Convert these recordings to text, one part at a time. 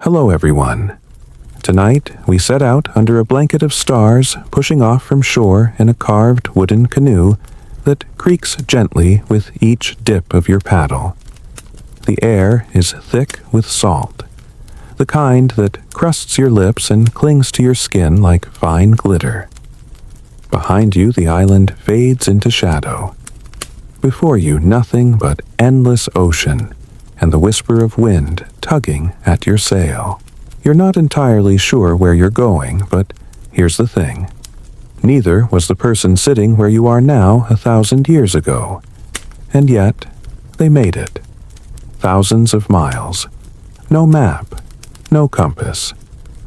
Hello everyone. Tonight we set out under a blanket of stars, pushing off from shore in a carved wooden canoe that creaks gently with each dip of your paddle. The air is thick with salt, the kind that crusts your lips and clings to your skin like fine glitter. Behind you the island fades into shadow. Before you nothing but endless ocean and the whisper of wind tugging at your sail. You're not entirely sure where you're going, but here's the thing. Neither was the person sitting where you are now 1,000 years ago. And yet, they made it. Thousands of miles. No map, no compass.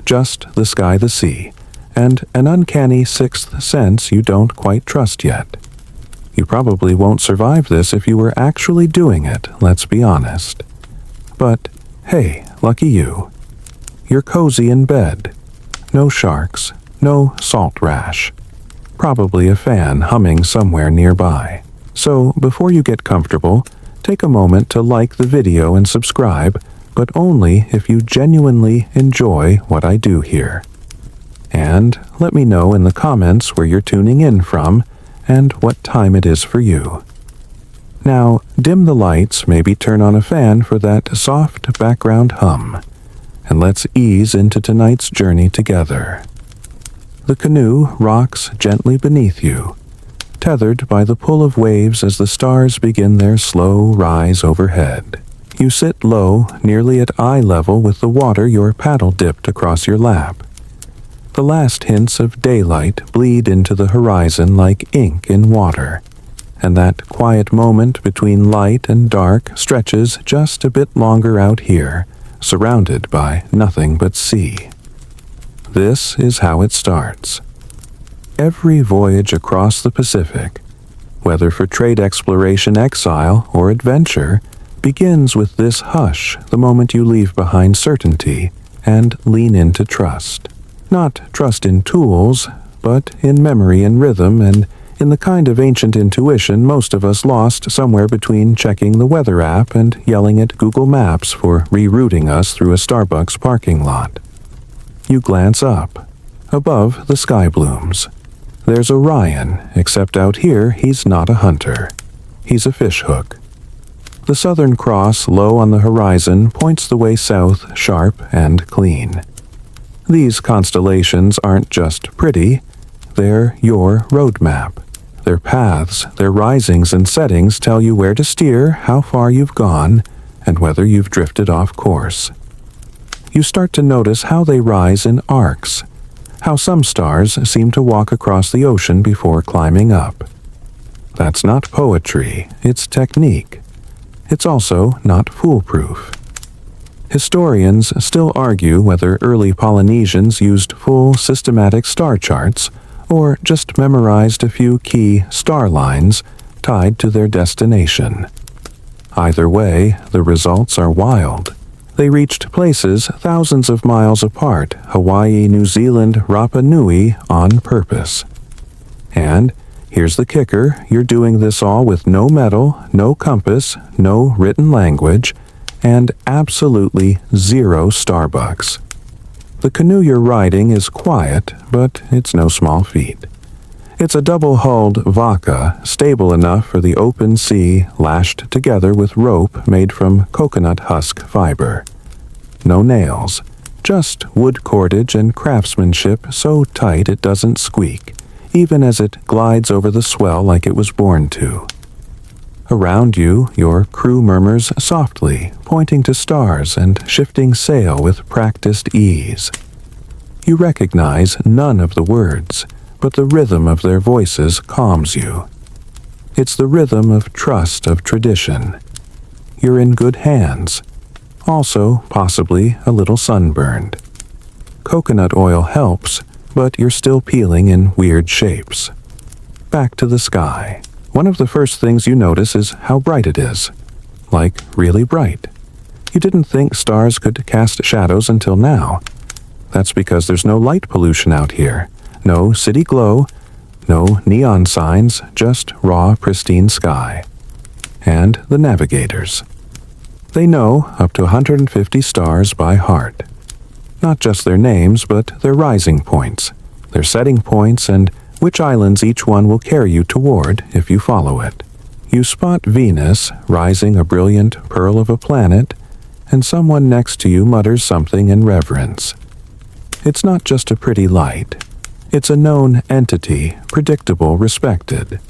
Just the sky, the sea, and an uncanny sixth sense you don't quite trust yet. You probably won't survive this if you were actually doing it, let's be honest. But, hey, lucky you. You're cozy in bed. No sharks, no salt rash. Probably a fan humming somewhere nearby. So, before you get comfortable, take a moment to like the video and subscribe, but only if you genuinely enjoy what I do here. And let me know in the comments where you're tuning in from and what time it is for you. Now, dim the lights, maybe turn on a fan for that soft background hum, and let's ease into tonight's journey together. The canoe rocks gently beneath you, tethered by the pull of waves as the stars begin their slow rise overhead. You sit low, nearly at eye level with the water your paddle dipped across your lap. The last hints of daylight bleed into the horizon like ink in water, and that quiet moment between light and dark stretches just a bit longer out here, surrounded by nothing but sea. This is how it starts. Every voyage across the Pacific, whether for trade exploration, exile, or adventure, begins with this hush the moment you leave behind certainty and lean into trust. Not trust in tools, but in memory and rhythm and in the kind of ancient intuition most of us lost somewhere between checking the weather app and yelling at Google Maps for rerouting us through a Starbucks parking lot. You glance up. Above, the sky blooms. There's Orion, except out here he's not a hunter. He's a fishhook. The Southern Cross low on the horizon points the way south, sharp and clean. These constellations aren't just pretty, they're your roadmap. Their paths, their risings and settings tell you where to steer, how far you've gone, and whether you've drifted off course. You start to notice how they rise in arcs, how some stars seem to walk across the ocean before climbing up. That's not poetry, it's technique. It's also not foolproof. Historians still argue whether early Polynesians used full systematic star charts or just memorized a few key star lines tied to their destination. Either way, the results are wild. They reached places thousands of miles apart, Hawaii, New Zealand, Rapa Nui, on purpose. And here's the kicker, you're doing this all with no metal, no compass, no written language, and absolutely zero Starbucks. The canoe you're riding is quiet, but it's no small feat. It's a double-hulled vaca, stable enough for the open sea, lashed together with rope made from coconut husk fiber. No nails, just wood cordage and craftsmanship so tight it doesn't squeak, even as it glides over the swell like it was born to. Around you, your crew murmurs softly, pointing to stars and shifting sail with practiced ease. You recognize none of the words, but the rhythm of their voices calms you. It's the rhythm of trust, of tradition. You're in good hands, also possibly a little sunburned. Coconut oil helps, but you're still peeling in weird shapes. Back to the sky. One of the first things you notice is how bright it is. Like, really bright. You didn't think stars could cast shadows until now. That's because there's no light pollution out here. No city glow, no neon signs, just raw, pristine sky. And the navigators. They know up to 150 stars by heart. not just their names, but their rising points, their setting points, and which islands each one will carry you toward if you follow it. You spot Venus, rising a brilliant pearl of a planet, and someone next to you mutters something in reverence. It's not just a pretty light. It's a known entity, predictable, respected.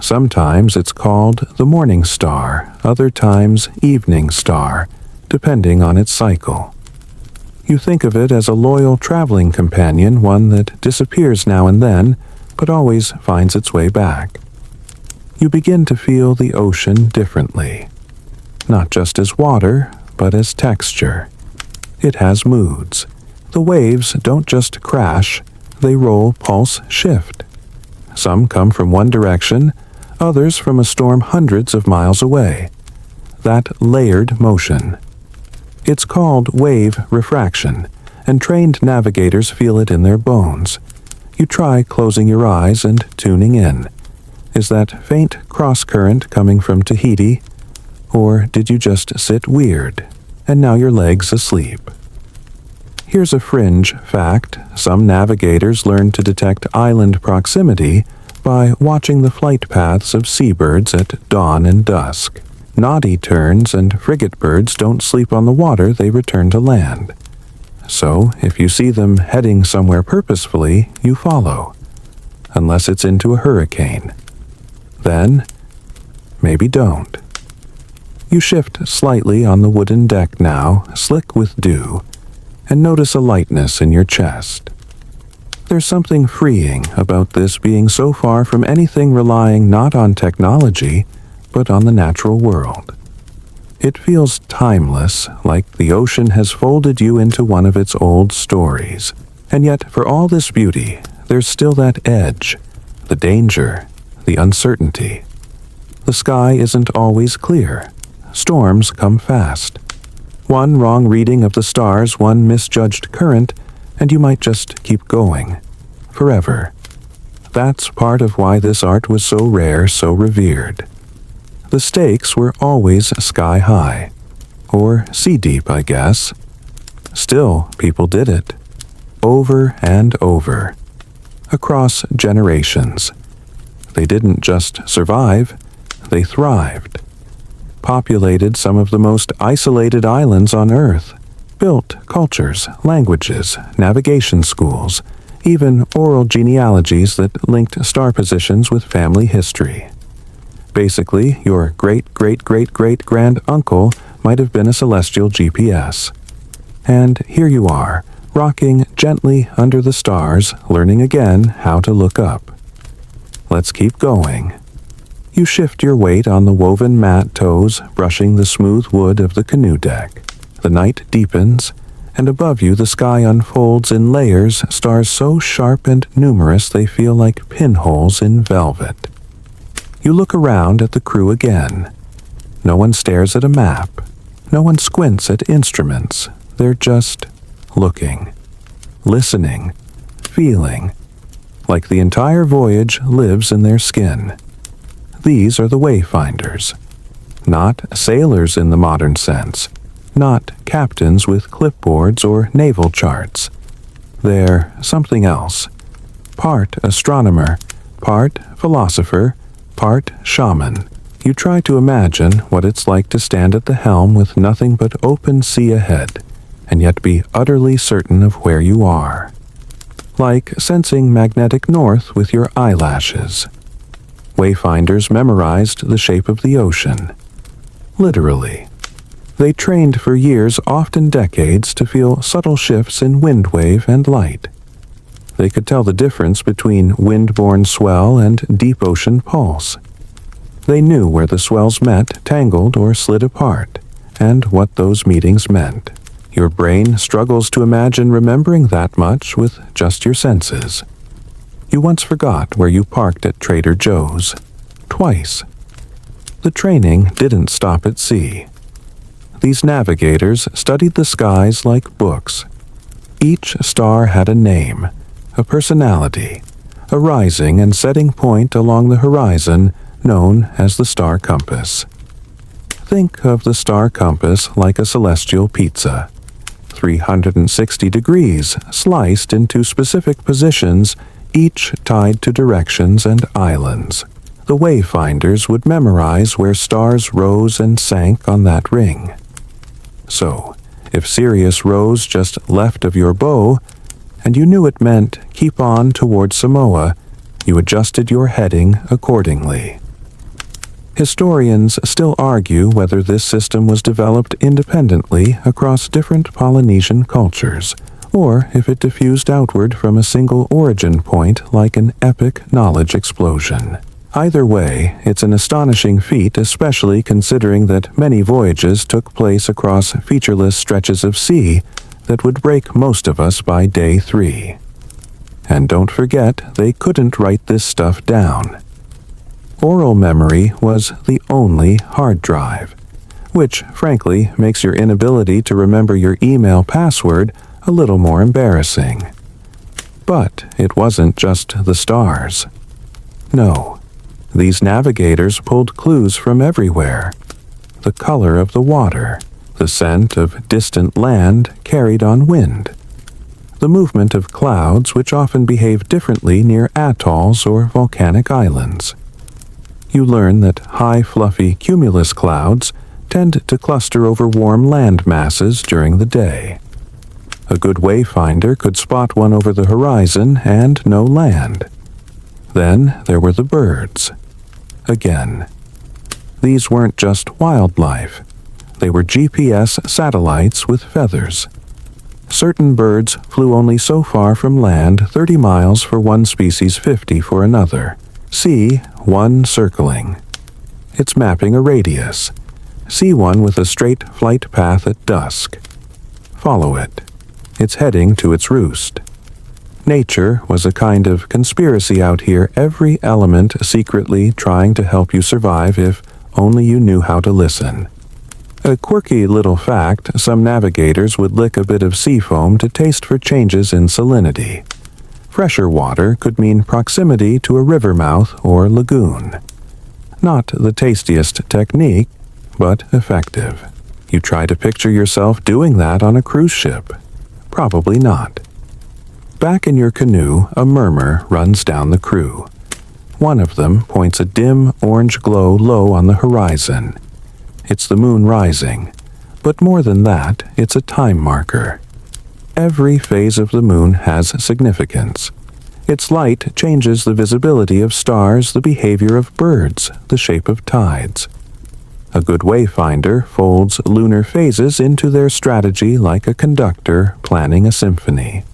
Sometimes it's called the morning star, other times evening star, depending on its cycle. You think of it as a loyal traveling companion, one that disappears now and then, but always finds its way back. You begin to feel the ocean differently, not just as water, but as texture. It has moods. The waves don't just crash, they roll, pulse, shift. Some come from one direction, others from a storm hundreds of miles away. That layered motion. It's called wave refraction, and trained navigators feel it in their bones. You try closing your eyes and tuning in. Is that faint cross-current coming from Tahiti? Or did you just sit weird, and now your leg's asleep? Here's a fringe fact. Some navigators learn to detect island proximity by watching the flight paths of seabirds at dawn and dusk. Naughty terns and frigate birds don't sleep on the water, they return to land. So, if you see them heading somewhere purposefully, you follow. Unless it's into a hurricane. Then, maybe don't. You shift slightly on the wooden deck now, slick with dew, and notice a lightness in your chest. There's something freeing about this being so far from anything relying not on technology, but on the natural world. It feels timeless, like the ocean has folded you into one of its old stories. And yet, for all this beauty, there's still that edge, the danger, the uncertainty. The sky isn't always clear. Storms come fast. One wrong reading of the stars, one misjudged current, and you might just keep going. Forever. That's part of why this art was so rare, so revered. The stakes were always sky high. Or sea deep, I guess. Still, people did it. Over and over. Across generations. They didn't just survive, they thrived. Populated some of the most isolated islands on Earth. Built cultures, languages, navigation schools, even oral genealogies that linked star positions with family history. Basically, your great-great-great-great-grand-uncle might have been a celestial GPS. And here you are, rocking gently under the stars, learning again how to look up. Let's keep going. You shift your weight on the woven mat toes, brushing the smooth wood of the canoe deck. The night deepens, and above you the sky unfolds in layers, stars so sharp and numerous they feel like pinholes in velvet. You look around at the crew again. No one stares at a map. No one squints at instruments. They're just looking, listening, feeling, like the entire voyage lives in their skin. These are the wayfinders. Not sailors in the modern sense. Not captains with clipboards or naval charts. They're something else. Part astronomer, part philosopher, part shaman. You try to imagine what it's like to stand at the helm with nothing but open sea ahead, and yet be utterly certain of where you are. Like sensing magnetic north with your eyelashes. Wayfinders memorized the shape of the ocean. Literally. They trained for years, often decades, to feel subtle shifts in wind wave and light. They could tell the difference between wind-borne swell and deep ocean pulse. They knew where the swells met, tangled, or slid apart, and what those meetings meant. Your brain struggles to imagine remembering that much with just your senses. You once forgot where you parked at Trader Joe's. Twice. The training didn't stop at sea. These navigators studied the skies like books. Each star had a name, a personality, a rising and setting point along the horizon known as the star compass. Think of the star compass like a celestial pizza. 360 degrees sliced into specific positions, each tied to directions and islands. The wayfinders would memorize where stars rose and sank on that ring. So, if Sirius rose just left of your bow, and you knew it meant keep on toward Samoa, you adjusted your heading accordingly. Historians still argue whether this system was developed independently across different Polynesian cultures, or if it diffused outward from a single origin point like an epic knowledge explosion. Either way, it's an astonishing feat, especially considering that many voyages took place across featureless stretches of sea that would break most of us by day 3. And don't forget, they couldn't write this stuff down. Oral memory was the only hard drive, which, frankly, makes your inability to remember your email password a little more embarrassing. But it wasn't just the stars. No. These navigators pulled clues from everywhere. The color of the water, the scent of distant land carried on wind, the movement of clouds which often behave differently near atolls or volcanic islands. You learn that high fluffy cumulus clouds tend to cluster over warm land masses during the day. A good wayfinder could spot one over the horizon and know land. Then there were the birds. Again, these weren't just wildlife. They were GPS satellites with feathers. Certain birds flew only so far from land, 30 miles for one species, 50 for another. See one circling. It's mapping a radius. See one with a straight flight path at dusk. Follow it. It's heading to its roost. Nature was a kind of conspiracy out here, every element secretly trying to help you survive if only you knew how to listen. A quirky little fact, some navigators would lick a bit of sea foam to taste for changes in salinity. Fresher water could mean proximity to a river mouth or lagoon. Not the tastiest technique, but effective. You try to picture yourself doing that on a cruise ship. Probably not. Back in your canoe, a murmur runs down the crew. One of them points a dim orange glow low on the horizon. It's the moon rising, but more than that, it's a time marker. Every phase of the moon has significance. Its light changes the visibility of stars, the behavior of birds, the shape of tides. A good wayfinder folds lunar phases into their strategy like a conductor planning a symphony.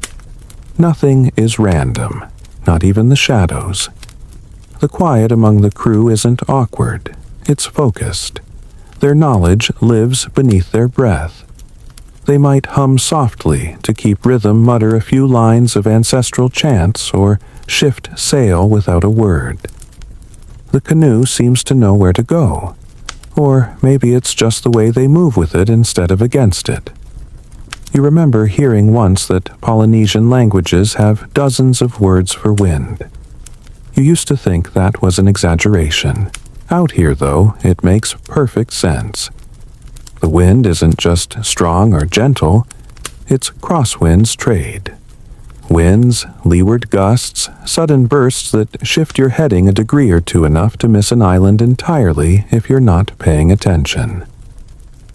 Nothing is random, not even the shadows. The quiet among the crew isn't awkward, it's focused. Their knowledge lives beneath their breath. They might hum softly to keep rhythm, mutter a few lines of ancestral chants, or shift sail without a word. The canoe seems to know where to go, or maybe it's just the way they move with it instead of against it. You remember hearing once that Polynesian languages have dozens of words for wind. You used to think that was an exaggeration. Out here, though, it makes perfect sense. The wind isn't just strong or gentle, it's crosswinds trade. Winds, leeward gusts, sudden bursts that shift your heading a degree or two enough to miss an island entirely if you're not paying attention.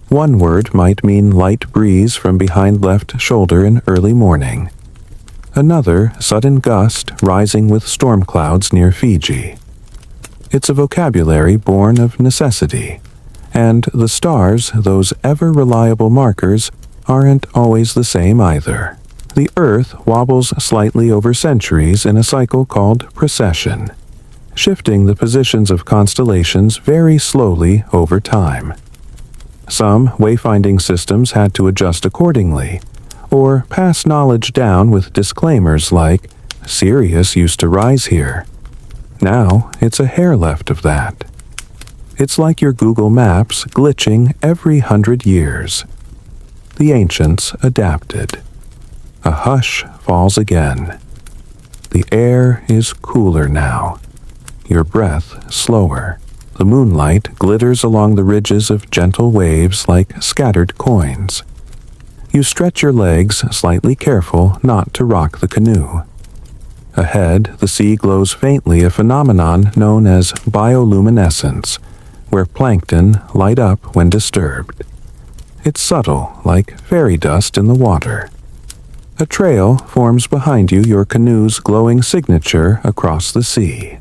One word might mean light breeze from behind left shoulder in early morning. Another, sudden gust rising with storm clouds near Fiji. It's a vocabulary born of necessity. And the stars, those ever-reliable markers, aren't always the same either. The Earth wobbles slightly over centuries in a cycle called precession, shifting the positions of constellations very slowly over time. Some wayfinding systems had to adjust accordingly, or pass knowledge down with disclaimers like, Sirius used to rise here. Now it's a hair left of that. It's like your Google Maps glitching every 100 years. The ancients adapted. A hush falls again. The air is cooler now. Your breath slower. The moonlight glitters along the ridges of gentle waves like scattered coins. You stretch your legs, slightly careful not to rock the canoe. Ahead, the sea glows faintly, a phenomenon known as bioluminescence, where plankton light up when disturbed. It's subtle, like fairy dust in the water. A trail forms behind you, your canoe's glowing signature across the sea.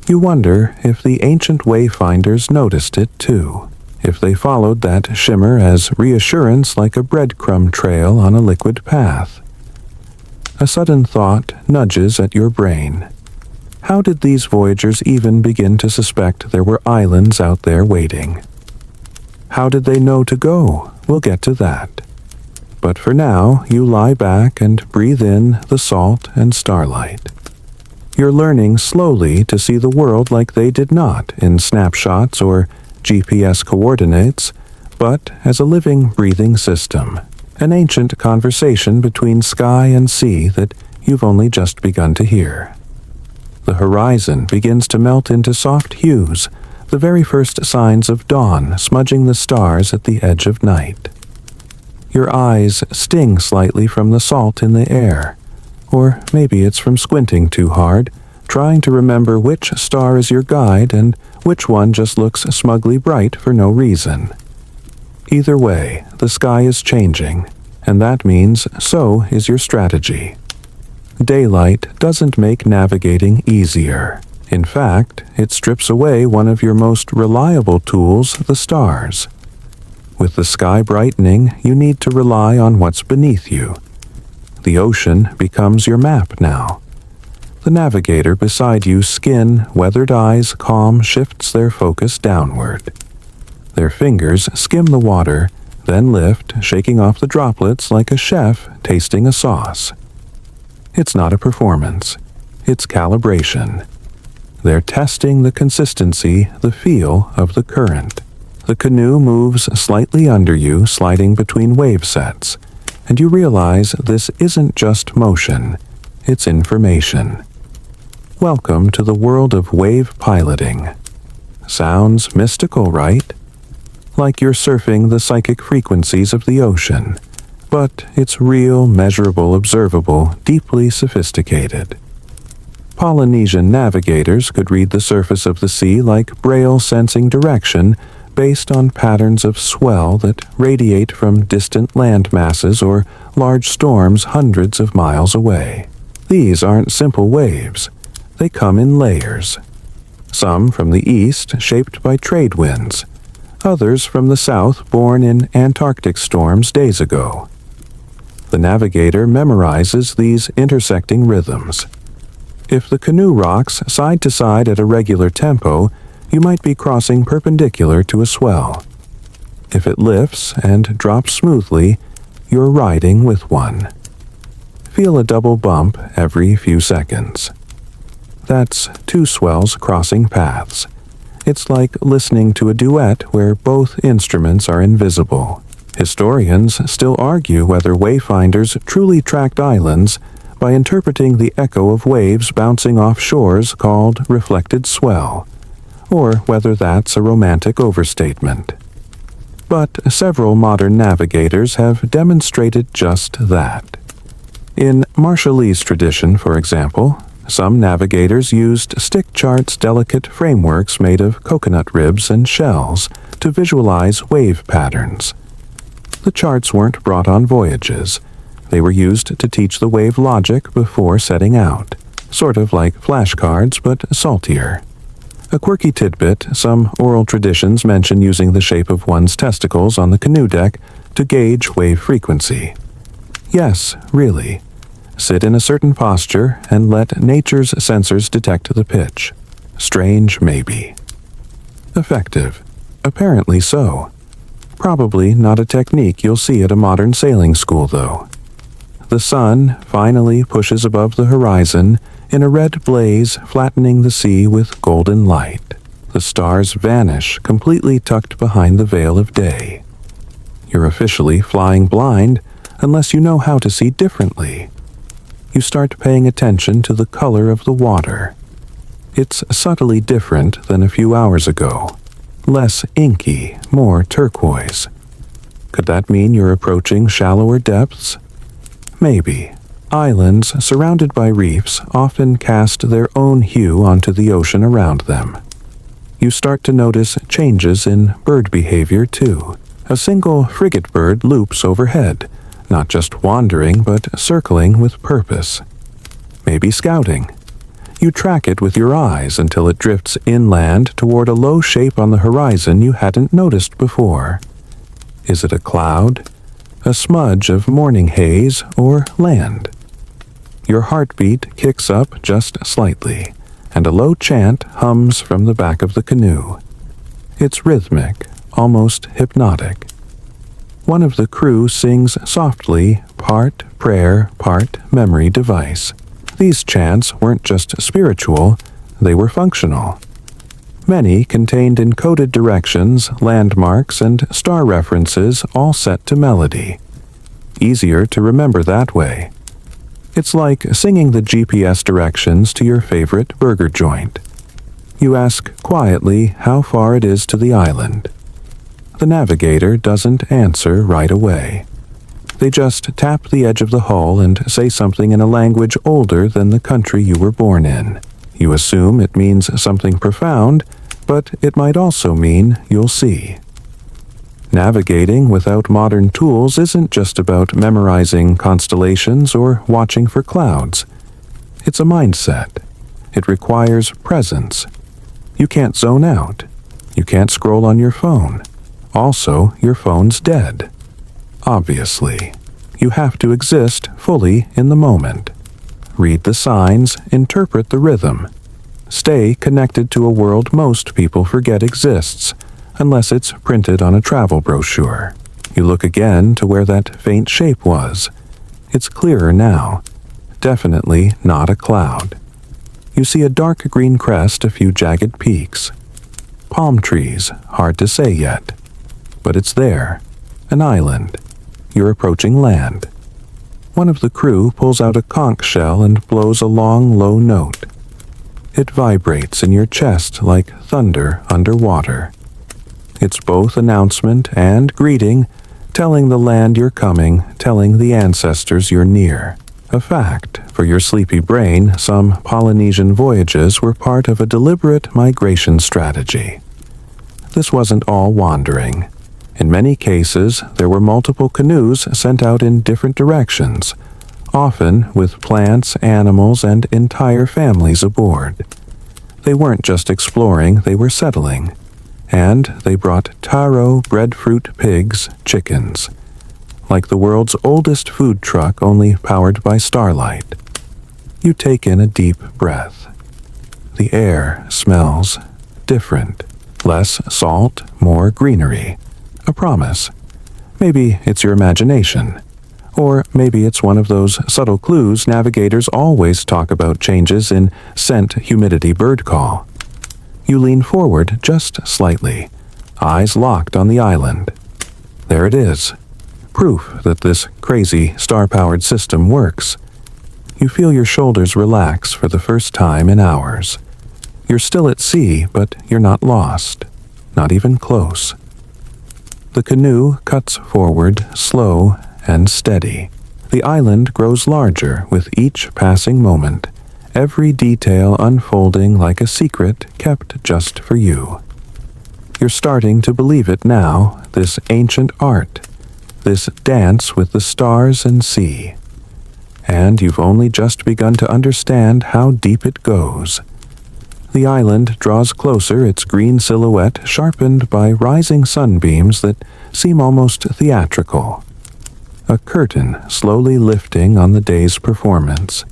You wonder if the ancient wayfinders noticed it too, if they followed that shimmer as reassurance like a breadcrumb trail on a liquid path. A sudden thought nudges at your brain. How did these voyagers even begin to suspect there were islands out there waiting? How did they know to go? We'll get to that. But for now, you lie back and breathe in the salt and starlight. You're learning slowly to see the world like they did not in snapshots or GPS coordinates, but as a living, breathing system, an ancient conversation between sky and sea that you've only just begun to hear. The horizon begins to melt into soft hues, the very first signs of dawn smudging the stars at the edge of night. Your eyes sting slightly from the salt in the air, or maybe it's from squinting too hard, trying to remember which star is your guide and which one just looks smugly bright for no reason. Either way, the sky is changing, and that means so is your strategy. Daylight doesn't make navigating easier. In fact, it strips away one of your most reliable tools, the stars. With the sky brightening, you need to rely on what's beneath you. The ocean becomes your map now. The navigator beside you, skin, weathered eyes, calm, shifts their focus downward. Their fingers skim the water, then lift, shaking off the droplets like a chef tasting a sauce. It's not a performance. It's calibration. They're testing the consistency, the feel of the current. The canoe moves slightly under you, sliding between wave sets, and you realize this isn't just motion, it's information. Welcome to the world of wave piloting. Sounds mystical, right? Like you're surfing the psychic frequencies of the ocean, but it's real, measurable, observable, deeply sophisticated. Polynesian navigators could read the surface of the sea like Braille sensing direction based on patterns of swell that radiate from distant land masses or large storms hundreds of miles away. These aren't simple waves. They come in layers. Some from the east, shaped by trade winds. Others from the south, born in Antarctic storms days ago. The navigator memorizes these intersecting rhythms. If the canoe rocks side to side at a regular tempo, you might be crossing perpendicular to a swell. If it lifts and drops smoothly, you're riding with one. Feel a double bump every few seconds. That's two swells crossing paths. It's like listening to a duet where both instruments are invisible. Historians still argue whether wayfinders truly tracked islands by interpreting the echo of waves bouncing off shores called reflected swell, or whether that's a romantic overstatement. But several modern navigators have demonstrated just that. In Marshallese tradition, for example, some navigators used stick charts, delicate frameworks made of coconut ribs and shells, to visualize wave patterns. The charts weren't brought on voyages. They were used to teach the wave logic before setting out, sort of like flashcards but saltier. A quirky tidbit, some oral traditions mention using the shape of one's testicles on the canoe deck to gauge wave frequency. Yes, really. Sit in a certain posture and let nature's sensors detect the pitch. Strange, maybe. Effective. Apparently so. Probably not a technique you'll see at a modern sailing school, though. The sun finally pushes above the horizon in a red blaze, flattening the sea with golden light. The stars vanish, completely tucked behind the veil of day. You're officially flying blind unless you know how to see differently. You start paying attention to the color of the water. It's subtly different than a few hours ago. Less inky, more turquoise. Could that mean you're approaching shallower depths? Maybe. Islands surrounded by reefs often cast their own hue onto the ocean around them. You start to notice changes in bird behavior too. A single frigate bird loops overhead, not just wandering but circling with purpose. Maybe scouting. You track it with your eyes until it drifts inland toward a low shape on the horizon you hadn't noticed before. Is it a cloud, a smudge of morning haze, or land? Your heartbeat kicks up just slightly, and a low chant hums from the back of the canoe. It's rhythmic, almost hypnotic. One of the crew sings softly, part prayer, part memory device. These chants weren't just spiritual, they were functional. Many contained encoded directions, landmarks, and star references all set to melody. Easier to remember that way. It's like singing the GPS directions to your favorite burger joint. You ask quietly how far it is to the island. The navigator doesn't answer right away. They just tap the edge of the hull and say something in a language older than the country you were born in. You assume it means something profound, but it might also mean you'll see. Navigating without modern tools isn't just about memorizing constellations or watching for clouds. It's a mindset. It requires presence. You can't zone out. You can't scroll on your phone. Also, your phone's dead. Obviously, you have to exist fully in the moment. Read the signs, interpret the rhythm. Stay connected to a world most people forget exists, unless it's printed on a travel brochure. You look again to where that faint shape was. It's clearer now. Definitely not a cloud. You see a dark green crest, a few jagged peaks. Palm trees, hard to say yet. But it's there. An island. You're approaching land. One of the crew pulls out a conch shell and blows a long, low note. It vibrates in your chest like thunder underwater. It's both announcement and greeting, telling the land you're coming, telling the ancestors you're near. A fact, for your sleepy brain, some Polynesian voyages were part of a deliberate migration strategy. This wasn't all wandering. In many cases, there were multiple canoes sent out in different directions, often with plants, animals, and entire families aboard. They weren't just exploring, they were settling. And they brought taro, breadfruit pigs, chickens. Like the world's oldest food truck, only powered by starlight. You take in a deep breath. The air smells different. Less salt, more greenery. A promise. Maybe it's your imagination. Or maybe it's one of those subtle clues navigators always talk about, changes in scent, humidity, bird call. You lean forward just slightly, eyes locked on the island. There it is. Proof that this crazy star-powered system works. You feel your shoulders relax for the first time in hours. You're still at sea, but you're not lost. Not even close. The canoe cuts forward, slow and steady. The island grows larger with each passing moment, every detail unfolding like a secret kept just for you. You're starting to believe it now, this ancient art, this dance with the stars and sea. And you've only just begun to understand how deep it goes. The island draws closer, its green silhouette sharpened by rising sunbeams that seem almost theatrical. A curtain slowly lifting on the day's performance.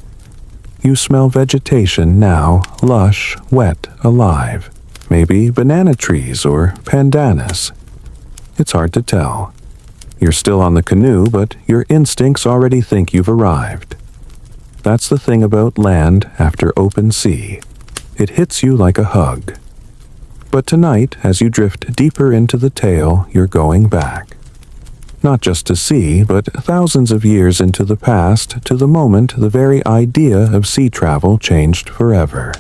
You smell vegetation now, lush, wet, alive. Maybe banana trees or pandanus. It's hard to tell. You're still on the canoe, but your instincts already think you've arrived. That's the thing about land after open sea. It hits you like a hug. But tonight, as you drift deeper into the tale, you're going back. Not just to sea, but thousands of years into the past, to the moment the very idea of sea travel changed forever.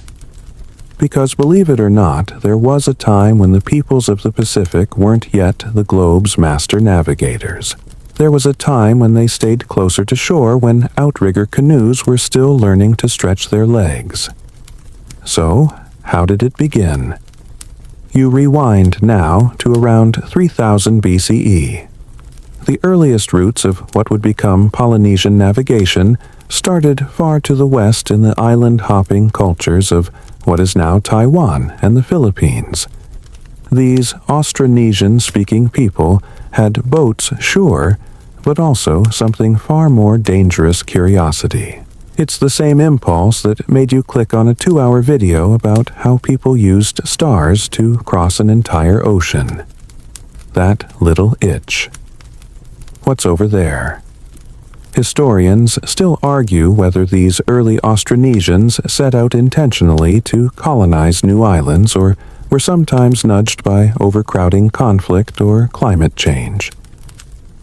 Because believe it or not, there was a time when the peoples of the Pacific weren't yet the globe's master navigators. There was a time when they stayed closer to shore, when outrigger canoes were still learning to stretch their legs. So, how did it begin? You rewind now to around 3000 BCE. The earliest roots of what would become Polynesian navigation started far to the west in the island-hopping cultures of what is now Taiwan and the Philippines. These Austronesian-speaking people had boats, sure, but also something far more dangerous curiosity. It's the same impulse that made you click on a 2-hour video about how people used stars to cross an entire ocean. That little itch. What's over there? Historians still argue whether these early Austronesians set out intentionally to colonize new islands or were sometimes nudged by overcrowding conflict or climate change.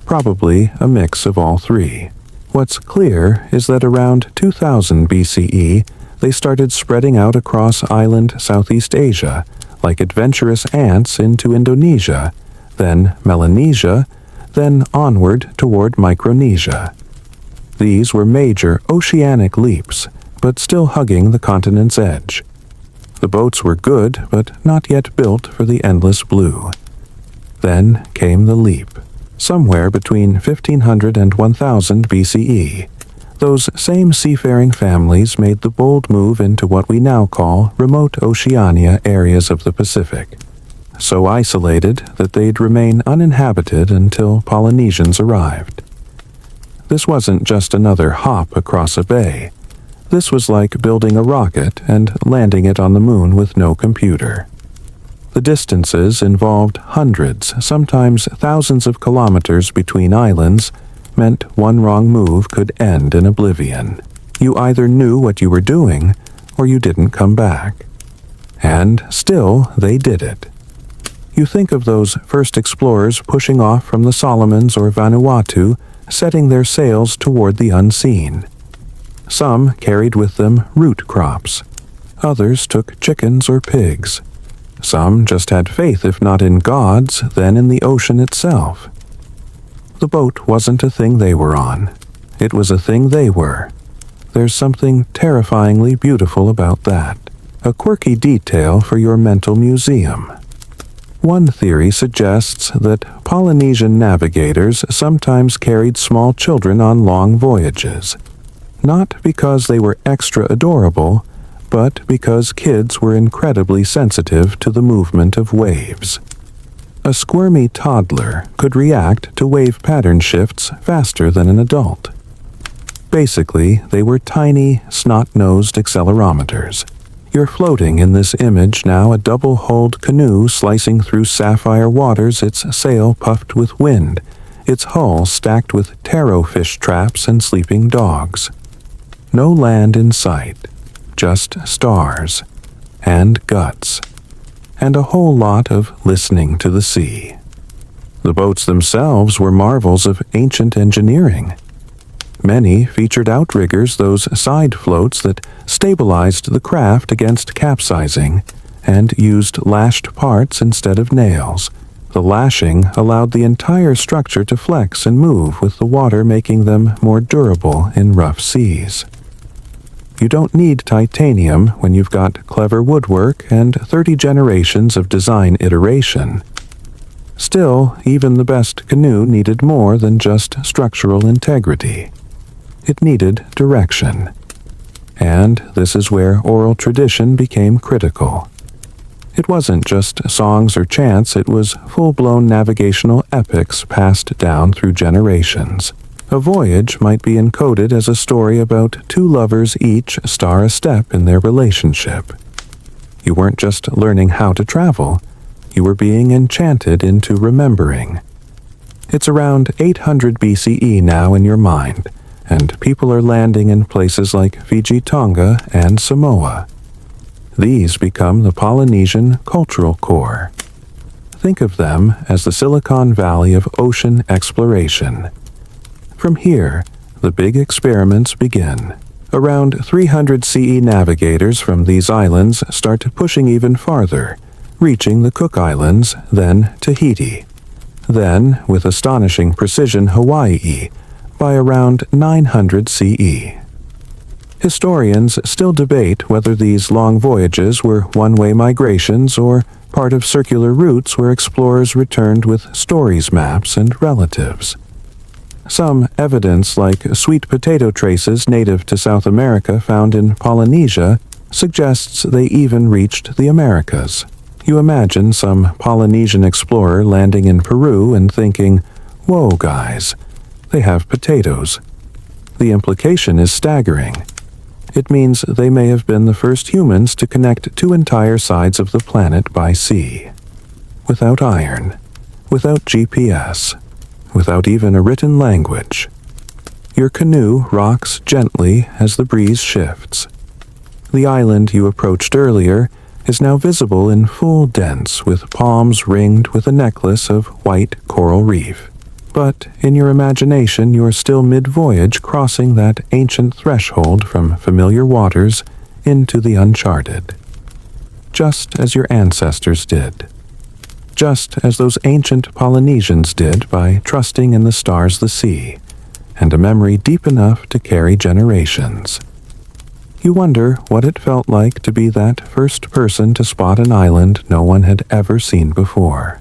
Probably a mix of all three. What's clear is that around 2000 BCE, they started spreading out across island Southeast Asia, like adventurous ants into Indonesia, then Melanesia, then onward toward Micronesia. These were major oceanic leaps, but still hugging the continent's edge. The boats were good, but not yet built for the endless blue. Then came the leap. Somewhere between 1500 and 1000 BCE, those same seafaring families made the bold move into what we now call remote Oceania areas of the Pacific, so isolated that they'd remain uninhabited until Polynesians arrived. This wasn't just another hop across a bay. This was like building a rocket and landing it on the moon with no computer. The distances involved hundreds, sometimes thousands of kilometers between islands, meant one wrong move could end in oblivion. You either knew what you were doing, or you didn't come back. And still, they did it. You think of those first explorers pushing off from the Solomons or Vanuatu, setting their sails toward the unseen. Some carried with them root crops. Others took chickens or pigs. Some just had faith, if not in gods, then in the ocean itself. The boat wasn't a thing they were on. It was a thing they were. There's something terrifyingly beautiful about that. A quirky detail for your mental museum. One theory suggests that Polynesian navigators sometimes carried small children on long voyages, not because they were extra adorable, but because kids were incredibly sensitive to the movement of waves. A squirmy toddler could react to wave pattern shifts faster than an adult. Basically, they were tiny, snot-nosed accelerometers. You're floating in this image now, a double-hulled canoe slicing through sapphire waters, its sail puffed with wind, its hull stacked with taro fish traps and sleeping dogs. No land in sight, just stars, and guts, and a whole lot of listening to the sea. The boats themselves were marvels of ancient engineering. Many featured outriggers, those side floats that stabilized the craft against capsizing, and used lashed parts instead of nails. The lashing allowed the entire structure to flex and move, with the water making them more durable in rough seas. You don't need titanium when you've got clever woodwork and 30 generations of design iteration. Still, even the best canoe needed more than just structural integrity. It needed direction. And this is where oral tradition became critical. It wasn't just songs or chants, it was full-blown navigational epics passed down through generations. A voyage might be encoded as a story about two lovers each star a step in their relationship. You weren't just learning how to travel, you were being enchanted into remembering. It's around 800 BCE now in your mind, and people are landing in places like Fiji, Tonga, and Samoa. These become the Polynesian cultural core. Think of them as the Silicon Valley of ocean exploration. From here, the big experiments begin. Around 300 CE navigators from these islands start pushing even farther, reaching the Cook Islands, then Tahiti. Then, with astonishing precision, Hawaii, by around 900 CE. Historians still debate whether these long voyages were one-way migrations or part of circular routes where explorers returned with stories, maps, and relatives. Some evidence, like sweet potato traces native to South America found in Polynesia, suggests they even reached the Americas. You imagine some Polynesian explorer landing in Peru and thinking, "Whoa, guys, they have potatoes." The implication is staggering. It means they may have been the first humans to connect two entire sides of the planet by sea. Without iron, without GPS, without even a written language. Your canoe rocks gently as the breeze shifts. The island you approached earlier is now visible in full dents, with palms ringed with a necklace of white coral reef. But in your imagination, you're still mid-voyage, crossing that ancient threshold from familiar waters into the uncharted. Just as your ancestors did. Just as those ancient Polynesians did by trusting in the stars, the sea, and a memory deep enough to carry generations. You wonder what it felt like to be that first person to spot an island no one had ever seen before.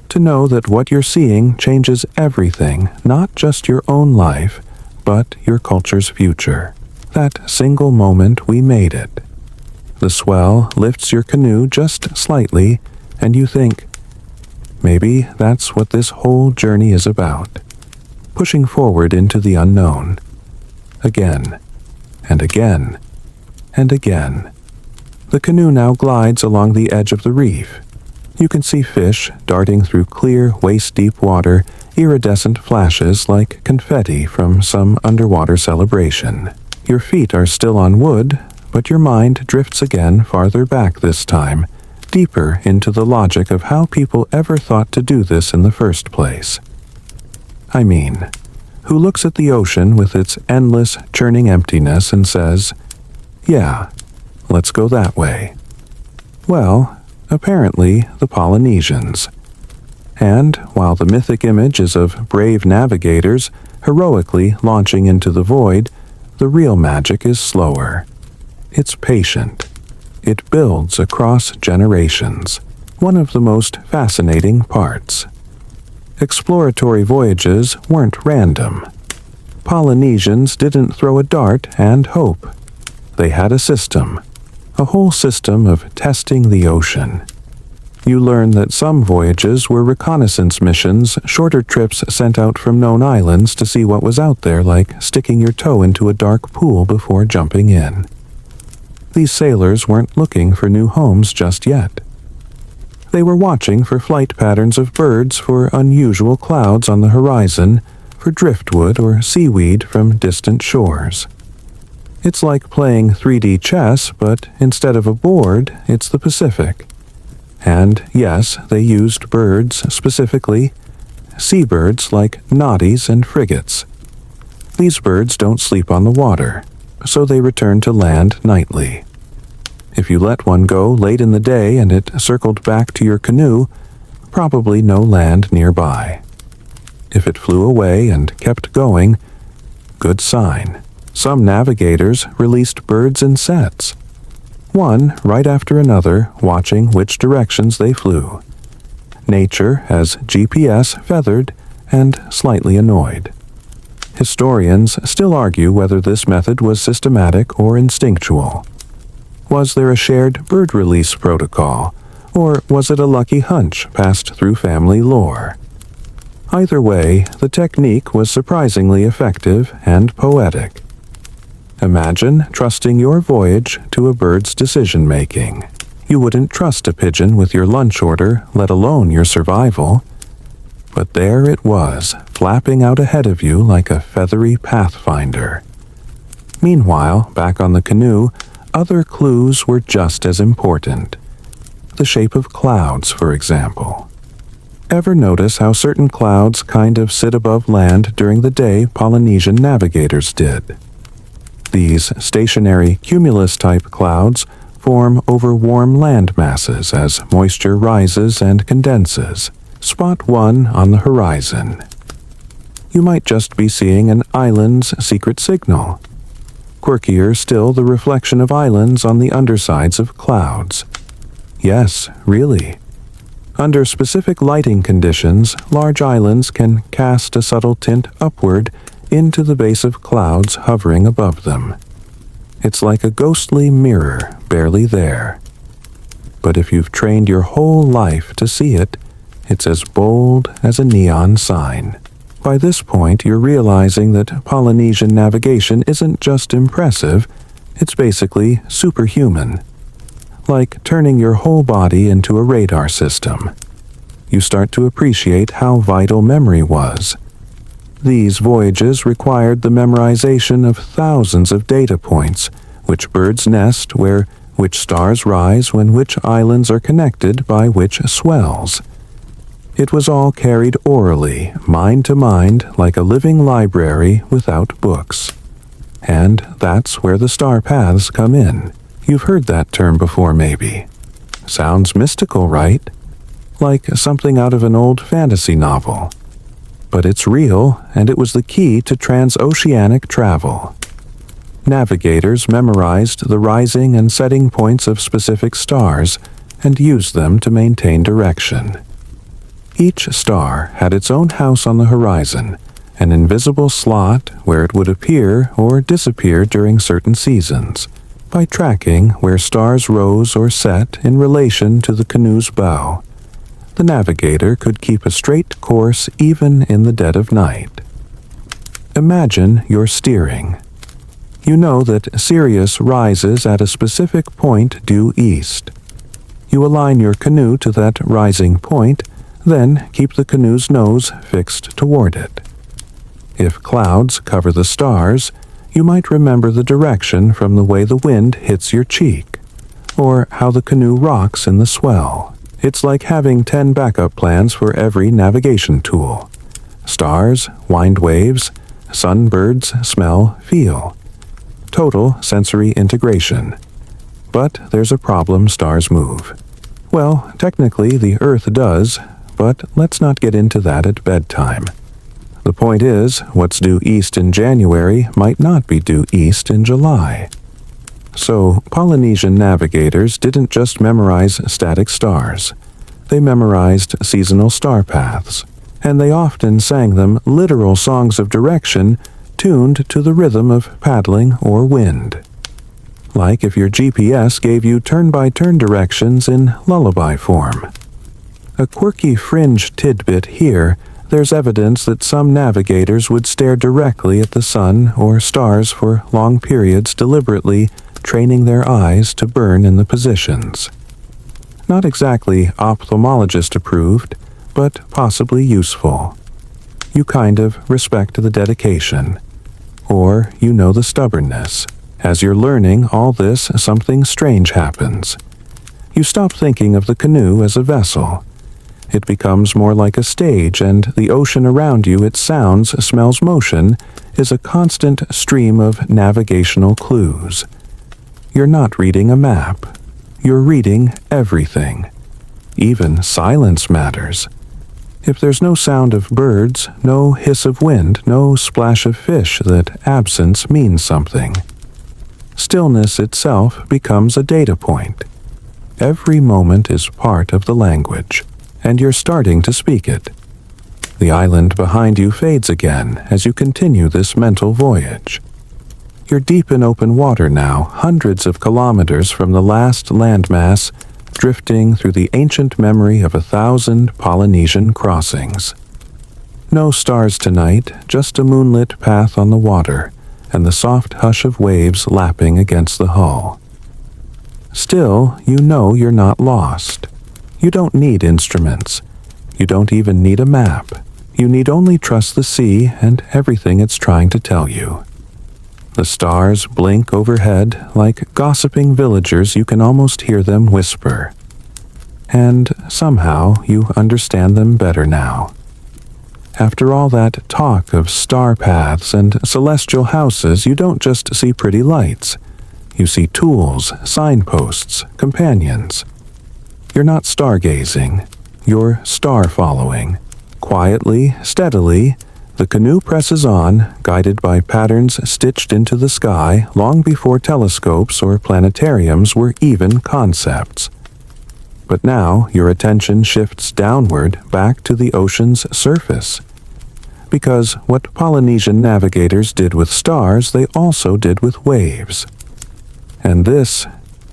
To know that what you're seeing changes everything, not just your own life, but your culture's future. That single moment we made it. The swell lifts your canoe just slightly, and you think, maybe that's what this whole journey is about. Pushing forward into the unknown. Again, and again, and again. The canoe now glides along the edge of the reef. You can see fish darting through clear, waist-deep water, iridescent flashes like confetti from some underwater celebration. Your feet are still on wood, but your mind drifts again farther back this time, deeper into the logic of how people ever thought to do this in the first place. I mean, who looks at the ocean with its endless, churning emptiness and says, "Yeah, let's go that way." Well, apparently the Polynesians. And while the mythic image is of brave navigators heroically launching into the void, the real magic is slower. It's patient. It builds across generations. One of the most fascinating parts. Exploratory voyages weren't random. Polynesians didn't throw a dart and hope. They had a system. A whole system of testing the ocean. You learn that some voyages were reconnaissance missions, shorter trips sent out from known islands to see what was out there, like sticking your toe into a dark pool before jumping in. These sailors weren't looking for new homes just yet. They were watching for flight patterns of birds, for unusual clouds on the horizon, for driftwood or seaweed from distant shores. It's like playing 3D chess, but instead of a board, it's the Pacific. And yes, they used birds specifically, seabirds like noddies and frigates. These birds don't sleep on the water, so they return to land nightly. If you let one go late in the day and it circled back to your canoe, probably no land nearby. If it flew away and kept going, good sign. Some navigators released birds in sets, one right after another, watching which directions they flew. Nature has GPS feathered and slightly annoyed. Historians still argue whether this method was systematic or instinctual. Was there a shared bird release protocol, or was it a lucky hunch passed through family lore? Either way, the technique was surprisingly effective and poetic. Imagine trusting your voyage to a bird's decision-making. You wouldn't trust a pigeon with your lunch order, let alone your survival. But there it was, flapping out ahead of you like a feathery pathfinder. Meanwhile, back on the canoe, other clues were just as important. The shape of clouds, for example. Ever notice how certain clouds kind of sit above land during the day Polynesian navigators did? These stationary cumulus-type clouds form over warm land masses as moisture rises and condenses. Spot one on the horizon. You might just be seeing an island's secret signal. Quirkier still, the reflection of islands on the undersides of clouds. Yes, really. Under specific lighting conditions, large islands can cast a subtle tint upward into the base of clouds hovering above them. It's like a ghostly mirror, barely there. But if you've trained your whole life to see it, it's as bold as a neon sign. By this point, you're realizing that Polynesian navigation isn't just impressive, it's basically superhuman. Like turning your whole body into a radar system. You start to appreciate how vital memory was. These voyages required the memorization of thousands of data points, which birds nest where, which stars rise when which islands are connected by which swells. It was all carried orally, mind to mind, like a living library without books. And that's where the star paths come in. You've heard that term before, maybe. Sounds mystical, right? Like something out of an old fantasy novel. But it's real, and it was the key to transoceanic travel. Navigators memorized the rising and setting points of specific stars and used them to maintain direction. Each star had its own house on the horizon, an invisible slot where it would appear or disappear during certain seasons. By tracking where stars rose or set in relation to the canoe's bow, the navigator could keep a straight course even in the dead of night. Imagine you're steering. You know that Sirius rises at a specific point due east. You align your canoe to that rising point, then keep the canoe's nose fixed toward it. If clouds cover the stars, you might remember the direction from the way the wind hits your cheek, or how the canoe rocks in the swell. It's like having 10 backup plans for every navigation tool. Stars, wind waves, sunbirds, smell, feel. Total sensory integration. But there's a problem: stars move. Well, technically the Earth does, but let's not get into that at bedtime. The point is, what's due east in January might not be due east in July. So, Polynesian navigators didn't just memorize static stars. They memorized seasonal star paths, and they often sang them literal songs of direction tuned to the rhythm of paddling or wind. Like if your GPS gave you turn-by-turn directions in lullaby form. A quirky fringe tidbit here: there's evidence that some navigators would stare directly at the sun or stars for long periods, deliberately training their eyes to burn in the positions. Not exactly ophthalmologist approved, but possibly useful. You kind of respect the dedication. Or you know the stubbornness. As you're learning all this, something strange happens. You stop thinking of the canoe as a vessel. It becomes more like a stage, and the ocean around you, its sounds, smells, motion, is a constant stream of navigational clues. You're not reading a map. You're reading everything. Even silence matters. If there's no sound of birds, no hiss of wind, no splash of fish, that absence means something. Stillness itself becomes a data point. Every moment is part of the language, and you're starting to speak it. The island behind you fades again as you continue this mental voyage. You're deep in open water now, hundreds of kilometers from the last landmass, drifting through the ancient memory of 1,000 Polynesian crossings. No stars tonight, just a moonlit path on the water, and the soft hush of waves lapping against the hull. Still, you know you're not lost. You don't need instruments. You don't even need a map. You need only trust the sea and everything it's trying to tell you. The stars blink overhead like gossiping villagers. You can almost hear them whisper. And somehow you understand them better now. After all that talk of star paths and celestial houses, you don't just see pretty lights. You see tools, signposts, companions. You're not stargazing. You're star-following. Quietly, steadily, the canoe presses on, guided by patterns stitched into the sky long before telescopes or planetariums were even concepts. But now your attention shifts downward back to the ocean's surface. Because what Polynesian navigators did with stars, they also did with waves. And this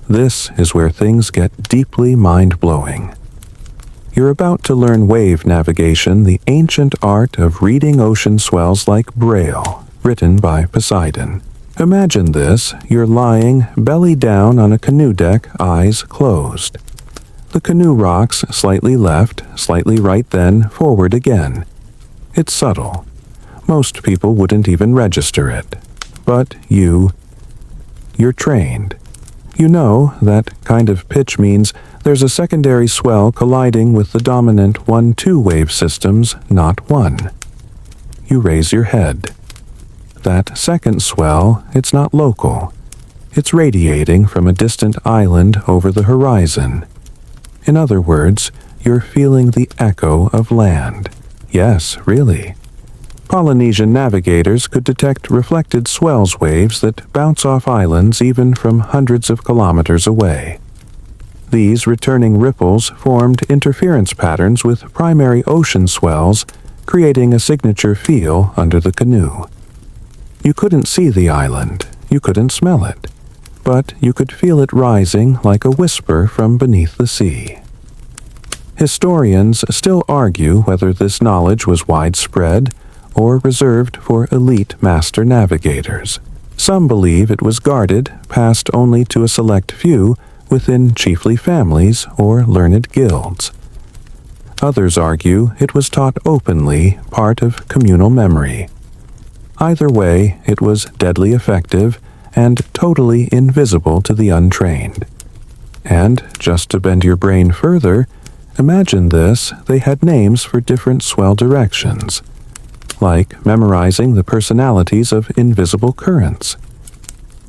is where things get deeply mind-blowing. You're about to learn wave navigation, the ancient art of reading ocean swells like Braille, written by Poseidon. Imagine this: you're lying belly down on a canoe deck, eyes closed. The canoe rocks slightly left, slightly right, then forward again. It's subtle. Most people wouldn't even register it. But you're trained. You know that kind of pitch means there's a secondary swell colliding with the dominant 1-2 wave systems, not one. You raise your head. That second swell, it's not local. It's radiating from a distant island over the horizon. In other words, you're feeling the echo of land. Yes, really. Polynesian navigators could detect reflected swells waves that bounce off islands even from hundreds of kilometers away. These returning ripples formed interference patterns with primary ocean swells, creating a signature feel under the canoe. You couldn't see the island, you couldn't smell it, but you could feel it rising like a whisper from beneath the sea. Historians still argue whether this knowledge was widespread or reserved for elite master navigators. Some believe it was guarded, passed only to a select few within chiefly families or learned guilds. Others argue it was taught openly, part of communal memory. Either way, it was deadly effective and totally invisible to the untrained. And, just to bend your brain further, imagine this: they had names for different swell directions, like memorizing the personalities of invisible currents.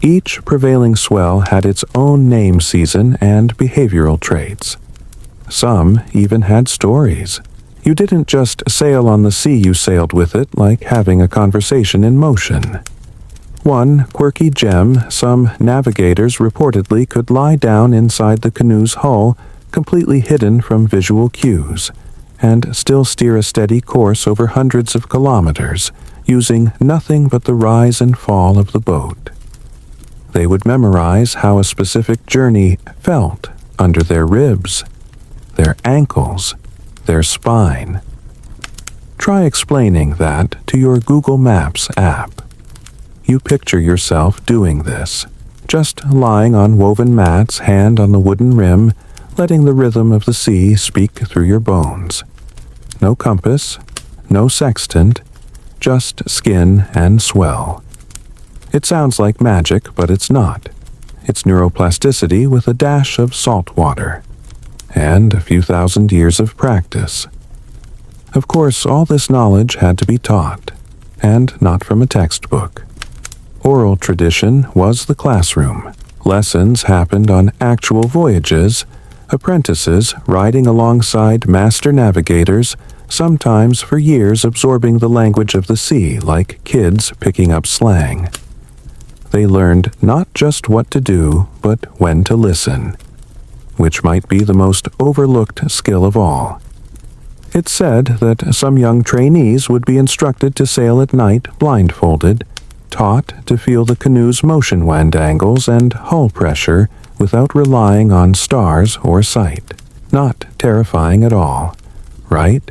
Each prevailing swell had its own name season and behavioral traits. Some even had stories. You didn't just sail on the sea, you sailed with it, like having a conversation in motion. One quirky gem: some navigators reportedly could lie down inside the canoe's hull, completely hidden from visual cues, and still steer a steady course over hundreds of kilometers, using nothing but the rise and fall of the boat. They would memorize how a specific journey felt under their ribs, their ankles, their spine. Try explaining that to your Google Maps app. You picture yourself doing this, just lying on woven mats, hand on the wooden rim, letting the rhythm of the sea speak through your bones. No compass, no sextant, just skin and swell. It sounds like magic, but it's not. It's neuroplasticity with a dash of salt water, and a few thousand years of practice. Of course, all this knowledge had to be taught, and not from a textbook. Oral tradition was the classroom. Lessons happened on actual voyages, apprentices riding alongside master navigators, sometimes for years absorbing the language of the sea like kids picking up slang. They learned not just what to do, but when to listen, which might be the most overlooked skill of all. It's said that some young trainees would be instructed to sail at night blindfolded, taught to feel the canoe's motion wind angles and hull pressure without relying on stars or sight. Not terrifying at all, right?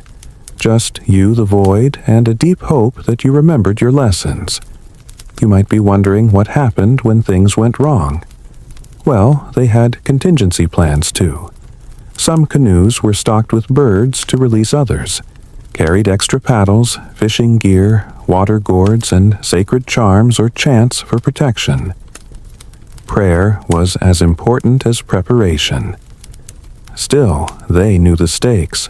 Just you, the void, and a deep hope that you remembered your lessons. You might be wondering what happened when things went wrong. Well, they had contingency plans too. Some canoes were stocked with birds to release others, carried extra paddles, fishing gear, water gourds, and sacred charms or chants for protection. Prayer was as important as preparation. Still, they knew the stakes.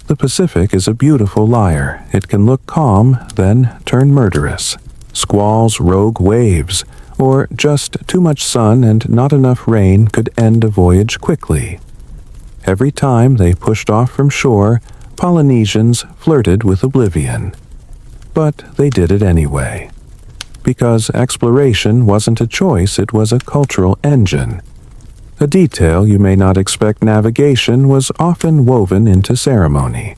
The Pacific is a beautiful liar. It can look calm, then turn murderous. Squalls, rogue waves, or just too much sun and not enough rain could end a voyage quickly. Every time they pushed off from shore, Polynesians flirted with oblivion. But they did it anyway. Because exploration wasn't a choice, it was a cultural engine. A detail you may not expect navigation was often woven into ceremony.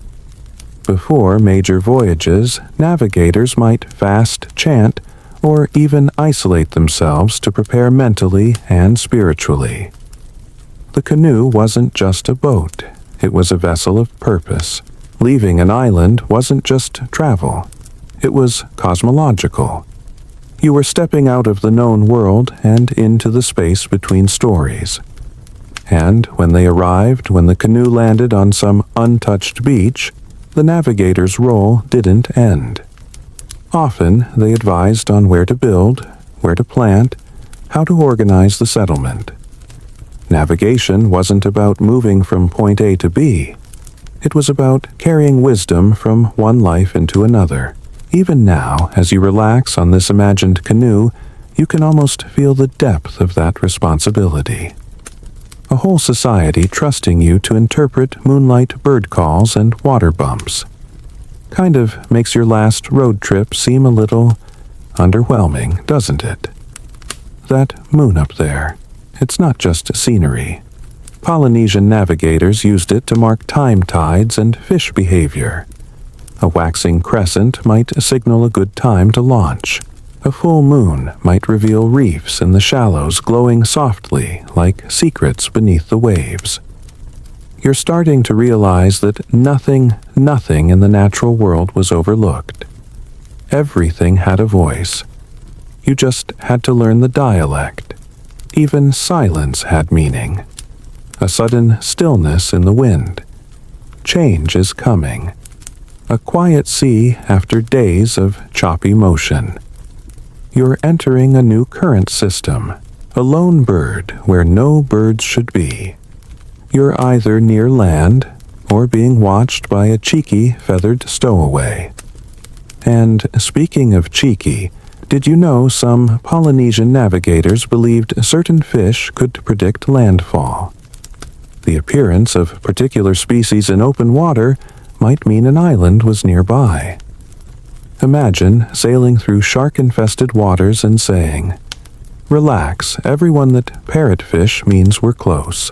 Before major voyages, navigators might fast chant or even isolate themselves to prepare mentally and spiritually. The canoe wasn't just a boat, it was a vessel of purpose. Leaving an island wasn't just travel, it was cosmological. You were stepping out of the known world and into the space between stories. And when they arrived, when the canoe landed on some untouched beach, the navigator's role didn't end. Often they advised on where to build, where to plant, how to organize the settlement. Navigation wasn't about moving from point A to B. It was about carrying wisdom from one life into another. Even now, as you relax on this imagined canoe, you can almost feel the depth of that responsibility. A whole society trusting you to interpret moonlight bird calls and water bumps. Kind of makes your last road trip seem a little underwhelming, doesn't it? That moon up there, it's not just scenery. Polynesian navigators used it to mark time tides and fish behavior. A waxing crescent might signal a good time to launch. A full moon might reveal reefs in the shallows glowing softly like secrets beneath the waves. You're starting to realize that nothing in the natural world was overlooked. Everything had a voice. You just had to learn the dialect. Even silence had meaning. A sudden stillness in the wind. Change is coming. A quiet sea after days of choppy motion. You're entering a new current system, a lone bird where no birds should be. You're either near land or being watched by a cheeky feathered stowaway. And speaking of cheeky, did you know some Polynesian navigators believed certain fish could predict landfall? The appearance of particular species in open water might mean an island was nearby. Imagine sailing through shark-infested waters and saying, "Relax, everyone, that parrotfish means we're close."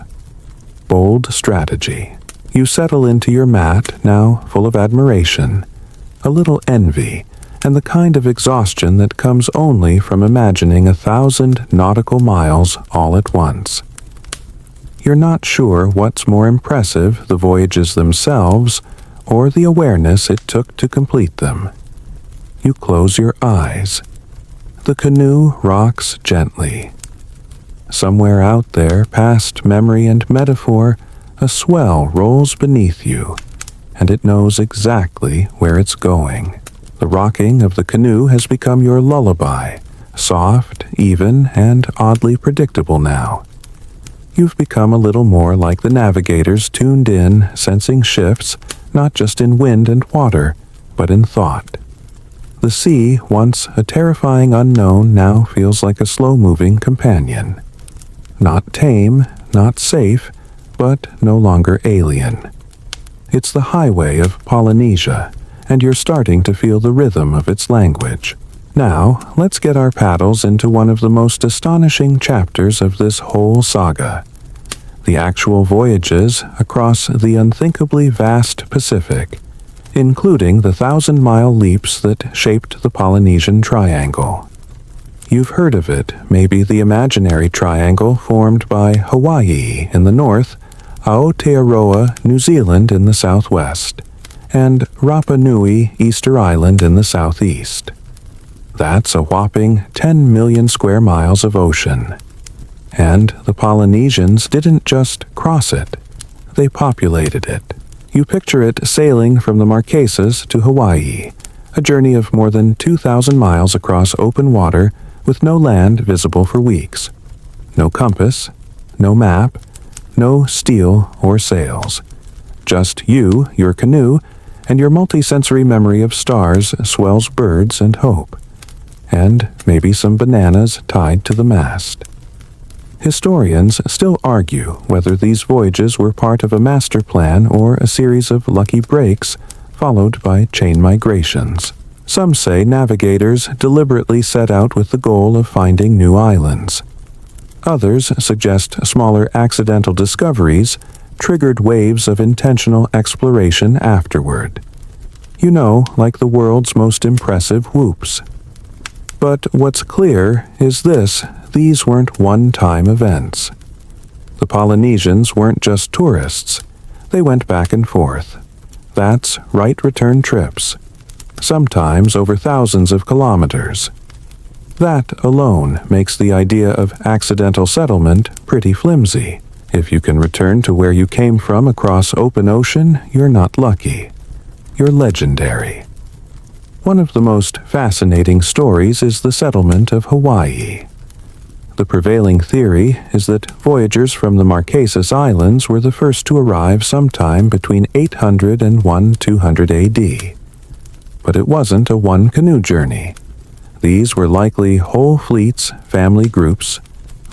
Bold strategy. You settle into your mat, now full of admiration, a little envy, and the kind of exhaustion that comes only from imagining 1,000 nautical miles all at once. You're not sure what's more impressive, the voyages themselves, or the awareness it took to complete them. You close your eyes. The canoe rocks gently. Somewhere out there, past memory and metaphor, a swell rolls beneath you, and it knows exactly where it's going. The rocking of the canoe has become your lullaby, soft, even, and oddly predictable now. You've become a little more like the navigators tuned in, sensing shifts, not just in wind and water, but in thought. The sea, once a terrifying unknown, now feels like a slow-moving companion. Not tame, not safe, but no longer alien. It's the highway of Polynesia, and you're starting to feel the rhythm of its language. Now, let's get our paddles into one of the most astonishing chapters of this whole saga. The actual voyages across the unthinkably vast Pacific, including the 1,000-mile leaps that shaped the Polynesian Triangle. You've heard of it, maybe the imaginary triangle formed by Hawaii in the north, Aotearoa, New Zealand in the southwest, and Rapa Nui, Easter Island in the southeast. That's a whopping 10 million square miles of ocean. And the Polynesians didn't just cross it, they populated it. You picture it sailing from the Marquesas to Hawaii, a journey of more than 2,000 miles across open water with no land visible for weeks. No compass, no map, no steel or sails. Just you, your canoe, and your multisensory memory of stars, swells, birds, and hope. And maybe some bananas tied to the mast. Historians still argue whether these voyages were part of a master plan or a series of lucky breaks followed by chain migrations. Some say navigators deliberately set out with the goal of finding new islands. Others suggest smaller accidental discoveries triggered waves of intentional exploration afterward. You know, like the world's most impressive whoops. But what's clear is this: these weren't one-time events. The Polynesians weren't just tourists. They went back and forth. That's right return trips, sometimes over thousands of kilometers. That alone makes the idea of accidental settlement pretty flimsy. If you can return to where you came from across open ocean, you're not lucky. You're legendary. One of the most fascinating stories is the settlement of Hawaii. The prevailing theory is that voyagers from the Marquesas Islands were the first to arrive sometime between 800 and 1200 AD. But it wasn't a one-canoe journey. These were likely whole fleets, family groups,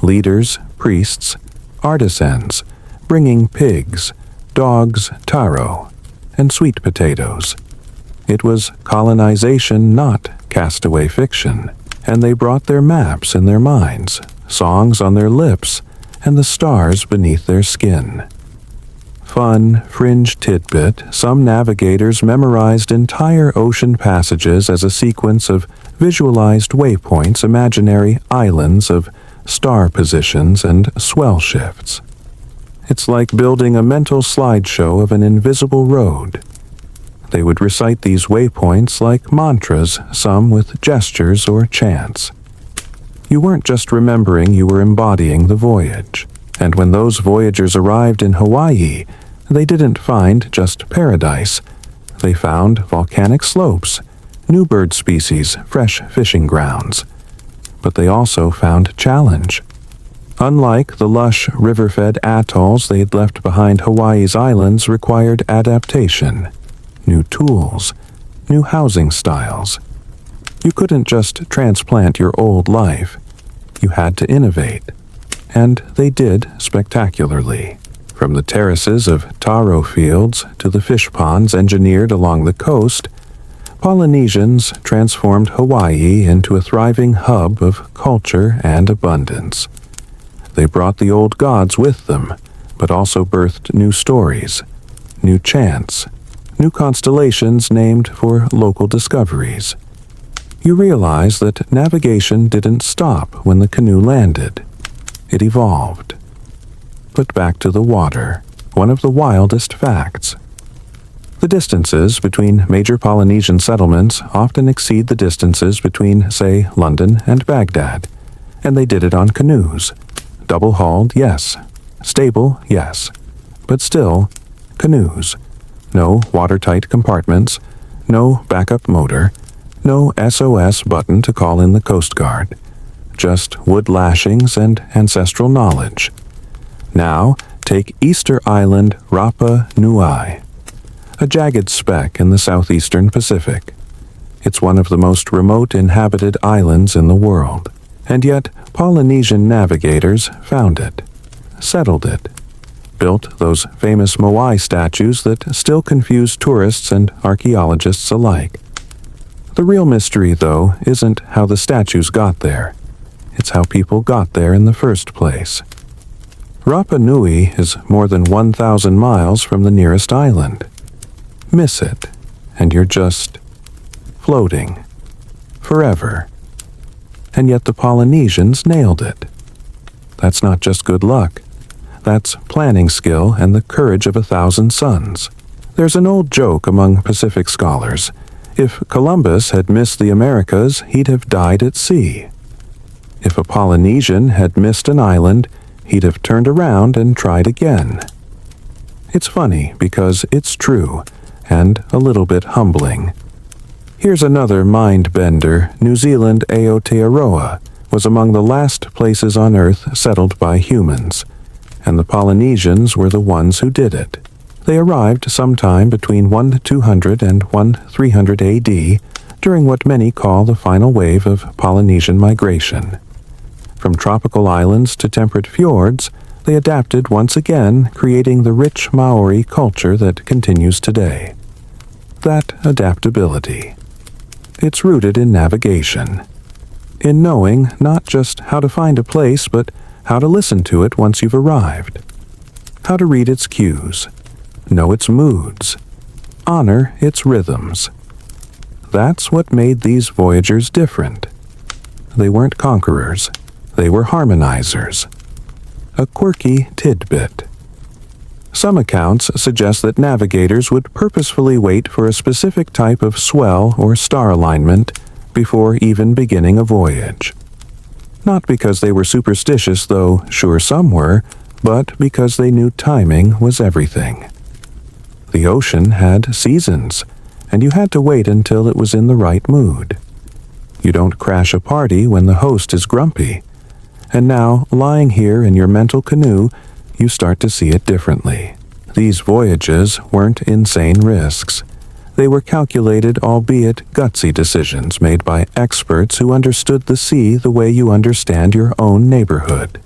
leaders, priests, artisans, bringing pigs, dogs, taro, and sweet potatoes. It was colonization, not castaway fiction, and they brought their maps in their minds, songs on their lips, and the stars beneath their skin. Fun, fringe tidbit: some navigators memorized entire ocean passages as a sequence of visualized waypoints, imaginary islands of star positions, and swell shifts. It's like building a mental slideshow of an invisible road. They would recite these waypoints like mantras, some with gestures or chants. You weren't just remembering, you were embodying the voyage. And when those voyagers arrived in Hawaii, they didn't find just paradise. They found volcanic slopes, new bird species, fresh fishing grounds. But they also found challenge. Unlike the lush, river-fed atolls they'd left behind, Hawaii's islands required adaptation. New tools, new housing styles. You couldn't just transplant your old life. You had to innovate. And they did spectacularly. From the terraces of taro fields to the fish ponds engineered along the coast, Polynesians transformed Hawaii into a thriving hub of culture and abundance. They brought the old gods with them, but also birthed new stories, new chants, new constellations named for local discoveries. You realize that navigation didn't stop when the canoe landed. It evolved. But back to the water, one of the wildest facts. The distances between major Polynesian settlements often exceed the distances between, say, London and Baghdad, and they did it on canoes. Double-hulled, yes. Stable, yes. But still, canoes. No watertight compartments, no backup motor, no SOS button to call in the Coast Guard. Just wood lashings and ancestral knowledge. Now, take Easter Island Rapa Nui, a jagged speck in the southeastern Pacific. It's one of the most remote inhabited islands in the world, and yet Polynesian navigators found it, settled it, built those famous Moai statues that still confuse tourists and archaeologists alike. The real mystery, though, isn't how the statues got there. It's how people got there in the first place. Rapa Nui is more than 1,000 miles from the nearest island. Miss it, and you're just floating. Forever. And yet the Polynesians nailed it. That's not just good luck. That's planning skill and the courage of 1,000 suns. There's an old joke among Pacific scholars. If Columbus had missed the Americas, he'd have died at sea. If a Polynesian had missed an island, he'd have turned around and tried again. It's funny because it's true, and a little bit humbling. Here's another mind-bender. New Zealand Aotearoa was among the last places on Earth settled by humans, and the Polynesians were the ones who did it. They arrived sometime between 1200 and 1300 AD during what many call the final wave of Polynesian migration. From tropical islands to temperate fjords, they adapted once again, creating the rich Maori culture that continues today. That adaptability. It's rooted in navigation, in knowing not just how to find a place, but how to listen to it once you've arrived, how to read its cues, know its moods, honor its rhythms. That's what made these voyagers different. They weren't conquerors, they were harmonizers. A quirky tidbit. Some accounts suggest that navigators would purposefully wait for a specific type of swell or star alignment before even beginning a voyage. Not because they were superstitious, though sure some were, but because they knew timing was everything. The ocean had seasons, and you had to wait until it was in the right mood. You don't crash a party when the host is grumpy. And now, lying here in your mental canoe, you start to see it differently. These voyages weren't insane risks. They were calculated, albeit gutsy decisions made by experts who understood the sea the way you understand your own neighborhood.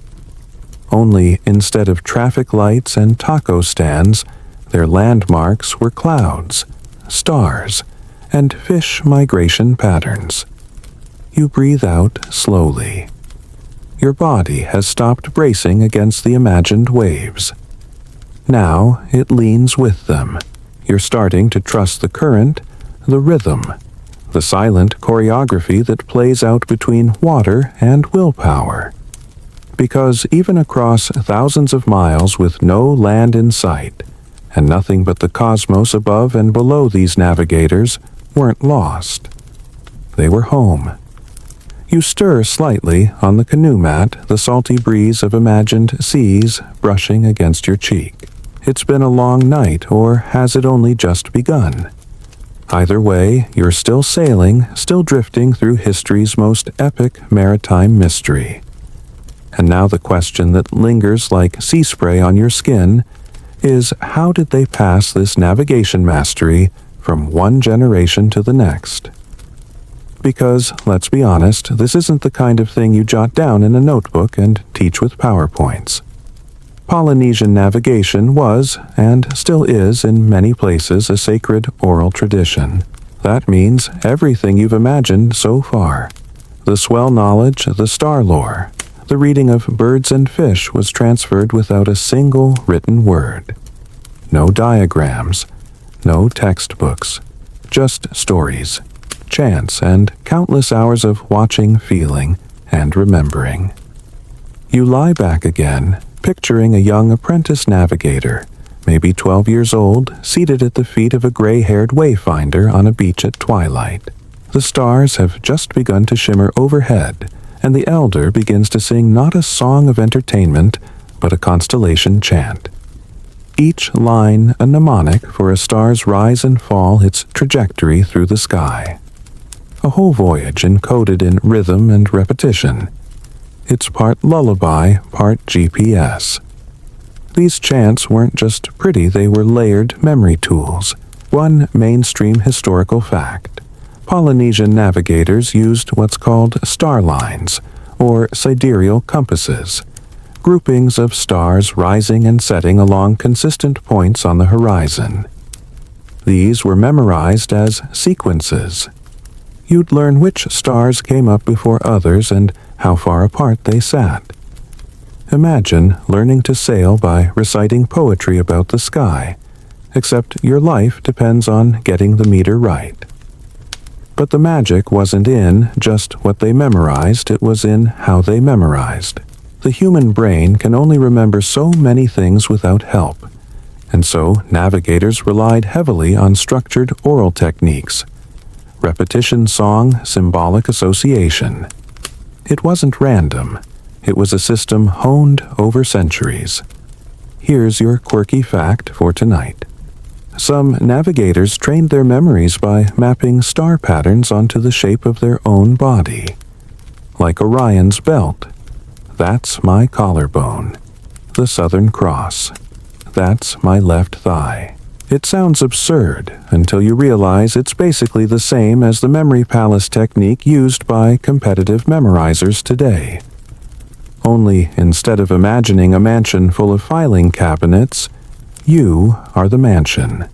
Only instead of traffic lights and taco stands, their landmarks were clouds, stars, and fish migration patterns. You breathe out slowly. Your body has stopped bracing against the imagined waves. Now it leans with them. You're starting to trust the current, the rhythm, the silent choreography that plays out between water and willpower. Because even across thousands of miles with no land in sight, and nothing but the cosmos above and below, these navigators weren't lost. They were home. You stir slightly on the canoe mat, the salty breeze of imagined seas brushing against your cheek. It's been a long night, or has it only just begun? Either way, you're still sailing, still drifting through history's most epic maritime mystery. And now the question that lingers like sea spray on your skin is, how did they pass this navigation mastery from one generation to the next? Because, let's be honest, this isn't the kind of thing you jot down in a notebook and teach with PowerPoints. Polynesian navigation was, and still is in many places, a sacred oral tradition. That means everything you've imagined so far. The swell knowledge, the star lore, the reading of birds and fish was transferred without a single written word. No diagrams, no textbooks, just stories, chants, and countless hours of watching, feeling, and remembering. You lie back again, picturing a young apprentice navigator, maybe 12 years old, seated at the feet of a gray-haired wayfinder on a beach at twilight. The stars have just begun to shimmer overhead, and the elder begins to sing not a song of entertainment, but a constellation chant. Each line a mnemonic for a star's rise and fall, its trajectory through the sky. A whole voyage encoded in rhythm and repetition. It's part lullaby, part GPS. These chants weren't just pretty, they were layered memory tools. One mainstream historical fact: Polynesian navigators used what's called star lines, or sidereal compasses, groupings of stars rising and setting along consistent points on the horizon. These were memorized as sequences. You'd learn which stars came up before others and how far apart they sat. Imagine learning to sail by reciting poetry about the sky, except your life depends on getting the meter right. But the magic wasn't in just what they memorized, it was in how they memorized. The human brain can only remember so many things without help, and so navigators relied heavily on structured oral techniques. Repetition, song, symbolic association. It wasn't random. It was a system honed over centuries. Here's your quirky fact for tonight. Some navigators trained their memories by mapping star patterns onto the shape of their own body. Like Orion's belt. That's my collarbone. The Southern Cross. that's my left thigh. It sounds absurd until you realize it's basically the same as the memory palace technique used by competitive memorizers today. Only instead of imagining a mansion full of filing cabinets, you are the mansion.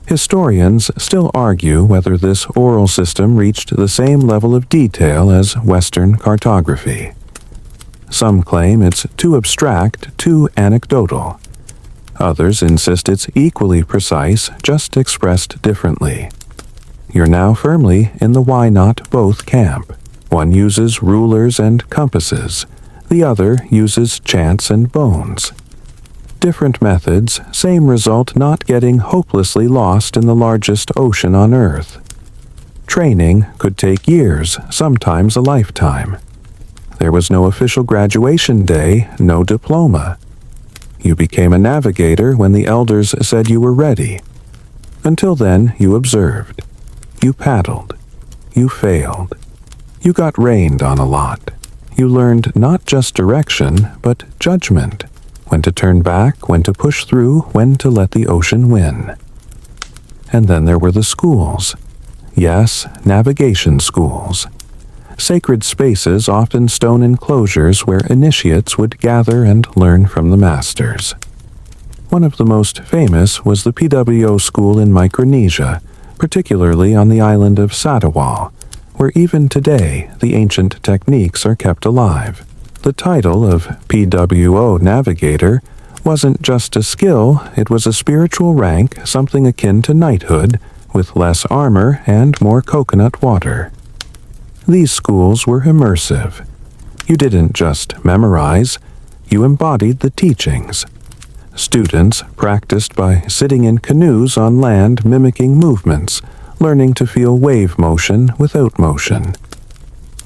Historians still argue whether this oral system reached the same level of detail as Western cartography. Some claim it's too abstract, too anecdotal. Others insist it's equally precise, just expressed differently. You're now firmly in the why not both camp. One uses rulers and compasses. The other uses chance and bones. Different methods, same result, not getting hopelessly lost in the largest ocean on Earth. Training could take years, sometimes a lifetime. There was no official graduation day, no diploma. You became a navigator when the elders said you were ready. Until then, you observed. You paddled. You failed. You got rained on a lot. You learned not just direction, but judgment. When to turn back, when to push through, when to let the ocean win. And then there were the schools. Yes, navigation schools. Sacred spaces, often stone enclosures where initiates would gather and learn from the masters. One of the most famous was the PWO school in Micronesia, particularly on the island of Satawal, where even today the ancient techniques are kept alive. The title of PWO Navigator wasn't just a skill, it was a spiritual rank, something akin to knighthood, with less armor and more coconut water. These schools were immersive. You didn't just memorize, you embodied the teachings. Students practiced by sitting in canoes on land mimicking movements, learning to feel wave motion without motion.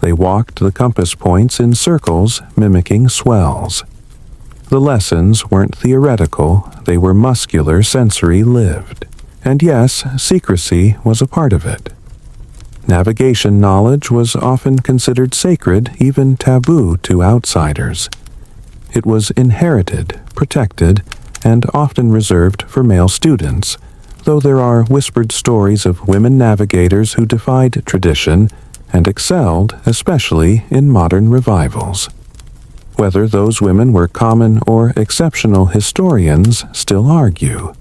They walked the compass points in circles, mimicking swells. The lessons weren't theoretical, they were muscular, sensory, lived. And yes, secrecy was a part of it. Navigation knowledge was often considered sacred, even taboo to outsiders. It was inherited, protected, and often reserved for male students, though there are whispered stories of women navigators who defied tradition and excelled, especially in modern revivals. Whether those women were common or exceptional, historians still argue.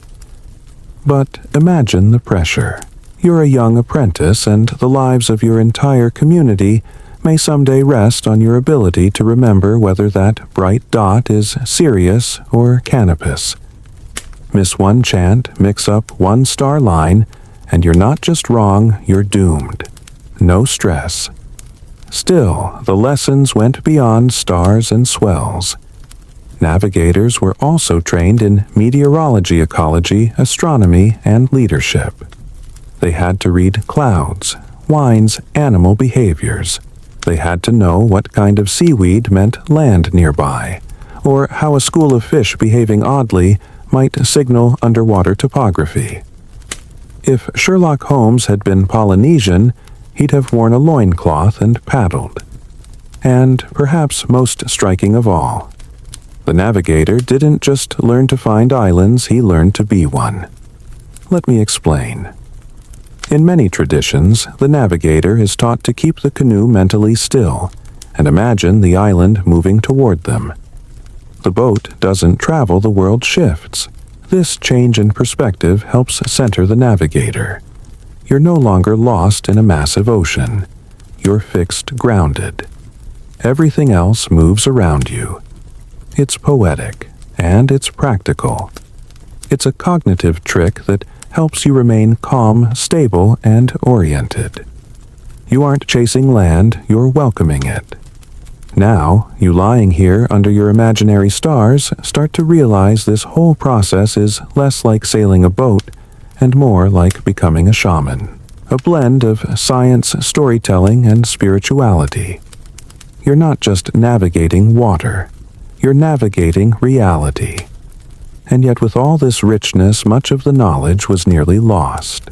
But imagine the pressure. You're a young apprentice, and the lives of your entire community may someday rest on your ability to remember whether that bright dot is Sirius or Canopus. Miss one chant, mix up one star line, and you're not just wrong, you're doomed. No stress. Still, the lessons went beyond stars and swells. Navigators were also trained in meteorology, ecology, astronomy, and leadership. They had to read clouds, winds, animal behaviors. They had to know what kind of seaweed meant land nearby, or how a school of fish behaving oddly might signal underwater topography. If Sherlock Holmes had been Polynesian, he'd have worn a loincloth and paddled. And perhaps most striking of all, the navigator didn't just learn to find islands, he learned to be one. Let me explain. In many traditions, the navigator is taught to keep the canoe mentally still and imagine the island moving toward them. The boat doesn't travel, the world shifts. This change in perspective helps center the navigator. You're no longer lost in a massive ocean. You're fixed, grounded. Everything else moves around you. It's poetic, and it's practical. It's a cognitive trick that helps you remain calm, stable, and oriented. You aren't chasing land, you're welcoming it. Now, you lying here under your imaginary stars start to realize this whole process is less like sailing a boat and more like becoming a shaman. A blend of science, storytelling, and spirituality. You're not just navigating water. You're navigating reality. And yet with all this richness, much of the knowledge was nearly lost.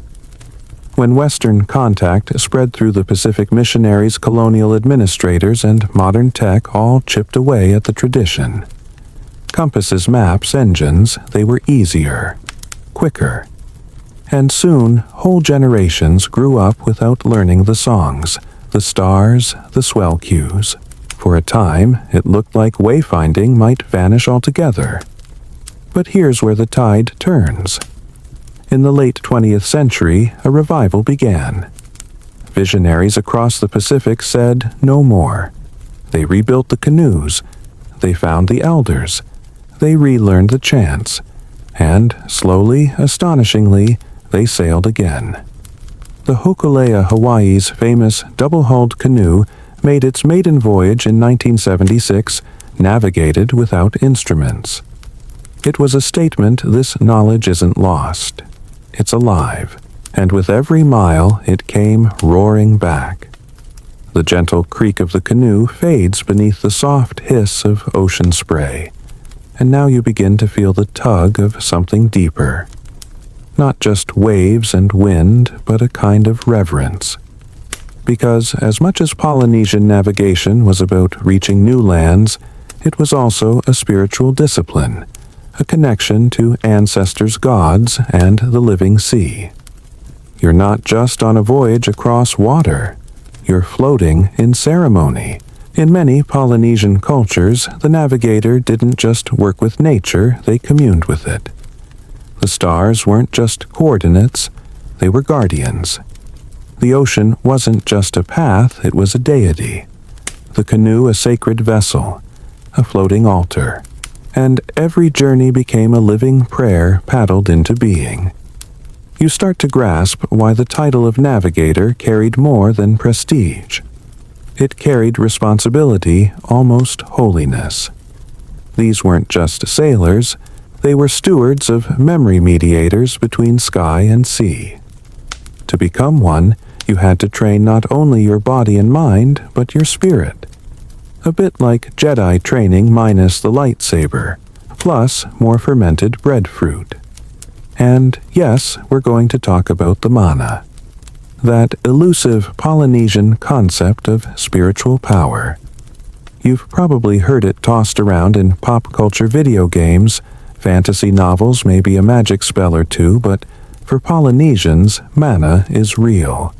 When Western contact spread through the Pacific missionaries, colonial administrators, and modern tech all chipped away at the tradition. Compasses, maps, engines, they were easier, quicker. And soon, whole generations grew up without learning the songs, the stars, the swell cues. For a time, it looked like wayfinding might vanish altogether. But here's where the tide turns. In the late 20th century, a revival began. Visionaries across the Pacific said no more. They rebuilt the canoes. They found the elders. They relearned the chants. And, slowly, astonishingly, they sailed again. The Hokulea Hawaii's famous double-hulled canoe made its maiden voyage in 1976, navigated without instruments. It was a statement this knowledge isn't lost. It's alive, and with every mile it came roaring back. The gentle creak of the canoe fades beneath the soft hiss of ocean spray, and now you begin to feel the tug of something deeper. Not just waves and wind, but a kind of reverence. Because as much as Polynesian navigation was about reaching new lands, it was also a spiritual discipline, a connection to ancestors' gods and the living sea. You're not just on a voyage across water. You're floating in ceremony. In many Polynesian cultures, the navigator didn't just work with nature, they communed with it. The stars weren't just coordinates, they were guardians. The ocean wasn't just a path, it was a deity. The canoe a sacred vessel, a floating altar. And every journey became a living prayer paddled into being. You start to grasp why the title of navigator carried more than prestige. It carried responsibility, almost holiness. These weren't just sailors, they were stewards of memory mediators between sky and sea. To become one, you had to train not only your body and mind, but your spirit. A bit like Jedi training minus the lightsaber, plus more fermented breadfruit. And yes, we're going to talk about the mana. That elusive Polynesian concept of spiritual power. You've probably heard it tossed around in pop culture video games, fantasy novels, maybe a magic spell or two, but for Polynesians, mana is real.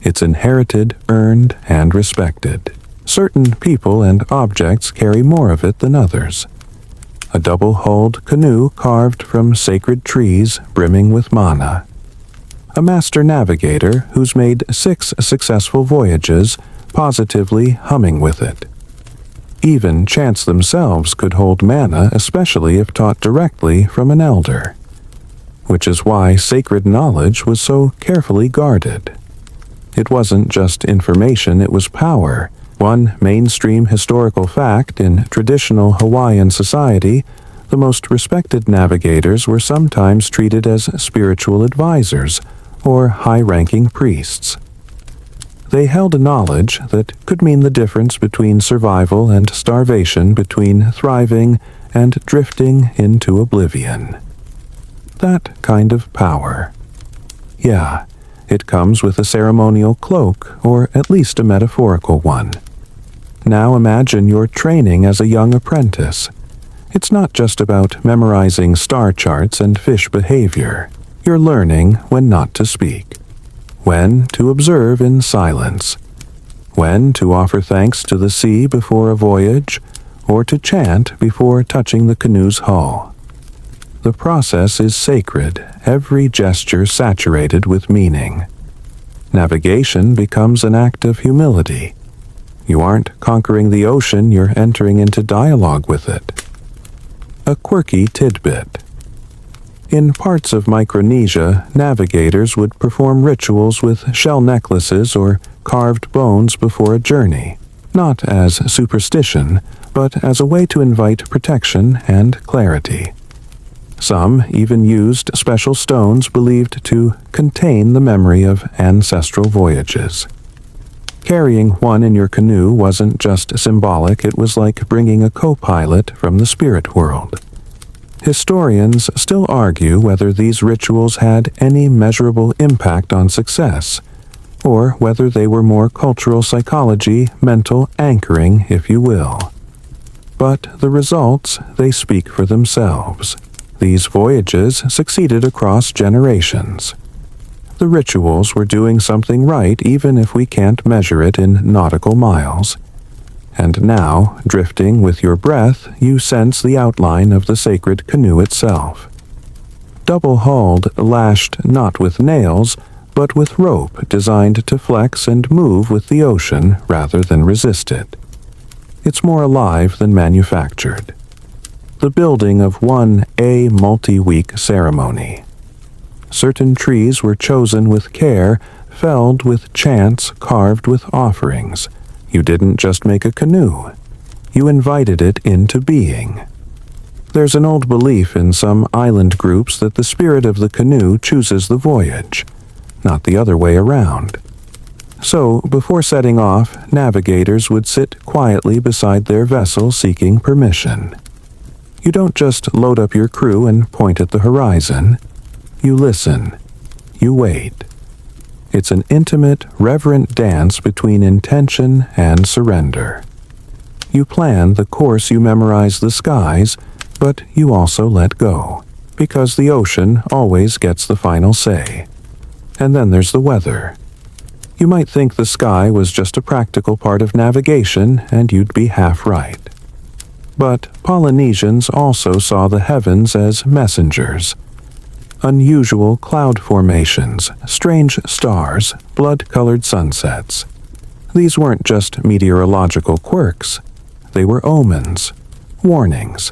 It's inherited, earned, and respected. Certain people and objects carry more of it than others. A double-hulled canoe carved from sacred trees brimming with mana. A master navigator who's made 6 successful voyages, positively humming with it. Even chants themselves could hold mana, especially if taught directly from an elder. Which is why sacred knowledge was so carefully guarded. It wasn't just information, it was power. One mainstream historical fact in traditional Hawaiian society, the most respected navigators were sometimes treated as spiritual advisors or high-ranking priests. They held a knowledge that could mean the difference between survival and starvation, between thriving and drifting into oblivion. That kind of power. Yeah, it comes with a ceremonial cloak, or at least a metaphorical one. Now imagine you're training as a young apprentice. It's not just about memorizing star charts and fish behavior. You're learning when not to speak, when to observe in silence, when to offer thanks to the sea before a voyage, or to chant before touching the canoe's hull. The process is sacred, every gesture saturated with meaning. Navigation becomes an act of humility. You aren't conquering the ocean, you're entering into dialogue with it. A quirky tidbit. In parts of Micronesia, navigators would perform rituals with shell necklaces or carved bones before a journey, not as superstition, but as a way to invite protection and clarity. Some even used special stones believed to contain the memory of ancestral voyages. Carrying one in your canoe wasn't just symbolic, it was like bringing a co-pilot from the spirit world. Historians still argue whether these rituals had any measurable impact on success, or whether they were more cultural psychology, mental anchoring, if you will. But the results, they speak for themselves. These voyages succeeded across generations. The rituals were doing something right even if we can't measure it in nautical miles. And now, drifting with your breath, you sense the outline of the sacred canoe itself. Double-hulled, lashed not with nails, but with rope designed to flex and move with the ocean rather than resist it. It's more alive than manufactured. The building of a multi-week ceremony. Certain trees were chosen with care, felled with chants, carved with offerings. You didn't just make a canoe. You invited it into being. There's an old belief in some island groups that the spirit of the canoe chooses the voyage, not the other way around. So, before setting off, navigators would sit quietly beside their vessel seeking permission. You don't just load up your crew and point at the horizon. You listen. You wait. It's an intimate, reverent dance between intention and surrender. You plan the course, you memorize the skies, but you also let go, because the ocean always gets the final say. And then there's the weather. You might think the sky was just a practical part of navigation, and you'd be half right. But Polynesians also saw the heavens as messengers. Unusual cloud formations, strange stars, blood-colored sunsets. These weren't just meteorological quirks. They were omens, warnings,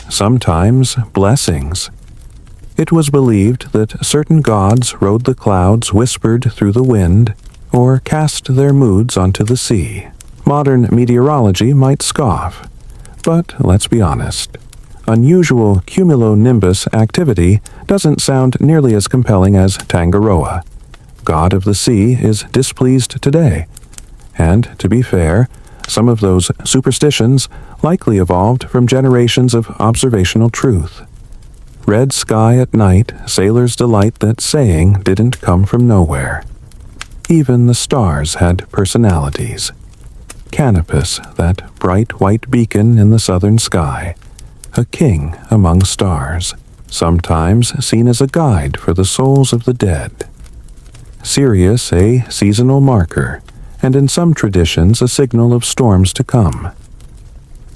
sometimes blessings. It was believed that certain gods rode the clouds whispered through the wind, or cast their moods onto the sea. Modern meteorology might scoff, but let's be honest. Unusual cumulonimbus activity doesn't sound nearly as compelling as Tangaroa. God of the sea is displeased today. And, to be fair, some of those superstitions likely evolved from generations of observational truth. Red sky at night, sailors delight that saying didn't come from nowhere. Even the stars had personalities. Canopus, that bright white beacon in the southern sky, a king among stars, sometimes seen as a guide for the souls of the dead. Sirius, a seasonal marker, and in some traditions a signal of storms to come.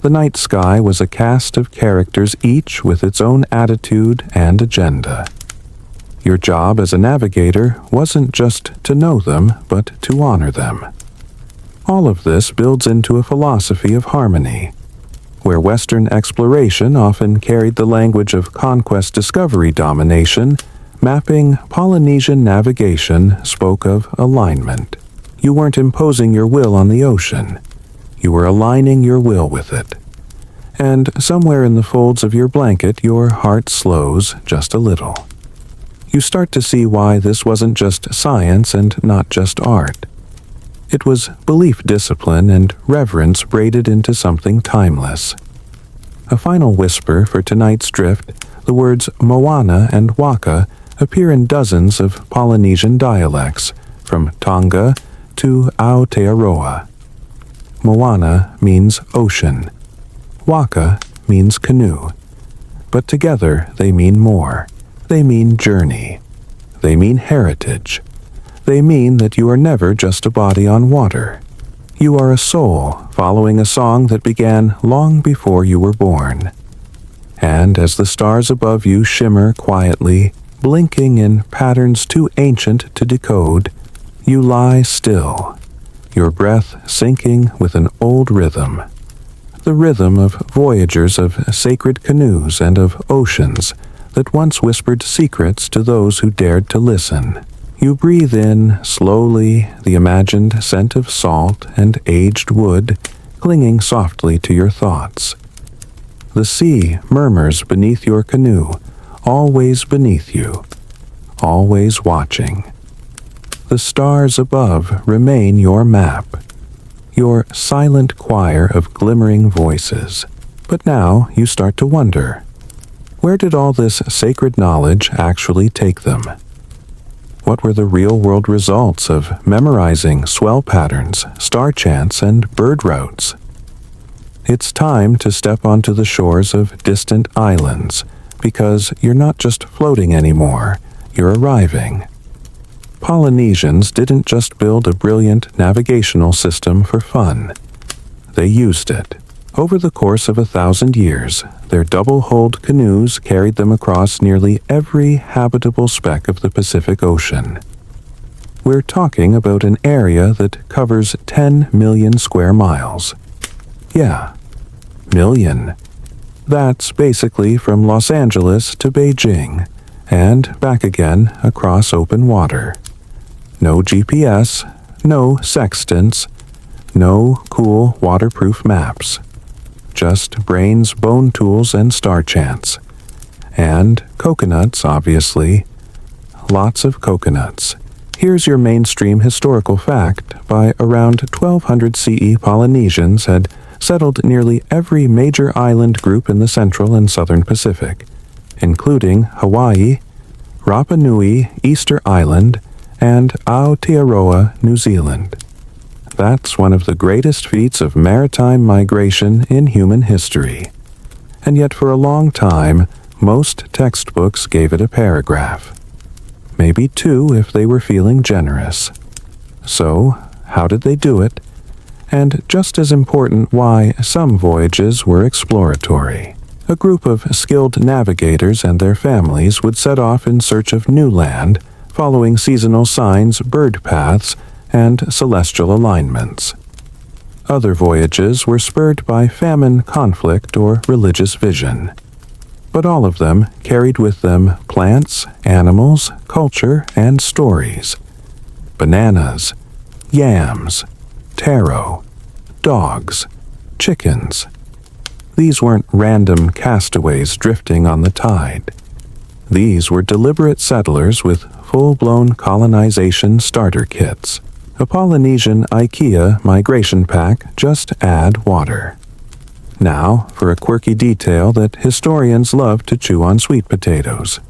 The night sky was a cast of characters, each with its own attitude and agenda. Your job as a navigator wasn't just to know them, but to honor them. All of this builds into a philosophy of harmony, where Western exploration often carried the language of conquest, discovery, domination. Mapping Polynesian navigation spoke of alignment. You weren't imposing your will on the ocean. You were aligning your will with it. And somewhere in the folds of your blanket, your heart slows just a little. You start to see why this wasn't just science and not just art. It was belief, discipline, and reverence braided into something timeless. A final whisper for tonight's drift, the words moana and waka appear in dozens of Polynesian dialects, from Tonga to Aotearoa. Moana means ocean. Waka means canoe. But together they mean more. They mean journey. They mean heritage. They mean that you are never just a body on water. You are a soul following a song that began long before you were born. And as the stars above you shimmer quietly, blinking in patterns too ancient to decode, you lie still, your breath sinking with an old rhythm. The rhythm of voyagers, of sacred canoes, and of oceans that once whispered secrets to those who dared to listen. You breathe in, slowly, the imagined scent of salt and aged wood clinging softly to your thoughts. The sea murmurs beneath your canoe, always beneath you, always watching. The stars above remain your map, your silent choir of glimmering voices. But now you start to wonder, where did all this sacred knowledge actually take them? What were the real-world results of memorizing swell patterns, star chants, and bird routes? It's time to step onto the shores of distant islands, because you're not just floating anymore, you're arriving. Polynesians didn't just build a brilliant navigational system for fun. They used it. Over the course of 1,000 years, their double-hulled canoes carried them across nearly every habitable speck of the Pacific Ocean. We're talking about an area that covers 10 million square miles. Yeah, million. That's basically from Los Angeles to Beijing, and back again across open water. No GPS, no sextants, no cool waterproof maps. Just brains, bone tools, and star chants. And coconuts, obviously. Lots of coconuts. Here's your mainstream historical fact. By around 1200 CE, Polynesians had settled nearly every major island group in the central and southern Pacific, including Hawaii, Rapa Nui, Easter Island, and Aotearoa, New Zealand. That's one of the greatest feats of maritime migration in human history. And yet for a long time, most textbooks gave it a paragraph. Maybe two if they were feeling generous. So, how did they do it? And just as important, why some voyages were exploratory. A group of skilled navigators and their families would set off in search of new land, following seasonal signs, bird paths, and celestial alignments. Other voyages were spurred by famine, conflict, or religious vision. But all of them carried with them plants, animals, culture, and stories. Bananas, yams, taro, dogs, chickens. These weren't random castaways drifting on the tide. These were deliberate settlers with full-blown colonization starter kits. A Polynesian IKEA migration pack, just add water. Now, for a quirky detail that historians love to chew on sweet potatoes.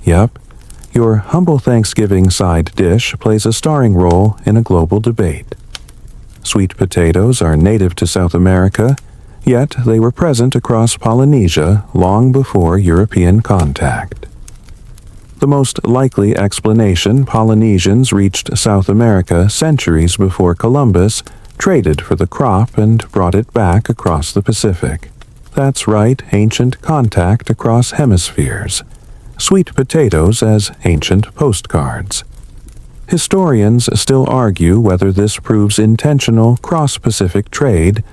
Yep, your humble Thanksgiving side dish plays a starring role in a global debate. Sweet potatoes are native to South America, yet they were present across Polynesia long before European contact. The most likely explanation, Polynesians reached South America centuries before Columbus, traded for the crop and brought it back across the Pacific. That's right, ancient contact across hemispheres. Sweet potatoes as ancient postcards. Historians still argue whether this proves intentional cross-Pacific trade,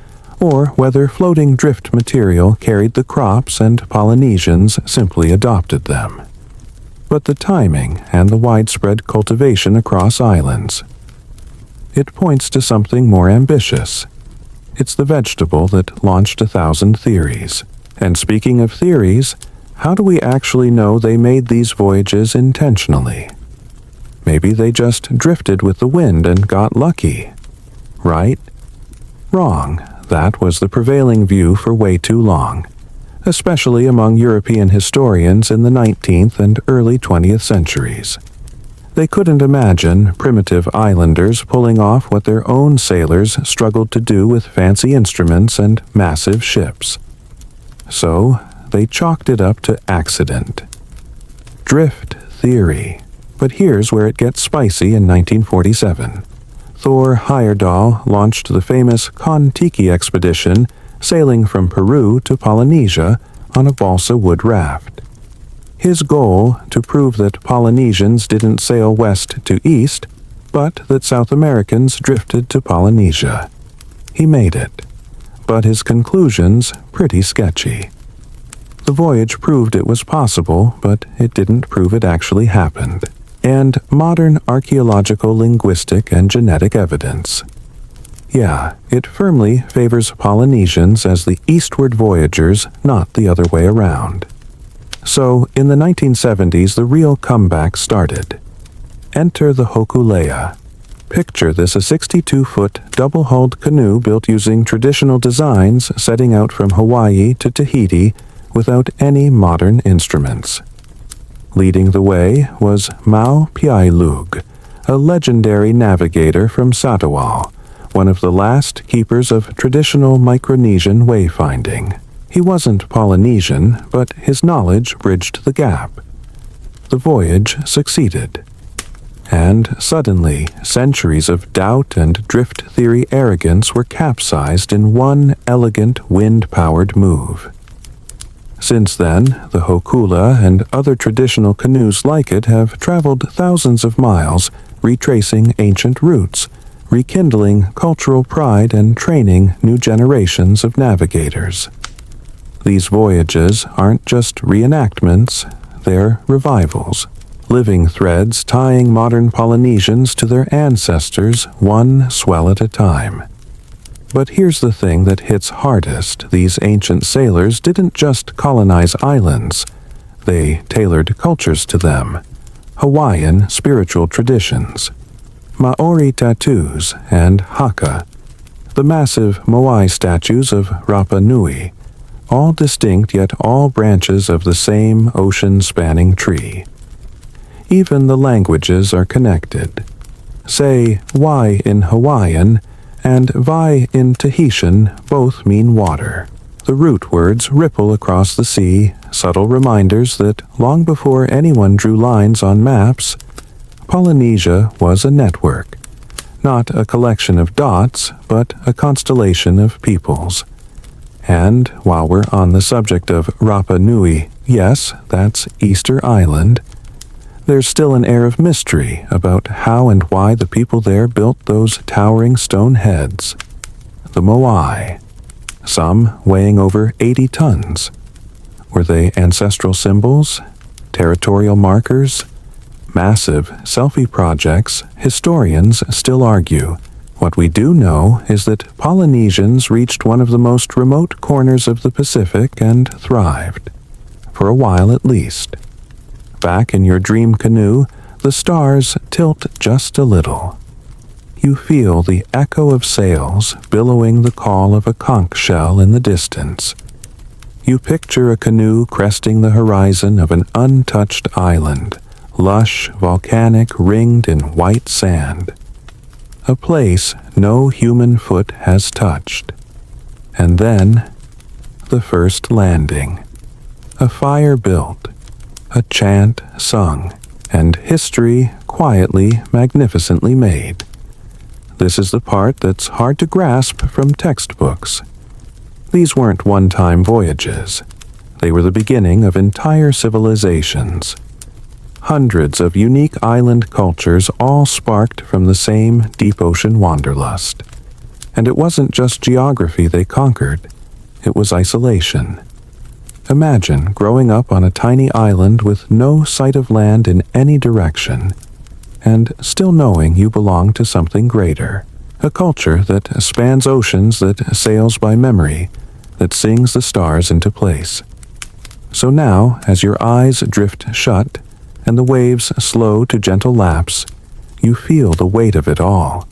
or whether floating drift material carried the crops and Polynesians simply adopted them. But the timing and the widespread cultivation across islands. It points to something more ambitious. It's the vegetable that launched 1,000 theories. And speaking of theories, how do we actually know they made these voyages intentionally? Maybe they just drifted with the wind and got lucky. Right? Wrong. That was the prevailing view for way too long, especially among European historians in the 19th and early 20th centuries. They couldn't imagine primitive islanders pulling off what their own sailors struggled to do with fancy instruments and massive ships. So, they chalked it up to accident. Drift theory. But here's where it gets spicy in 1947. Thor Heyerdahl launched the famous Kon-Tiki expedition, sailing from Peru to Polynesia on a balsa wood raft. His goal, to prove that Polynesians didn't sail west to east, but that South Americans drifted to Polynesia. He made it, but his conclusions pretty sketchy. The voyage proved it was possible, but it didn't prove it actually happened. And modern archaeological, linguistic, and genetic evidence. Yeah, it firmly favors Polynesians as the eastward voyagers, not the other way around. So, in the 1970s, the real comeback started. Enter the Hokulea. Picture this, a 62-foot double-hulled canoe built using traditional designs, setting out from Hawaii to Tahiti without any modern instruments. Leading the way was Mau Piailug, a legendary navigator from Satawal, one of the last keepers of traditional Micronesian wayfinding. He wasn't Polynesian, but his knowledge bridged the gap. The voyage succeeded. And suddenly, centuries of doubt and drift theory arrogance were capsized in one elegant wind-powered move. Since then, the Hokula and other traditional canoes like it have traveled thousands of miles, retracing ancient roots, rekindling cultural pride and training new generations of navigators. These voyages aren't just reenactments, they're revivals, living threads tying modern Polynesians to their ancestors one swell at a time. But here's the thing that hits hardest. These ancient sailors didn't just colonize islands, they tailored cultures to them. Hawaiian spiritual traditions, Maori tattoos, and haka, the massive moai statues of Rapa Nui, all distinct yet all branches of the same ocean-spanning tree. Even the languages are connected. Say wai in Hawaiian and vai in Tahitian both mean water. The root words ripple across the sea, subtle reminders that long before anyone drew lines on maps, Polynesia was a network, not a collection of dots, but a constellation of peoples. And while we're on the subject of Rapa Nui, yes, that's Easter Island, there's still an air of mystery about how and why the people there built those towering stone heads. The moai, some weighing over 80 tons. Were they ancestral symbols, territorial markers, massive selfie projects? Historians still argue. What we do know is that Polynesians reached one of the most remote corners of the Pacific and thrived. For a while at least. Back in your dream canoe, the stars tilt just a little. You feel the echo of sails billowing the call of a conch shell in the distance. You picture a canoe cresting the horizon of an untouched island, lush, volcanic, ringed in white sand. A place no human foot has touched. And then, the first landing. A fire built, a chant sung, and history quietly, magnificently made. This is the part that's hard to grasp from textbooks. These weren't one-time voyages. They were the beginning of entire civilizations. Hundreds of unique island cultures all sparked from the same deep ocean wanderlust. And it wasn't just geography they conquered, it was isolation. Imagine growing up on a tiny island with no sight of land in any direction, and still knowing you belong to something greater, a culture that spans oceans, that sails by memory, that sings the stars into place. So now, as your eyes drift shut, and the waves slow to gentle laps, you feel the weight of it all,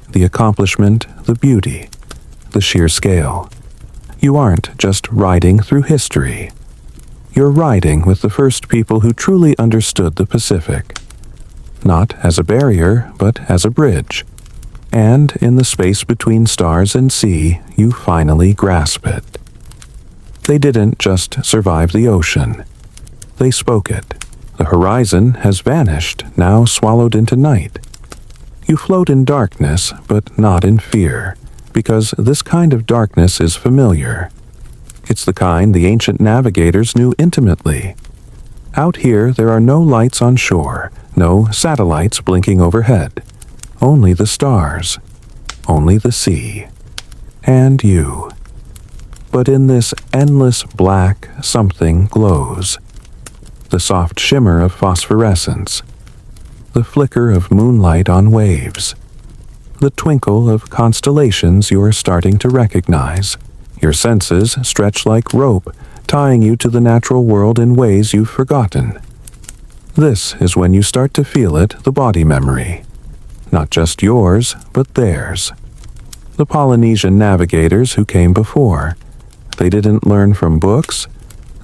the accomplishment, the beauty, the sheer scale. You aren't just riding through history. You're riding with the first people who truly understood the Pacific. Not as a barrier, but as a bridge. And in the space between stars and sea, you finally grasp it. They didn't just survive the ocean. They spoke it. The horizon has vanished, now swallowed into night. You float in darkness, but not in fear, because this kind of darkness is familiar. It's the kind the ancient navigators knew intimately. Out here, there are no lights on shore, no satellites blinking overhead. Only the stars. Only the sea. And you. But in this endless black, something glows. The soft shimmer of phosphorescence. The flicker of moonlight on waves. The twinkle of constellations you are starting to recognize. Your senses stretch like rope, tying you to the natural world in ways you've forgotten. This is when you start to feel it, the body memory. Not just yours, but theirs. The Polynesian navigators who came before. They didn't learn from books,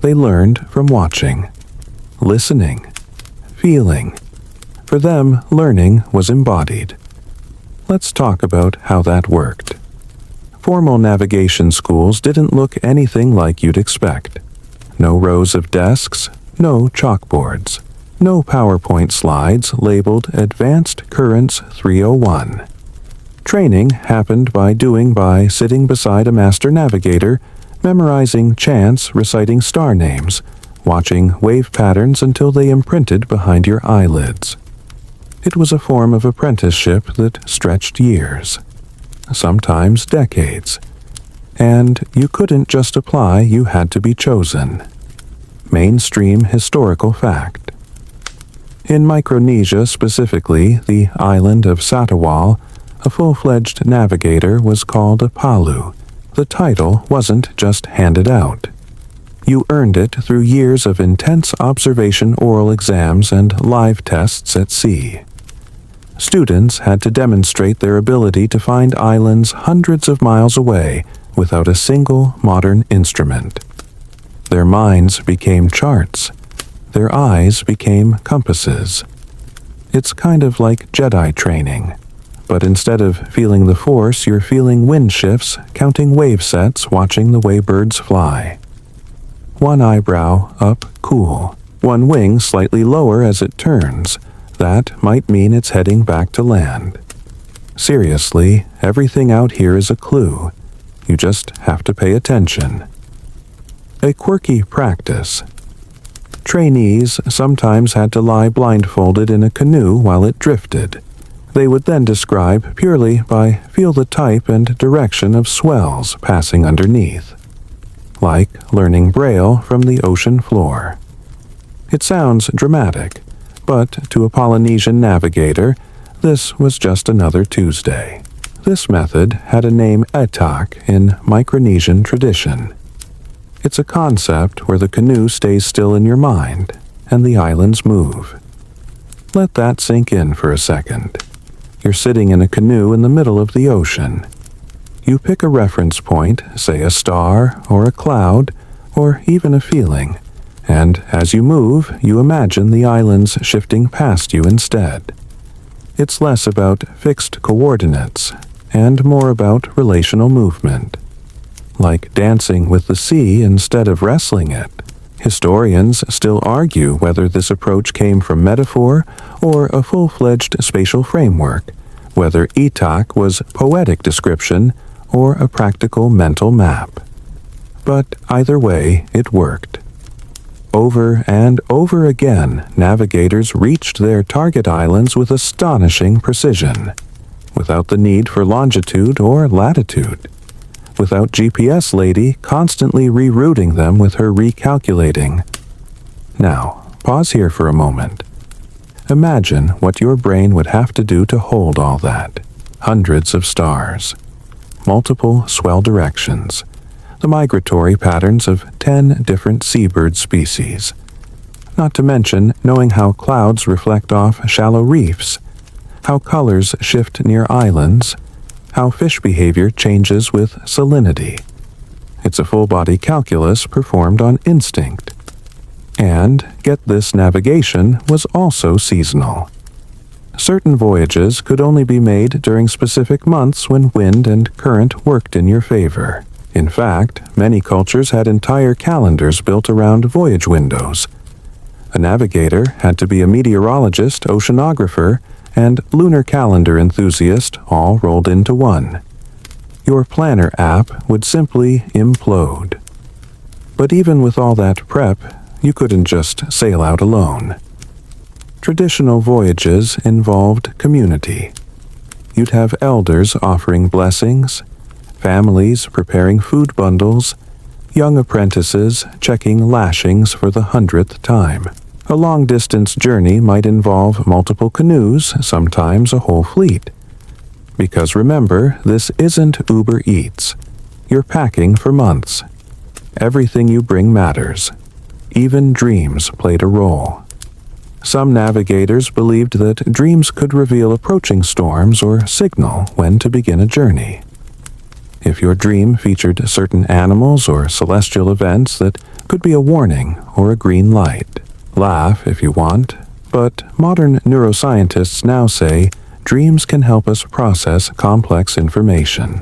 they learned from watching, listening, feeling. For them, learning was embodied. Let's talk about how that worked. Formal navigation schools didn't look anything like you'd expect. No rows of desks, no chalkboards, no PowerPoint slides labeled Advanced Currents 301. Training happened by sitting beside a master navigator, memorizing chants, reciting star names, watching wave patterns until they imprinted behind your eyelids. It was a form of apprenticeship that stretched years, sometimes decades. And you couldn't just apply, you had to be chosen. Mainstream historical fact. In Micronesia specifically, the island of Satawal, a full-fledged navigator was called a palu. The title wasn't just handed out. You earned it through years of intense observation oral exams and live tests at sea. Students had to demonstrate their ability to find islands hundreds of miles away without a single modern instrument. Their minds became charts. Their eyes became compasses. It's kind of like Jedi training, but instead of feeling the force, you're feeling wind shifts, counting wave sets, watching the way birds fly. One eyebrow up, cool. One wing slightly lower as it turns. That might mean it's heading back to land. Seriously, everything out here is a clue. You just have to pay attention. A quirky practice. Trainees sometimes had to lie blindfolded in a canoe while it drifted. They would then describe purely by feel the type and direction of swells passing underneath, like learning Braille from the ocean floor. It sounds dramatic, but to a Polynesian navigator, this was just another Tuesday. This method had a name etak in Micronesian tradition. It's a concept where the canoe stays still in your mind, and the islands move. Let that sink in for a second. You're sitting in a canoe in the middle of the ocean. You pick a reference point, say a star or a cloud, or even a feeling, and as you move, you imagine the islands shifting past you instead. It's less about fixed coordinates, and more about relational movement. Like dancing with the sea instead of wrestling it. Historians still argue whether this approach came from metaphor or a full-fledged spatial framework, whether etak was poetic description or a practical mental map. But either way, it worked. Over and over again, navigators reached their target islands with astonishing precision, without the need for longitude or latitude, without GPS lady constantly rerouting them with her recalculating. Now, pause here for a moment. Imagine what your brain would have to do to hold all that. Hundreds of stars, multiple swell directions, the migratory patterns of 10 different seabird species. Not to mention knowing how clouds reflect off shallow reefs, how colors shift near islands, how fish behavior changes with salinity. It's a full-body calculus performed on instinct. And, get this, navigation was also seasonal. Certain voyages could only be made during specific months when wind and current worked in your favor. In fact, many cultures had entire calendars built around voyage windows. A navigator had to be a meteorologist, oceanographer, and lunar calendar enthusiast all rolled into one. Your planner app would simply implode. But even with all that prep, you couldn't just sail out alone. Traditional voyages involved community. You'd have elders offering blessings, families preparing food bundles, young apprentices checking lashings for the 100th time. A long-distance journey might involve multiple canoes, sometimes a whole fleet. Because remember, this isn't Uber Eats. You're packing for months. Everything you bring matters. Even dreams played a role. Some navigators believed that dreams could reveal approaching storms or signal when to begin a journey. If your dream featured certain animals or celestial events, that could be a warning or a green light. Laugh if you want, but modern neuroscientists now say dreams can help us process complex information.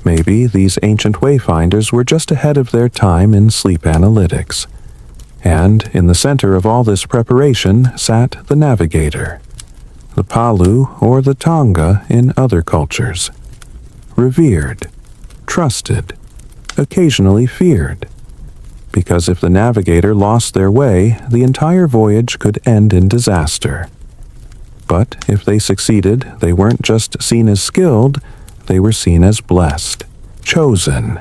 Maybe these ancient wayfinders were just ahead of their time in sleep analytics. And in the center of all this preparation sat the navigator, the Palu or the Tonga in other cultures. Revered, trusted, occasionally feared. Because if the navigator lost their way, the entire voyage could end in disaster. But if they succeeded, they weren't just seen as skilled, they were seen as blessed, chosen.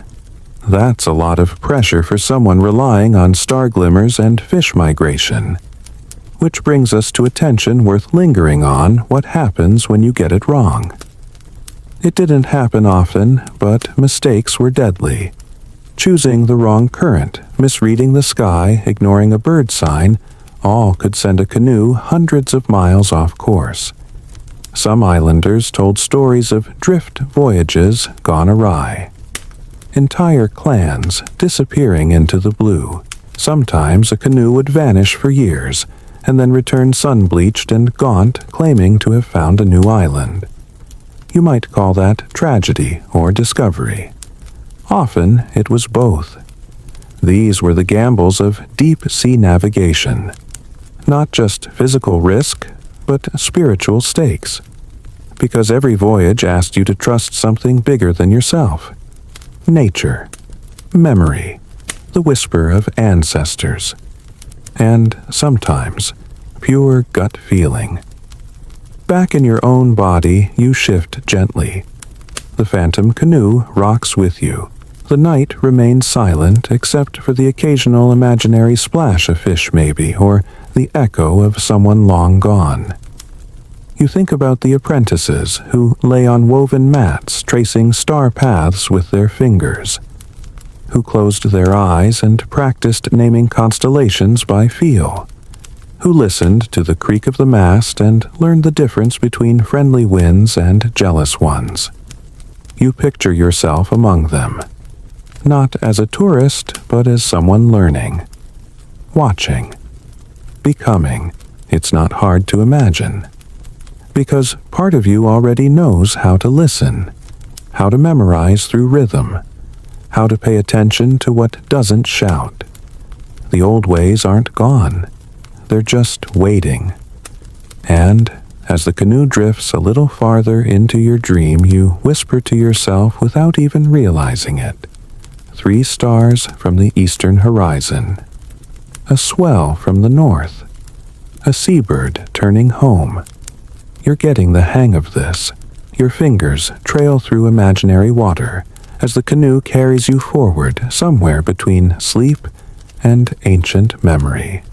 That's a lot of pressure for someone relying on star glimmers and fish migration. Which brings us to a tension worth lingering on: what happens when you get it wrong? It didn't happen often, but mistakes were deadly. Choosing the wrong current, misreading the sky, ignoring a bird sign, all could send a canoe hundreds of miles off course. Some islanders told stories of drift voyages gone awry. Entire clans disappearing into the blue. Sometimes a canoe would vanish for years, and then return sun-bleached and gaunt, claiming to have found a new island. You might call that tragedy or discovery. Often it was both. These were the gambles of deep-sea navigation. Not just physical risk, but spiritual stakes. Because every voyage asked you to trust something bigger than yourself. Nature, memory, the whisper of ancestors, and sometimes pure gut feeling. Back in your own body, you shift gently. The phantom canoe rocks with you. The night remains silent except for the occasional imaginary splash of fish maybe, or the echo of someone long gone. You think about the apprentices who lay on woven mats tracing star paths with their fingers, who closed their eyes and practiced naming constellations by feel, who listened to the creak of the mast and learned the difference between friendly winds and jealous ones. You picture yourself among them, not as a tourist, but as someone learning, watching, becoming. It's not hard to imagine. Because part of you already knows how to listen, how to memorize through rhythm, how to pay attention to what doesn't shout. The old ways aren't gone. They're just waiting. And as the canoe drifts a little farther into your dream, you whisper to yourself without even realizing it. 3 stars from the eastern horizon. A swell from the north. A seabird turning home. You're getting the hang of this. Your fingers trail through imaginary water as the canoe carries you forward somewhere between sleep and ancient memory.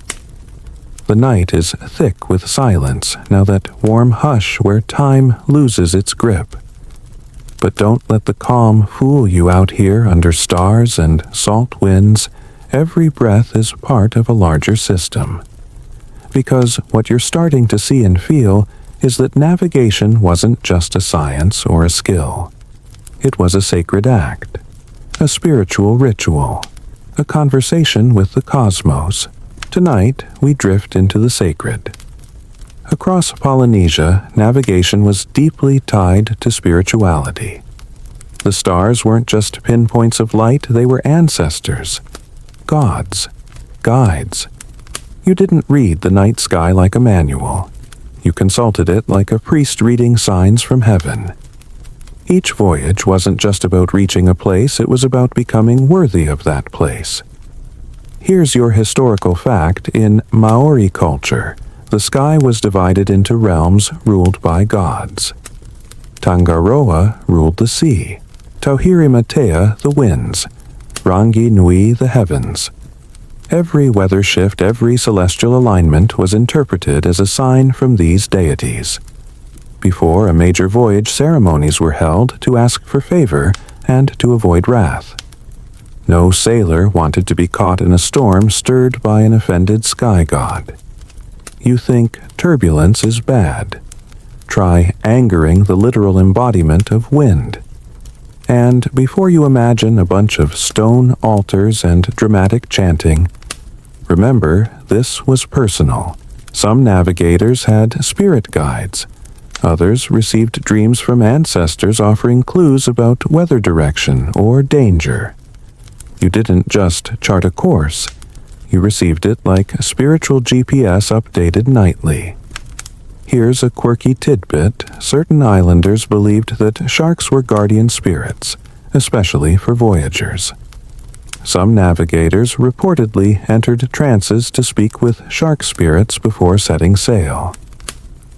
The night is thick with silence, now that warm hush where time loses its grip. But don't let the calm fool you out here under stars and salt winds. Every breath is part of a larger system. Because what you're starting to see and feel is that navigation wasn't just a science or a skill. It was a sacred act, a spiritual ritual, a conversation with the cosmos. Tonight, we drift into the sacred. Across Polynesia, navigation was deeply tied to spirituality. The stars weren't just pinpoints of light, they were ancestors, gods, guides. You didn't read the night sky like a manual. You consulted it like a priest reading signs from heaven. Each voyage wasn't just about reaching a place, it was about becoming worthy of that place. Here's your historical fact: in Maori culture, the sky was divided into realms ruled by gods. Tangaroa ruled the sea, Tauhiri Matea the winds, Rangi Nui the heavens. Every weather shift, every celestial alignment was interpreted as a sign from these deities. Before a major voyage, ceremonies were held to ask for favor and to avoid wrath. No sailor wanted to be caught in a storm stirred by an offended sky god. You think turbulence is bad. Try angering the literal embodiment of wind. And before you imagine a bunch of stone altars and dramatic chanting, remember this was personal. Some navigators had spirit guides, Others received dreams from ancestors offering clues about weather direction or danger. You didn't just chart a course. You received it like a spiritual GPS updated nightly. Here's a quirky tidbit. Certain islanders believed that sharks were guardian spirits, especially for voyagers. Some navigators reportedly entered trances to speak with shark spirits before setting sail.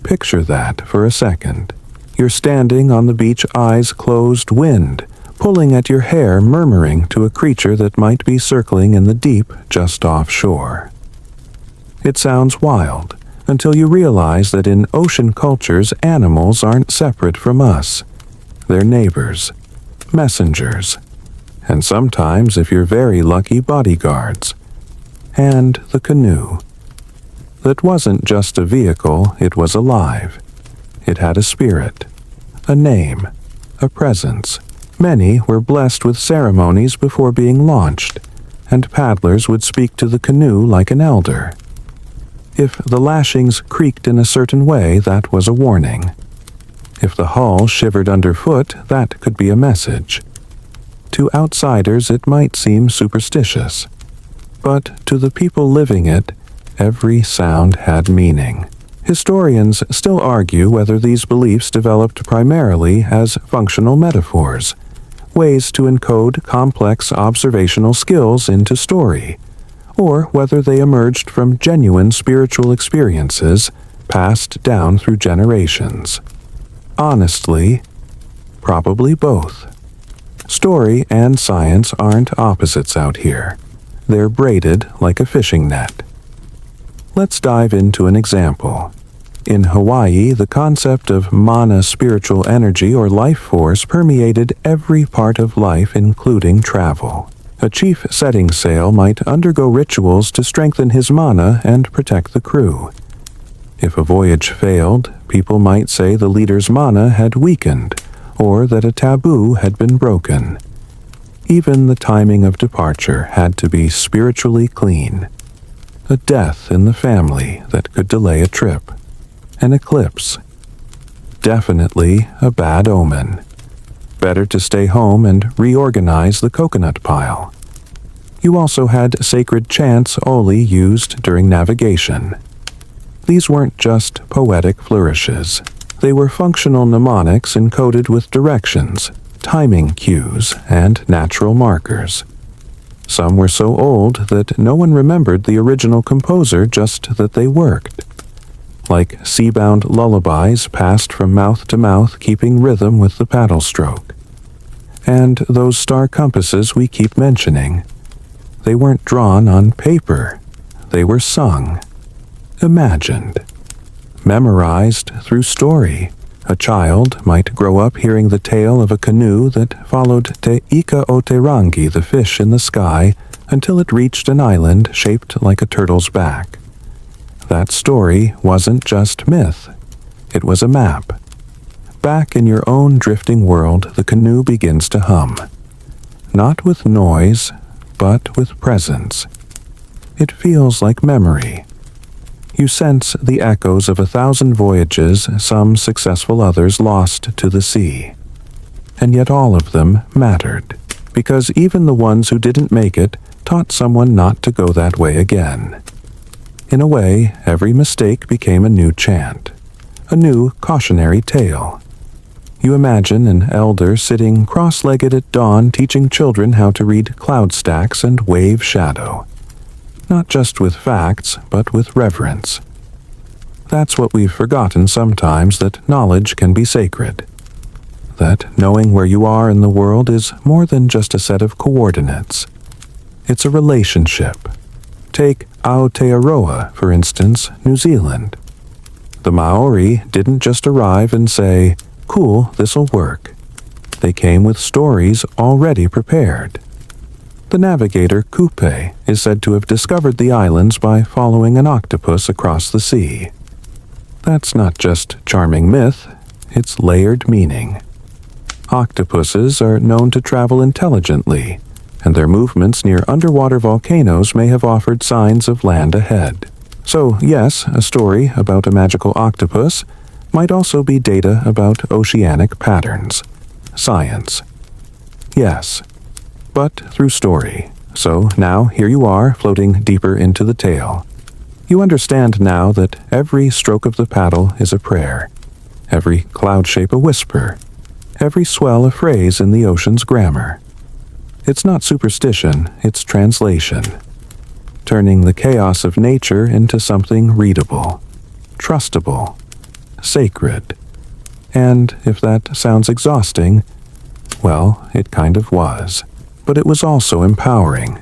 Picture that for a second. You're standing on the beach, eyes closed, wind pulling at your hair, murmuring to a creature that might be circling in the deep just offshore. It sounds wild until you realize that in ocean cultures, animals aren't separate from us. They're neighbors, messengers, and sometimes, if you're very lucky, bodyguards. And the canoe. That wasn't just a vehicle, it was alive. It had a spirit, a name, a presence. Many were blessed with ceremonies before being launched, and paddlers would speak to the canoe like an elder. If the lashings creaked in a certain way, that was a warning. If the hull shivered underfoot, that could be a message. To outsiders, it might seem superstitious, but to the people living it, every sound had meaning. Historians still argue whether these beliefs developed primarily as functional metaphors, ways to encode complex observational skills into story, or whether they emerged from genuine spiritual experiences passed down through generations. Honestly, probably both. Story and science aren't opposites out here. They're braided like a fishing net. Let's dive into an example. In Hawaii, the concept of mana, spiritual energy or life force, permeated every part of life, including travel. A chief setting sail might undergo rituals to strengthen his mana and protect the crew. If a voyage failed, people might say the leader's mana had weakened, or that a taboo had been broken. Even the timing of departure had to be spiritually clean. A death in the family that could delay a trip. An eclipse. Definitely a bad omen. Better to stay home and reorganize the coconut pile. You also had sacred chants Oli used during navigation. These weren't just poetic flourishes. They were functional mnemonics encoded with directions, timing cues, and natural markers. Some were so old that no one remembered the original composer, just that they worked. Like sea-bound lullabies passed from mouth to mouth, keeping rhythm with the paddle stroke. And those star compasses we keep mentioning, they weren't drawn on paper. They were sung, imagined, memorized through story. A child might grow up hearing the tale of a canoe that followed Te Ika o Te Rangi, the fish in the sky, until it reached an island shaped like a turtle's back. That story wasn't just myth. It was a map. Back in your own drifting world, the canoe begins to hum. Not with noise, but with presence. It feels like memory. You sense the echoes of 1,000 voyages, some successful, others lost to the sea. And yet all of them mattered, because even the ones who didn't make it taught someone not to go that way again. In a way, every mistake became a new chant, a new cautionary tale. You imagine an elder sitting cross-legged at dawn teaching children how to read cloud stacks and wave shadow. Not just with facts, but with reverence. That's what we've forgotten sometimes, that knowledge can be sacred. That knowing where you are in the world is more than just a set of coordinates. It's a relationship. Take Aotearoa, for instance, New Zealand. The Maori didn't just arrive and say, "Cool, this'll work." They came with stories already prepared. The navigator Kupe is said to have discovered the islands by following an octopus across the sea. That's not just charming myth, it's layered meaning. Octopuses are known to travel intelligently, and their movements near underwater volcanoes may have offered signs of land ahead. So yes, a story about a magical octopus might also be data about oceanic patterns. Science. Yes, but through story. So now here you are, floating deeper into the tale. You understand now that every stroke of the paddle is a prayer, every cloud shape a whisper, every swell a phrase in the ocean's grammar. It's not superstition, it's translation, turning the chaos of nature into something readable, trustable, sacred. And if that sounds exhausting, well, it kind of was. But it was also empowering,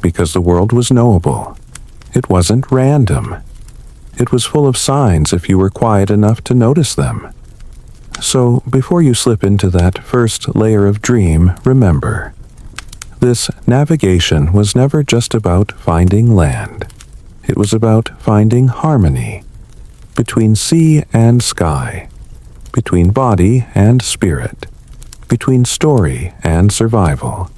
because the world was knowable. It wasn't random. It was full of signs if you were quiet enough to notice them. So before you slip into that first layer of dream, remember, this navigation was never just about finding land. It was about finding harmony between sea and sky, between body and spirit, between story and survival.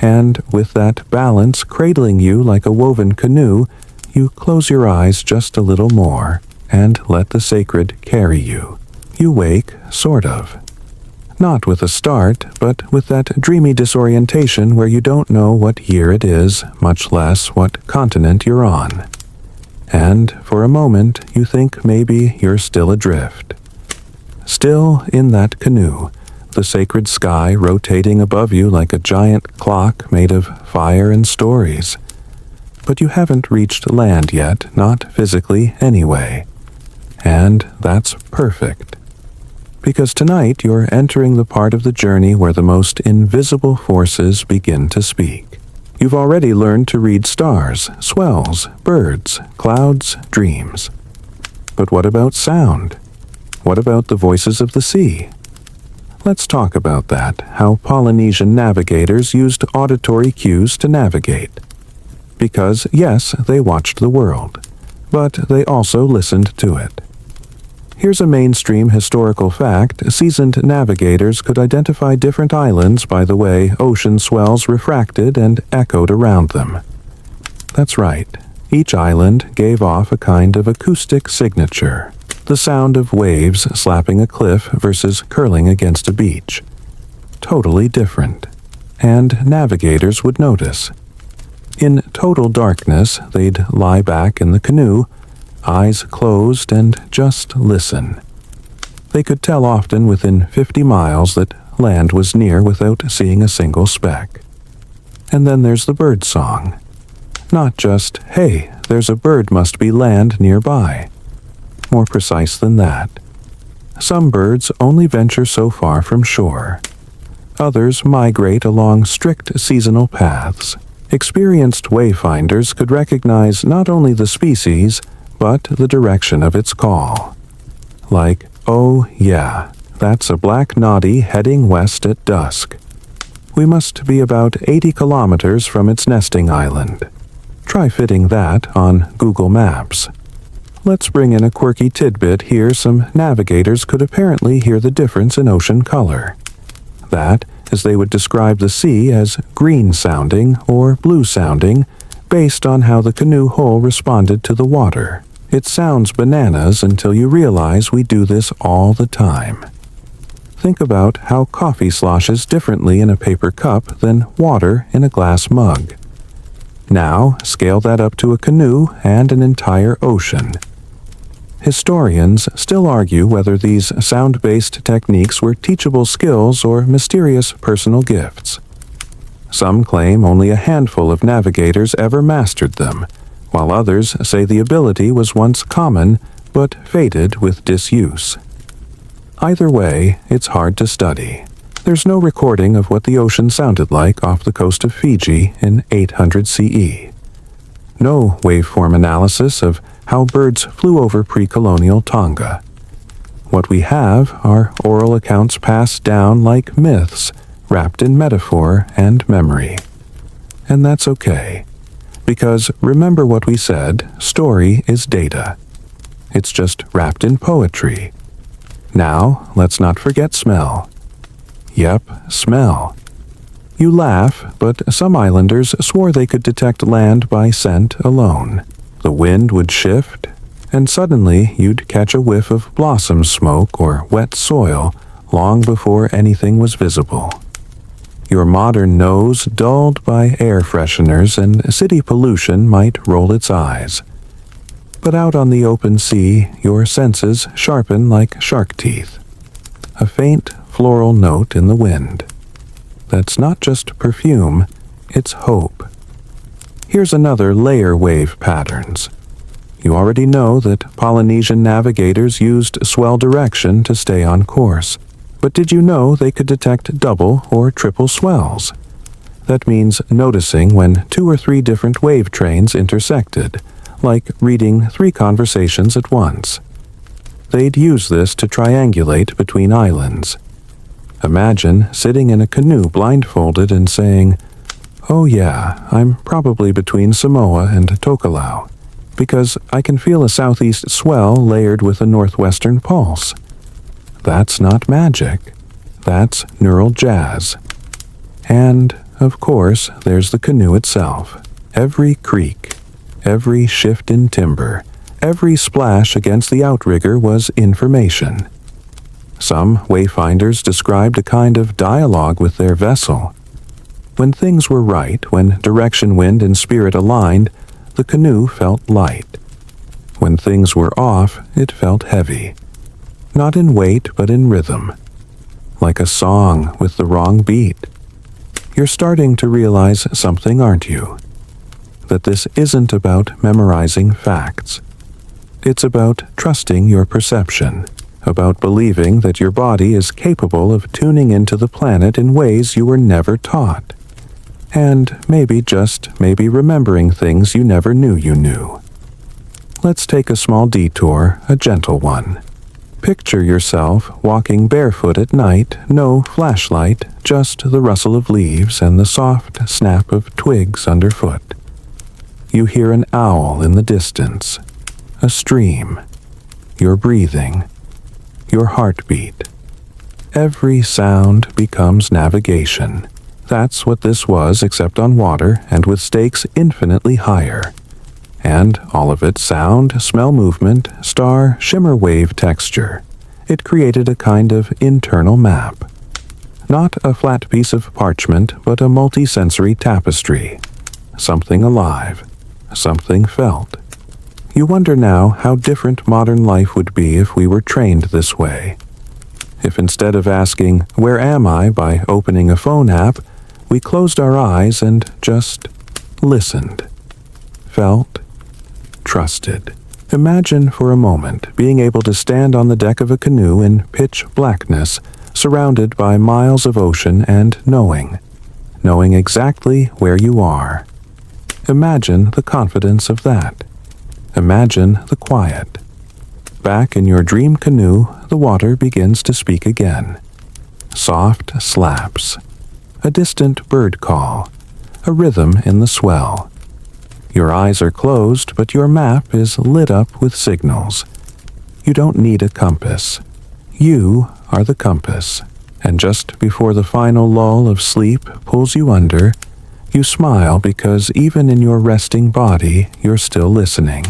And with that balance cradling you like a woven canoe, you close your eyes just a little more and let the sacred carry you. You wake, sort of. Not with a start, but with that dreamy disorientation where you don't know what year it is, much less what continent you're on. And for a moment, you think maybe you're still adrift. Still in that canoe, the sacred sky rotating above you like a giant clock made of fire and stories. But you haven't reached land yet, not physically anyway. And that's perfect. Because tonight you're entering the part of the journey where the most invisible forces begin to speak. You've already learned to read stars, swells, birds, clouds, dreams. But what about sound? What about the voices of the sea? Let's talk about that, how Polynesian navigators used auditory cues to navigate. Because, yes, they watched the world, but they also listened to it. Here's a mainstream historical fact: seasoned navigators could identify different islands by the way ocean swells refracted and echoed around them. That's right, each island gave off a kind of acoustic signature. The sound of waves slapping a cliff versus curling against a beach. Totally different. And navigators would notice. In total darkness, they'd lie back in the canoe, eyes closed, and just listen. They could tell often within 50 miles that land was near without seeing a single speck. And then there's the bird song. Not just, hey, there's a bird must be land nearby. More precise than that. Some birds only venture so far from shore. Others migrate along strict seasonal paths. Experienced wayfinders could recognize not only the species, but the direction of its call. Like, oh yeah, that's a black noddy heading west at dusk. We must be about 80 kilometers from its nesting island. Try fitting that on Google Maps. Let's bring in a quirky tidbit here. Some navigators could apparently hear the difference in ocean color. That, as they would describe the sea as green-sounding or blue-sounding, based on how the canoe hull responded to the water. It sounds bananas until you realize we do this all the time. Think about how coffee sloshes differently in a paper cup than water in a glass mug. Now, scale that up to a canoe and an entire ocean. Historians still argue whether these sound-based techniques were teachable skills or mysterious personal gifts. Some claim only a handful of navigators ever mastered them, while others say the ability was once common but faded with disuse. Either way, it's hard to study. There's no recording of what the ocean sounded like off the coast of Fiji in 800 CE. No waveform analysis of how birds flew over pre-colonial Tonga. What we have are oral accounts passed down like myths, wrapped in metaphor and memory. And that's okay, because remember what we said, story is data. It's just wrapped in poetry. Now, let's not forget smell. Yep, smell. You laugh, but some islanders swore they could detect land by scent alone. The wind would shift, and suddenly you'd catch a whiff of blossom smoke or wet soil long before anything was visible. Your modern nose, dulled by air fresheners and city pollution, might roll its eyes. But out on the open sea, your senses sharpen like shark teeth. A faint floral note in the wind. That's not just perfume, it's hope. Here's another layer wave patterns. You already know that Polynesian navigators used swell direction to stay on course. But did you know they could detect double or triple swells? That means noticing when 2 or 3 different wave trains intersected, like reading 3 conversations at once. They'd use this to triangulate between islands. Imagine sitting in a canoe blindfolded and saying, "Oh yeah, I'm probably between Samoa and Tokelau, because I can feel a southeast swell layered with a northwestern pulse." That's not magic. That's neural jazz. And, of course, there's the canoe itself. Every creak, every shift in timber, every splash against the outrigger was information. Some wayfinders described a kind of dialogue with their vessel. When things were right, when direction, wind, and spirit aligned, the canoe felt light. When things were off, it felt heavy. Not in weight, but in rhythm. Like a song with the wrong beat. You're starting to realize something, aren't you? That this isn't about memorizing facts. It's about trusting your perception, about believing that your body is capable of tuning into the planet in ways you were never taught. And maybe, just maybe, remembering things you never knew you knew. Let's take a small detour, a gentle one. Picture yourself walking barefoot at night, no flashlight, just the rustle of leaves and the soft snap of twigs underfoot. You hear an owl in the distance, a stream, your breathing, your heartbeat. Every sound becomes navigation. That's what this was, except on water and with stakes infinitely higher. And all of it, sound, smell, movement, star, shimmer, wave, texture. It created a kind of internal map. Not a flat piece of parchment, but a multi-sensory tapestry. Something alive. Something felt. You wonder now how different modern life would be if we were trained this way. If instead of asking, "Where am I?" by opening a phone app, we closed our eyes and just listened. Felt. Trusted. Imagine for a moment being able to stand on the deck of a canoe in pitch blackness, surrounded by miles of ocean and knowing exactly where you are. Imagine the confidence of that. Imagine the quiet. Back in your dream canoe, the water begins to speak again. Soft slaps. A distant bird call. A rhythm in the swell. Your eyes are closed, but your map is lit up with signals. You don't need a compass. You are the compass. And just before the final lull of sleep pulls you under, you smile because even in your resting body, you're still listening.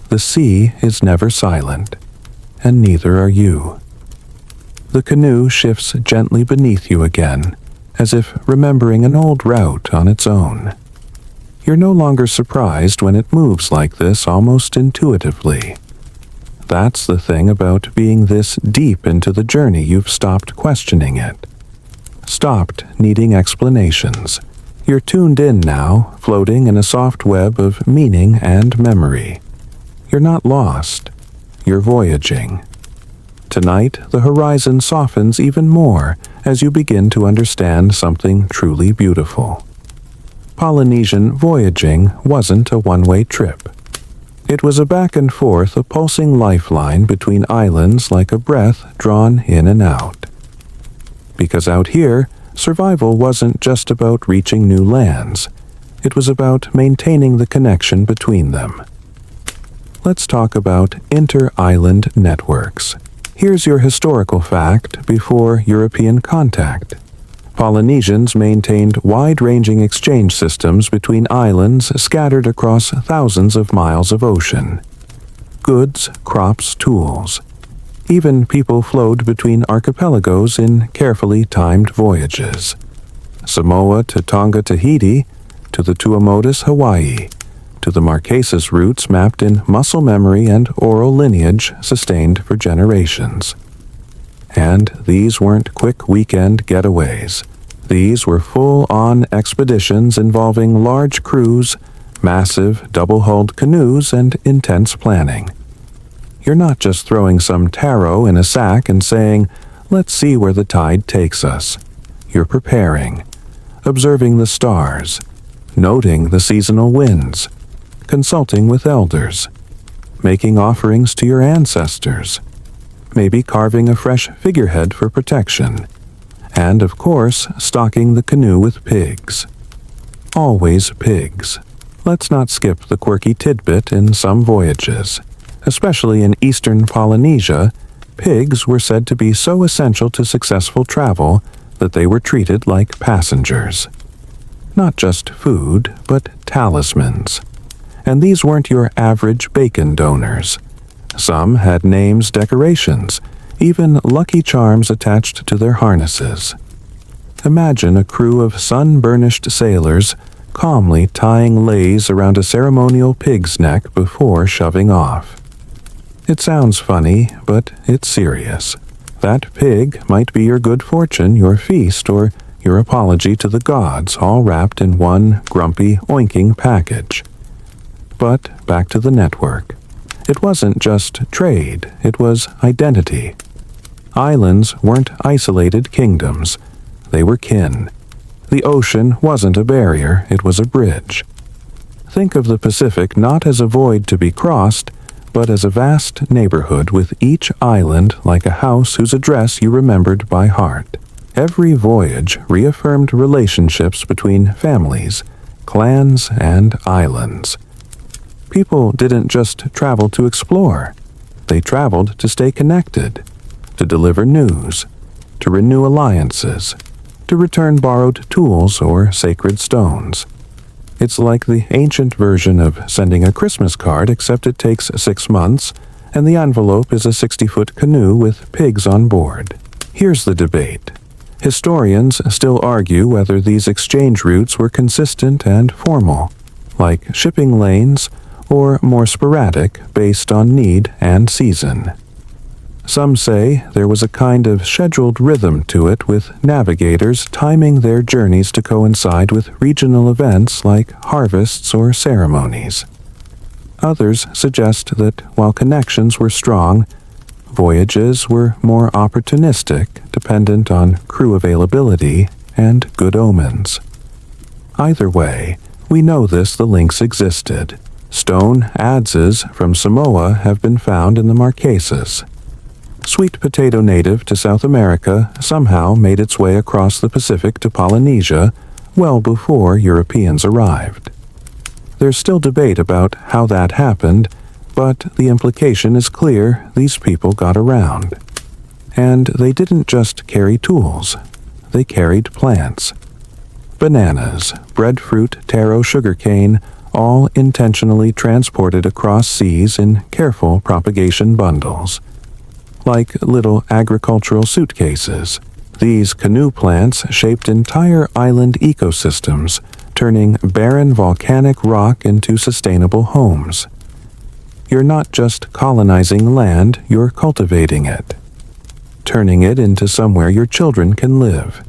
The sea is never silent, and neither are you. The canoe shifts gently beneath you again, as if remembering an old route on its own. You're no longer surprised when it moves like this almost intuitively. That's the thing about being this deep into the journey, you've stopped questioning it. Stopped needing explanations. You're tuned in now, floating in a soft web of meaning and memory. You're not lost. You're voyaging. Tonight, the horizon softens even more as you begin to understand something truly beautiful. Polynesian voyaging wasn't a one-way trip. It was a back and forth, a pulsing lifeline between islands like a breath drawn in and out. Because out here, survival wasn't just about reaching new lands. It was about maintaining the connection between them. Let's talk about inter-island networks. Here's your historical fact before European contact. Polynesians maintained wide-ranging exchange systems between islands scattered across thousands of miles of ocean. goods, crops, tools. Even people flowed between archipelagos in carefully timed voyages. Samoa to Tonga, Tahiti, to the Tuamotus, Hawaii, to the Marquesas routes mapped in muscle memory and oral lineage sustained for generations. And these weren't quick weekend getaways. These were full-on expeditions involving large crews, massive double-hulled canoes, and intense planning. You're not just throwing some taro in a sack and saying, "Let's see where the tide takes us." You're preparing, observing the stars, noting the seasonal winds, consulting with elders, making offerings to your ancestors, maybe carving a fresh figurehead for protection, and, of course, stocking the canoe with pigs. Always pigs. Let's not skip the quirky tidbit in some voyages. Especially in eastern Polynesia, pigs were said to be so essential to successful travel that they were treated like passengers. Not just food, but talismans. And these weren't your average bacon donors. Some had names, decorations, even lucky charms attached to their harnesses. Imagine a crew of sun-burnished sailors calmly tying leis around a ceremonial pig's neck before shoving off. It sounds funny, but it's serious. That pig might be your good fortune, your feast, or your apology to the gods, all wrapped in one grumpy, oinking package. But back to the network. It wasn't just trade, it was identity. Islands weren't isolated kingdoms. They were kin. The ocean wasn't a barrier, it was a bridge. Think of the Pacific not as a void to be crossed, but as a vast neighborhood with each island like a house whose address you remembered by heart. Every voyage reaffirmed relationships between families, clans, and islands. People didn't just travel to explore. They traveled to stay connected, to deliver news, to renew alliances, to return borrowed tools or sacred stones. It's like the ancient version of sending a Christmas card, except it takes 6 months, and the envelope is a 60-foot canoe with pigs on board. Here's the debate. Historians still argue whether these exchange routes were consistent and formal, like shipping lanes, or more sporadic based on need and season. Some say there was a kind of scheduled rhythm to it, with navigators timing their journeys to coincide with regional events like harvests or ceremonies. Others suggest that while connections were strong, voyages were more opportunistic, dependent on crew availability and good omens. Either way, we know the links existed. Stone adzes from Samoa have been found in the Marquesas. Sweet potato native to South America somehow made its way across the Pacific to Polynesia well before Europeans arrived. There's still debate about how that happened, but the implication is clear: these people got around. And they didn't just carry tools, they carried plants. Bananas, breadfruit, taro, sugarcane, all intentionally transported across seas in careful propagation bundles. Like little agricultural suitcases, these canoe plants shaped entire island ecosystems, turning barren volcanic rock into sustainable homes. You're not just colonizing land, you're cultivating it, turning it into somewhere your children can live.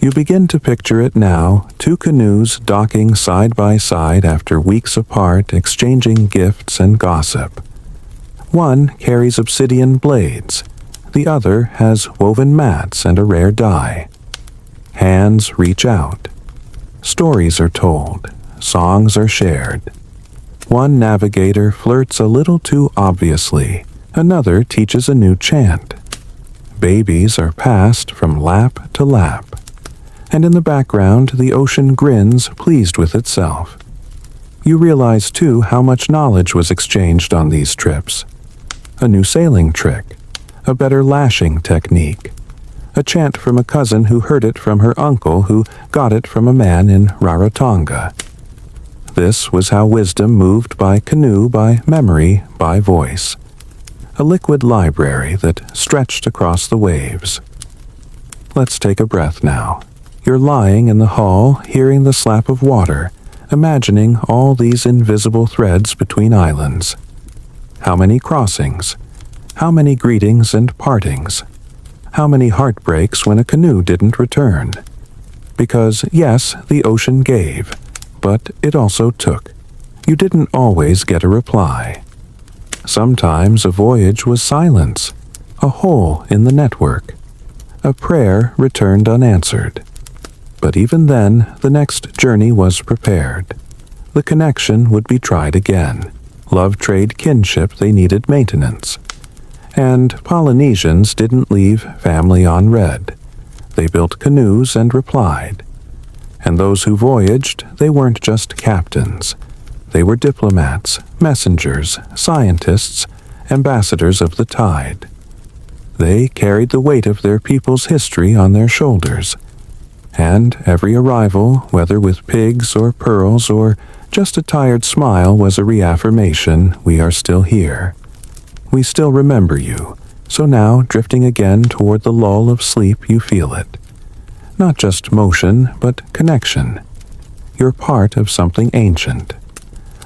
You begin to picture it now, 2 canoes docking side by side after weeks apart, exchanging gifts and gossip. One carries obsidian blades, the other has woven mats and a rare dye. Hands reach out. Stories are told, songs are shared. One navigator flirts a little too obviously, another teaches a new chant. Babies are passed from lap to lap. And in the background, the ocean grins, pleased with itself. You realize, too, how much knowledge was exchanged on these trips. A new sailing trick, a better lashing technique, a chant from a cousin who heard it from her uncle who got it from a man in Rarotonga. This was how wisdom moved by canoe, by memory, by voice. A liquid library that stretched across the waves. Let's take a breath now. You're lying in the hull, hearing the slap of water, imagining all these invisible threads between islands. How many crossings? How many greetings and partings? How many heartbreaks when a canoe didn't return? Because, yes, the ocean gave, but it also took. You didn't always get a reply. Sometimes a voyage was silence, a hole in the network, a prayer returned unanswered. But even then, the next journey was prepared. The connection would be tried again. Love trade kinship, they needed maintenance. And Polynesians didn't leave family on red. They built canoes and replied. And those who voyaged, they weren't just captains. They were diplomats, messengers, scientists, ambassadors of the tide. They carried the weight of their people's history on their shoulders. And every arrival, whether with pigs or pearls or just a tired smile, was a reaffirmation we are still here. We still remember you, so now, drifting again toward the lull of sleep, you feel it. Not just motion, but connection. You're part of something ancient.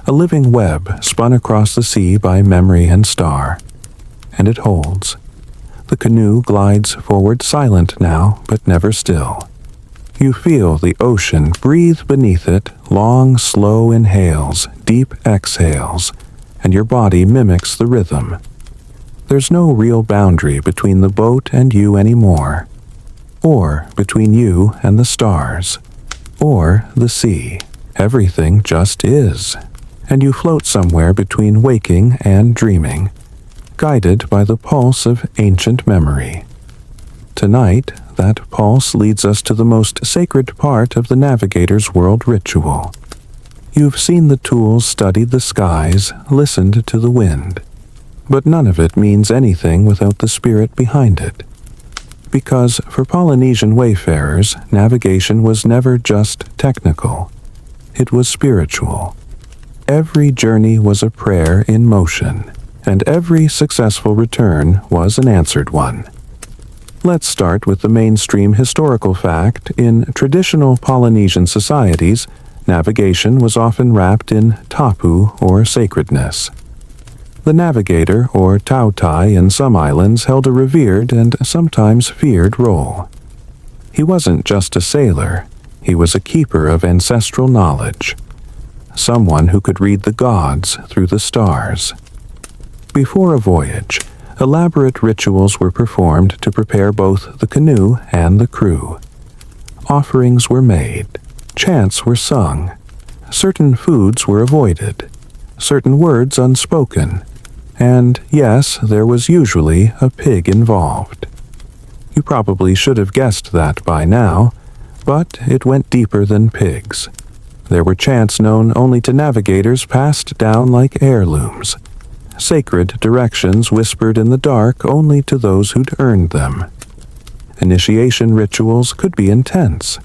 A living web spun across the sea by memory and star. And it holds. The canoe glides forward silent now, but never still. You feel the ocean breathe beneath it, long, slow inhales, deep exhales, and your body mimics the rhythm. There's no real boundary between the boat and you anymore, or between you and the stars, or the sea. Everything just is, and you float somewhere between waking and dreaming, guided by the pulse of ancient memory. Tonight, that pulse leads us to the most sacred part of the navigator's world ritual. You've seen the tools, studied the skies, listened to the wind. But none of it means anything without the spirit behind it. Because for Polynesian wayfarers, navigation was never just technical. It was spiritual. Every journey was a prayer in motion, and every successful return was an answered one. Let's start with the mainstream historical fact. In traditional Polynesian societies, navigation was often wrapped in tapu or sacredness. The navigator, or tautai in some islands, held a revered and sometimes feared role. He wasn't just a sailor, he was a keeper of ancestral knowledge. Someone who could read the gods through the stars. Before a voyage, elaborate rituals were performed to prepare both the canoe and the crew. Offerings were made, chants were sung, certain foods were avoided, certain words unspoken, and yes, there was usually a pig involved. You probably should have guessed that by now, but it went deeper than pigs. There were chants known only to navigators passed down like heirlooms. Sacred directions whispered in the dark only to those who'd earned them. Initiation rituals could be intense.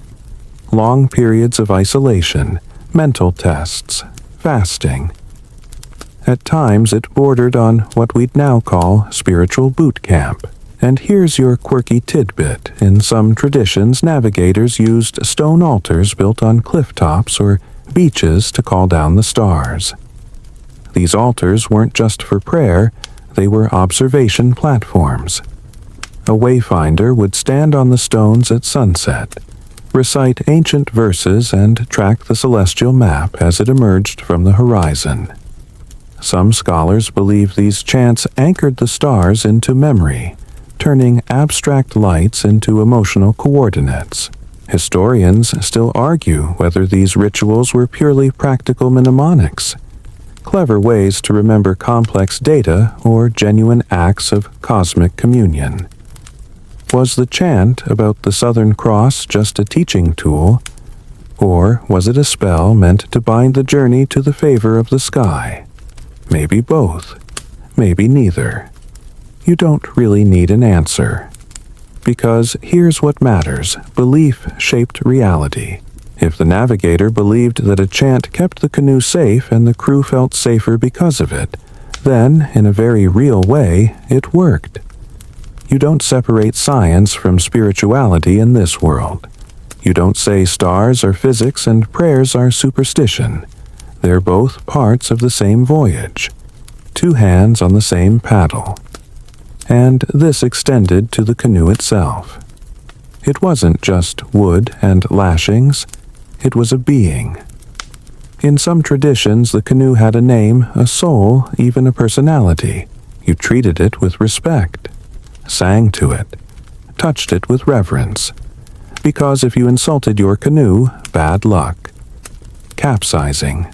Long periods of isolation, mental tests, fasting. At times it bordered on what we'd now call spiritual boot camp. And here's your quirky tidbit. In some traditions, navigators used stone altars built on cliff tops or beaches to call down the stars. These altars weren't just for prayer, they were observation platforms. A wayfinder would stand on the stones at sunset, recite ancient verses, and track the celestial map as it emerged from the horizon. Some scholars believe these chants anchored the stars into memory, turning abstract lights into emotional coordinates. Historians still argue whether these rituals were purely practical mnemonics, clever ways to remember complex data, or genuine acts of cosmic communion. Was the chant about the Southern Cross just a teaching tool, or was it a spell meant to bind the journey to the favor of the sky? Maybe both, maybe neither. You don't really need an answer. Because here's what matters: belief shaped reality. If the navigator believed that a chant kept the canoe safe and the crew felt safer because of it, then, in a very real way, it worked. You don't separate science from spirituality in this world. You don't say stars are physics and prayers are superstition. They're both parts of the same voyage. Two hands on the same paddle. And this extended to the canoe itself. It wasn't just wood and lashings. It was a being. In some traditions, the canoe had a name, a soul, even a personality. You treated it with respect, sang to it, touched it with reverence. Because if you insulted your canoe, bad luck. Capsizing,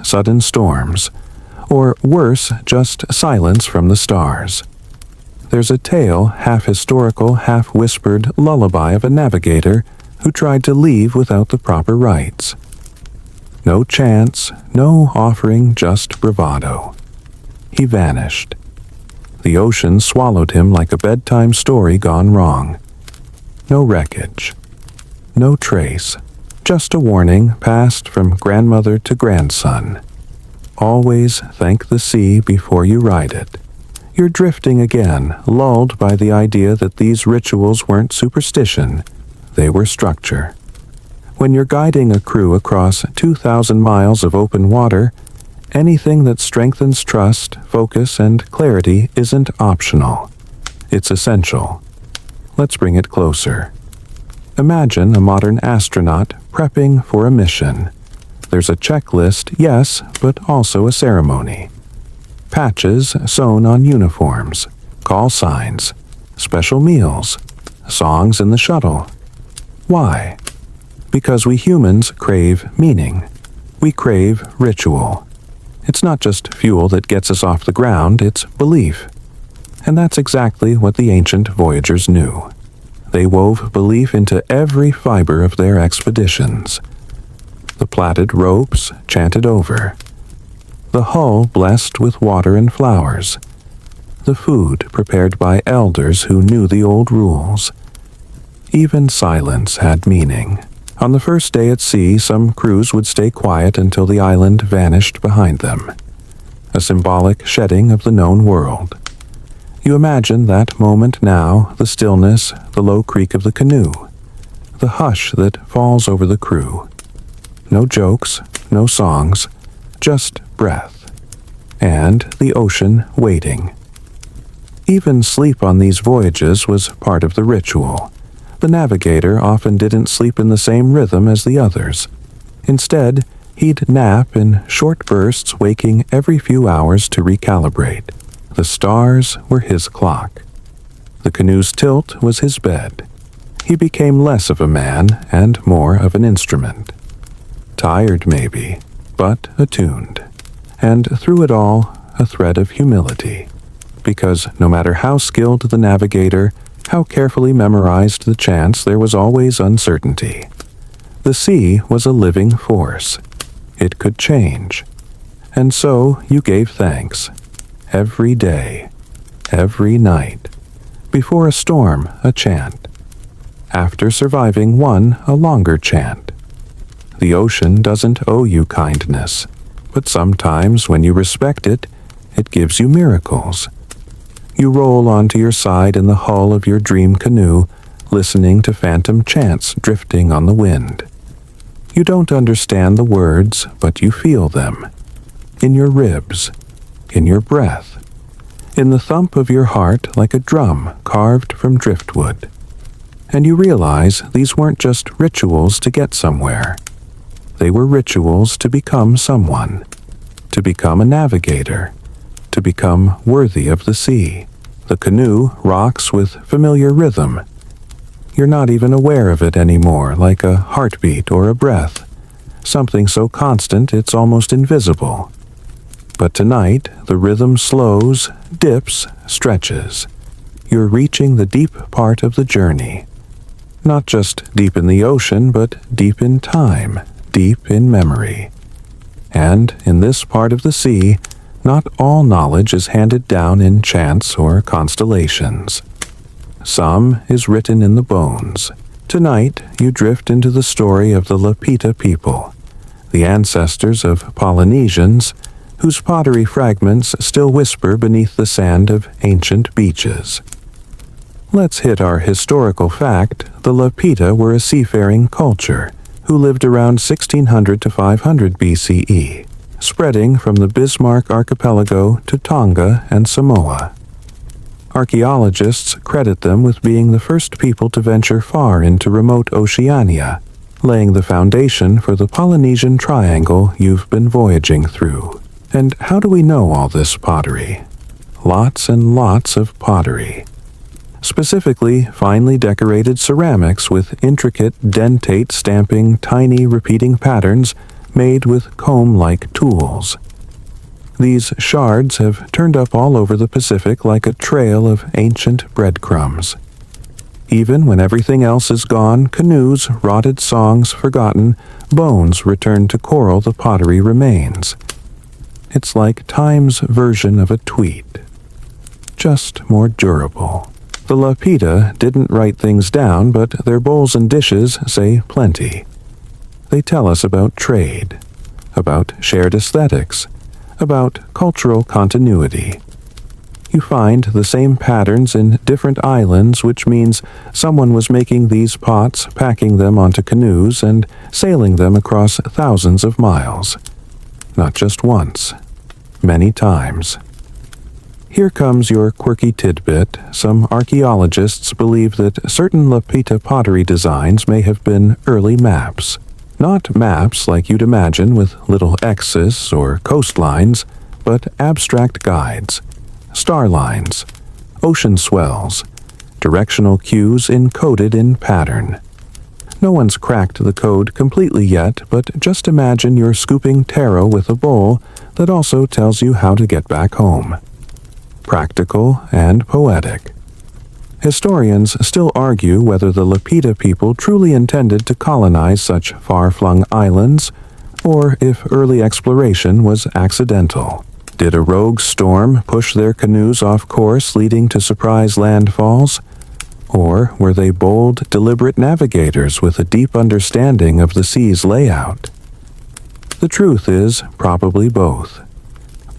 sudden storms, or worse, just silence from the stars. There's a tale, half historical, half whispered lullaby of a navigator who tried to leave without the proper rites. No chants, no offering, just bravado. He vanished. The ocean swallowed him like a bedtime story gone wrong. No wreckage. No trace. Just a warning passed from grandmother to grandson. Always thank the sea before you ride it. You're drifting again, lulled by the idea that these rituals weren't superstition. They were structure. When you're guiding a crew across 2,000 miles of open water, anything that strengthens trust, focus, and clarity isn't optional. It's essential. Let's bring it closer. Imagine a modern astronaut prepping for a mission. There's a checklist, yes, but also a ceremony. Patches sewn on uniforms, call signs, special meals, songs in the shuttle. Why? Because we humans crave meaning. We crave ritual. It's not just fuel that gets us off the ground, it's belief. And that's exactly what the ancient voyagers knew. They wove belief into every fiber of their expeditions. The plaited ropes chanted over. The hull blessed with water and flowers. The food prepared by elders who knew the old rules. Even silence had meaning. On the first day at sea, some crews would stay quiet until the island vanished behind them. A symbolic shedding of the known world. You imagine that moment now, the stillness, the low creak of the canoe, the hush that falls over the crew. No jokes, no songs, just breath. And the ocean waiting. Even sleep on these voyages was part of the ritual. The navigator often didn't sleep in the same rhythm as the others. Instead, he'd nap in short bursts, waking every few hours to recalibrate. The stars were his clock. The canoe's tilt was his bed. He became less of a man and more of an instrument. Tired maybe, but attuned. And through it all, a thread of humility. Because no matter how skilled the navigator, how carefully memorized the chants, there was always uncertainty. The sea was a living force. It could change. And so you gave thanks. Every day. Every night. Before a storm, a chant. After surviving one, a longer chant. The ocean doesn't owe you kindness, but sometimes when you respect it, it gives you miracles. You roll onto your side in the hull of your dream canoe, listening to phantom chants drifting on the wind. You don't understand the words, but you feel them. In your ribs, in your breath, in the thump of your heart like a drum carved from driftwood. And you realize these weren't just rituals to get somewhere. They were rituals to become someone, to become a navigator, to become worthy of the sea. The canoe rocks with familiar rhythm. You're not even aware of it anymore, like a heartbeat or a breath, something so constant it's almost invisible. But tonight, the rhythm slows, dips, stretches. You're reaching the deep part of the journey. Not just deep in the ocean, but deep in time, deep in memory. And in this part of the sea, not all knowledge is handed down in chants or constellations. Some is written in the bones, Tonight, you drift into the story of the Lapita people, the ancestors of Polynesians, whose pottery fragments still whisper beneath the sand of ancient beaches. Let's hit our historical fact. The Lapita were a seafaring culture who lived around 1600 to 500 BCE, spreading from the Bismarck archipelago to Tonga and Samoa. Archaeologists credit them with being the first people to venture far into remote Oceania, laying the foundation for the Polynesian triangle you've been voyaging through. And how do we know all this pottery? Lots and lots of pottery. Specifically, finely decorated ceramics with intricate dentate stamping tiny repeating patterns made with comb-like tools. These shards have turned up all over the Pacific like a trail of ancient breadcrumbs. Even when everything else is gone, canoes, rotted songs forgotten, bones return to coral the pottery remains. It's like time's version of a tweet, just more durable. The Lapita didn't write things down, but their bowls and dishes say plenty. They tell us about trade, about shared aesthetics, about cultural continuity. You find the same patterns in different islands, which means someone was making these pots, packing them onto canoes, and sailing them across thousands of miles. Not just once, many times. Here comes your quirky tidbit. Some archaeologists believe that certain Lapita pottery designs may have been early maps. Not maps like you'd imagine with little X's or coastlines, but abstract guides, star lines, ocean swells, directional cues encoded in pattern. No one's cracked the code completely yet, but just imagine you're scooping taro with a bowl that also tells you how to get back home. Practical and poetic. Historians still argue whether the Lapita people truly intended to colonize such far-flung islands, or if early exploration was accidental. Did a rogue storm push their canoes off course, leading to surprise landfalls? Or were they bold, deliberate navigators with a deep understanding of the sea's layout? The truth is probably both.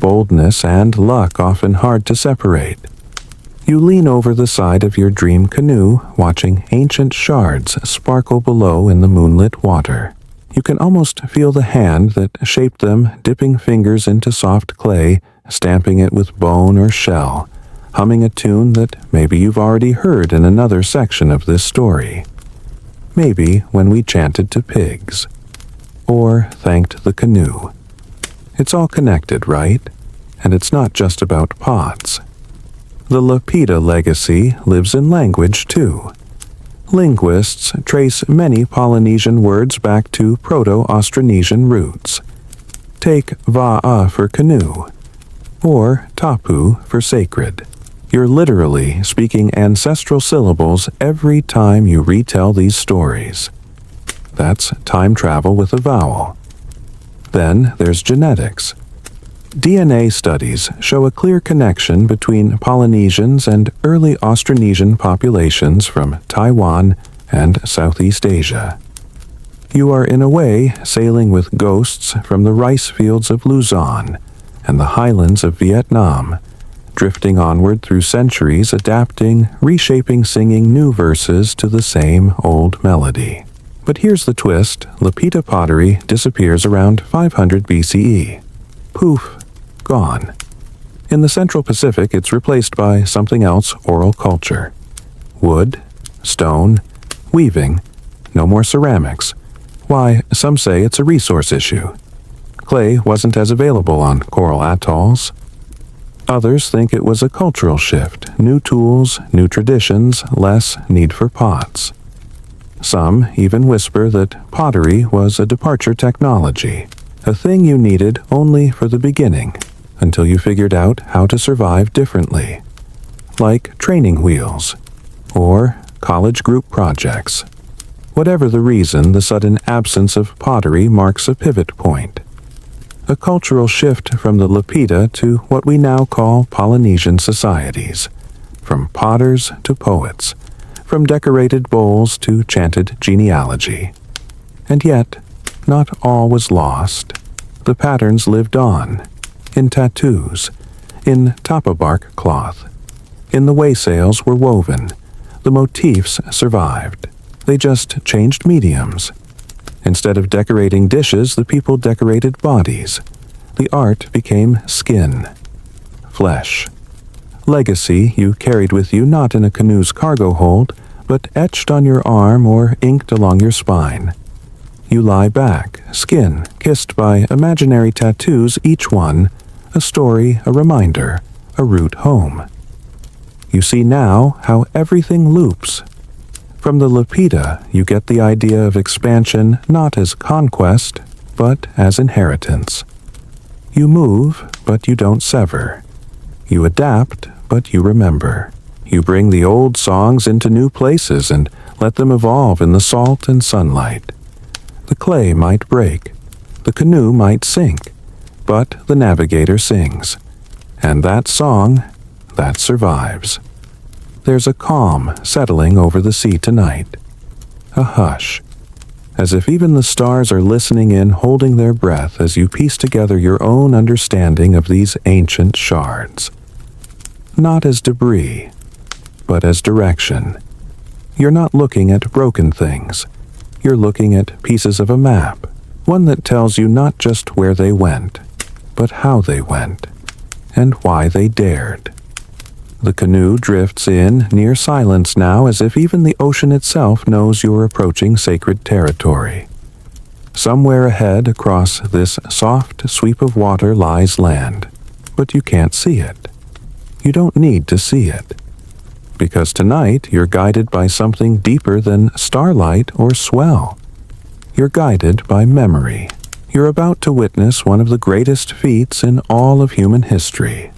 Boldness and luck often hard to separate. You lean over the side of your dream canoe, watching ancient shards sparkle below in the moonlit water. You can almost feel the hand that shaped them, dipping fingers into soft clay, stamping it with bone or shell, humming a tune that maybe you've already heard in another section of this story. Maybe when we chanted to pigs. Or thanked the canoe. It's all connected, right? And it's not just about pots. The Lapita legacy lives in language, too. Linguists trace many Polynesian words back to Proto-Austronesian roots. Take va'a for canoe, or tapu for sacred. You're literally speaking ancestral syllables every time you retell these stories. That's time travel with a vowel. Then there's genetics. DNA studies show a clear connection between Polynesians and early Austronesian populations from Taiwan and Southeast Asia. You are in a way sailing with ghosts from the rice fields of Luzon and the highlands of Vietnam, drifting onward through centuries, adapting, reshaping, singing new verses to the same old melody. But here's the twist. Lapita pottery disappears around 500 BCE. Poof, gone. In the Central Pacific, it's replaced by something else: oral culture. Wood, stone, weaving, no more ceramics. Why, some say it's a resource issue. Clay wasn't as available on coral atolls. Others think it was a cultural shift, new tools, new traditions, less need for pots. Some even whisper that pottery was a departure technology, a thing you needed only for the beginning, until you figured out how to survive differently. Like training wheels, or college group projects. Whatever the reason, the sudden absence of pottery marks a pivot point. A cultural shift from the Lapita to what we now call Polynesian societies, from potters to poets, from decorated bowls to chanted genealogy. And yet, not all was lost. The patterns lived on, in tattoos, in tapa-bark cloth. In the way sails were woven. The motifs survived. They just changed mediums. Instead of decorating dishes, the people decorated bodies. The art became skin, flesh. Legacy you carried with you not in a canoe's cargo hold, but etched on your arm or inked along your spine. You lie back, skin kissed by imaginary tattoos, each one a story, a reminder, a route home. You see now how everything loops. From the Lapita, you get the idea of expansion not as conquest, but as inheritance. You move, but you don't sever. You adapt, but you remember. You bring the old songs into new places and let them evolve in the salt and sunlight. The clay might break, the canoe might sink, but the navigator sings. And that song, that survives. There's a calm settling over the sea tonight. A hush, as if even the stars are listening in, holding their breath as you piece together your own understanding of these ancient shards. Not as debris, but as direction. You're not looking at broken things. You're looking at pieces of a map, one that tells you not just where they went, but how they went, and why they dared. The canoe drifts in near silence now, as if even the ocean itself knows you're approaching sacred territory. Somewhere ahead across this soft sweep of water lies land, but you can't see it. You don't need to see it, because tonight you're guided by something deeper than starlight or swell. You're guided by memory. You're about to witness one of the greatest feats in all of human history,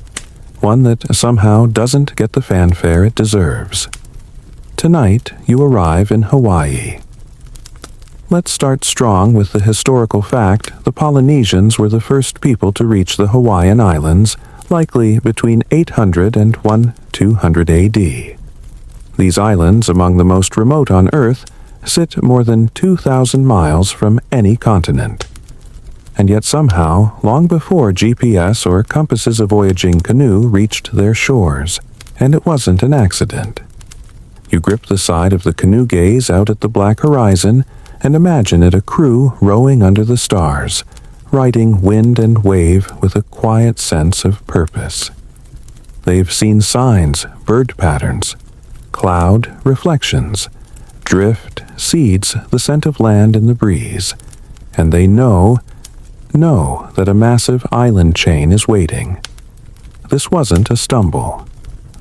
one that somehow doesn't get the fanfare it deserves. Tonight you arrive in Hawaii. Let's start strong with the historical fact the Polynesians were the first people to reach the Hawaiian Islands, likely between 800 and 1200 AD. These islands, among the most remote on Earth, sit more than 2,000 miles from any continent. And yet somehow, long before GPS or compasses a voyaging canoe reached their shores, and it wasn't an accident. You grip the side of the canoe, gaze out at the black horizon, and imagine it a crew rowing under the stars, riding wind and wave with a quiet sense of purpose. They've seen signs, bird patterns, cloud reflections, drift, seeds, the scent of land in the breeze, and they know that a massive island chain is waiting. This wasn't a stumble.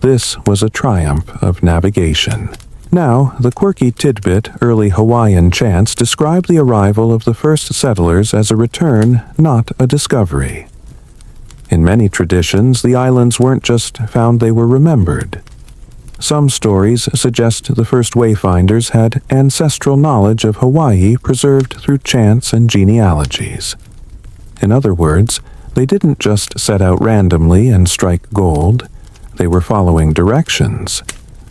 This was a triumph of navigation. Now, the quirky tidbit early Hawaiian chants describe the arrival of the first settlers as a return, not a discovery. In many traditions, the islands weren't just found, they were remembered. Some stories suggest the first wayfinders had ancestral knowledge of Hawaii preserved through chants and genealogies. In other words, they didn't just set out randomly and strike gold. They were following directions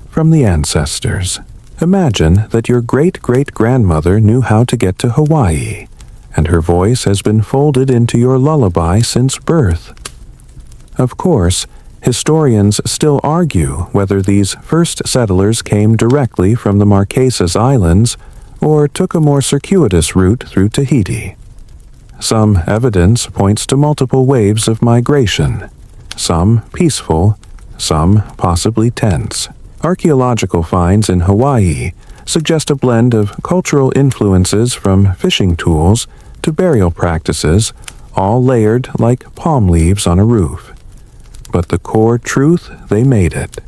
from the ancestors. Imagine that your great-great-grandmother knew how to get to Hawaii, and her voice has been folded into your lullaby since birth. Of course, historians still argue whether these first settlers came directly from the Marquesas Islands or took a more circuitous route through Tahiti. Some evidence points to multiple waves of migration, some peaceful, some possibly tense. Archaeological finds in Hawaii suggest a blend of cultural influences from fishing tools to burial practices, all layered like palm leaves on a roof. But the core truth, they made it.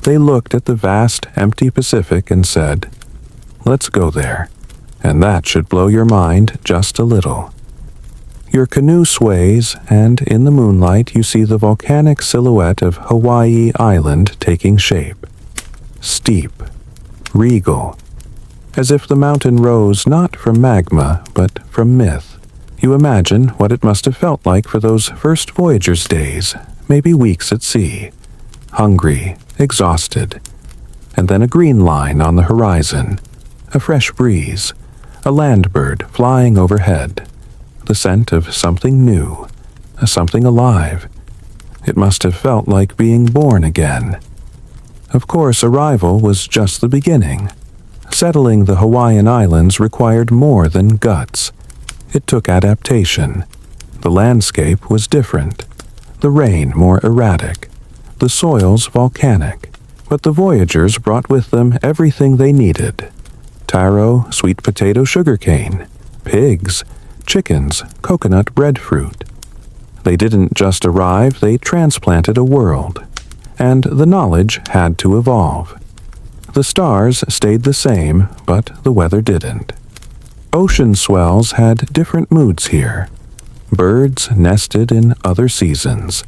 They looked at the vast, empty Pacific and said, "Let's go there," and that should blow your mind just a little. Your canoe sways, and in the moonlight you see the volcanic silhouette of Hawaii Island taking shape. Steep, regal, as if the mountain rose not from magma, but from myth. You imagine what it must have felt like for those first voyagers' days, maybe weeks at sea, hungry, exhausted, and then a green line on the horizon, a fresh breeze, a land bird flying overhead, the scent of something new, something alive. It must have felt like being born again. Of course, arrival was just the beginning. Settling the Hawaiian Islands required more than guts. It took adaptation. The landscape was different, the rain more erratic, the soils volcanic, but the voyagers brought with them everything they needed: taro, sweet potato sugarcane, pigs, chickens, coconut breadfruit. They didn't just arrive, they transplanted a world, and the knowledge had to evolve. The stars stayed the same, but the weather didn't. Ocean swells had different moods here. Birds nested in other seasons.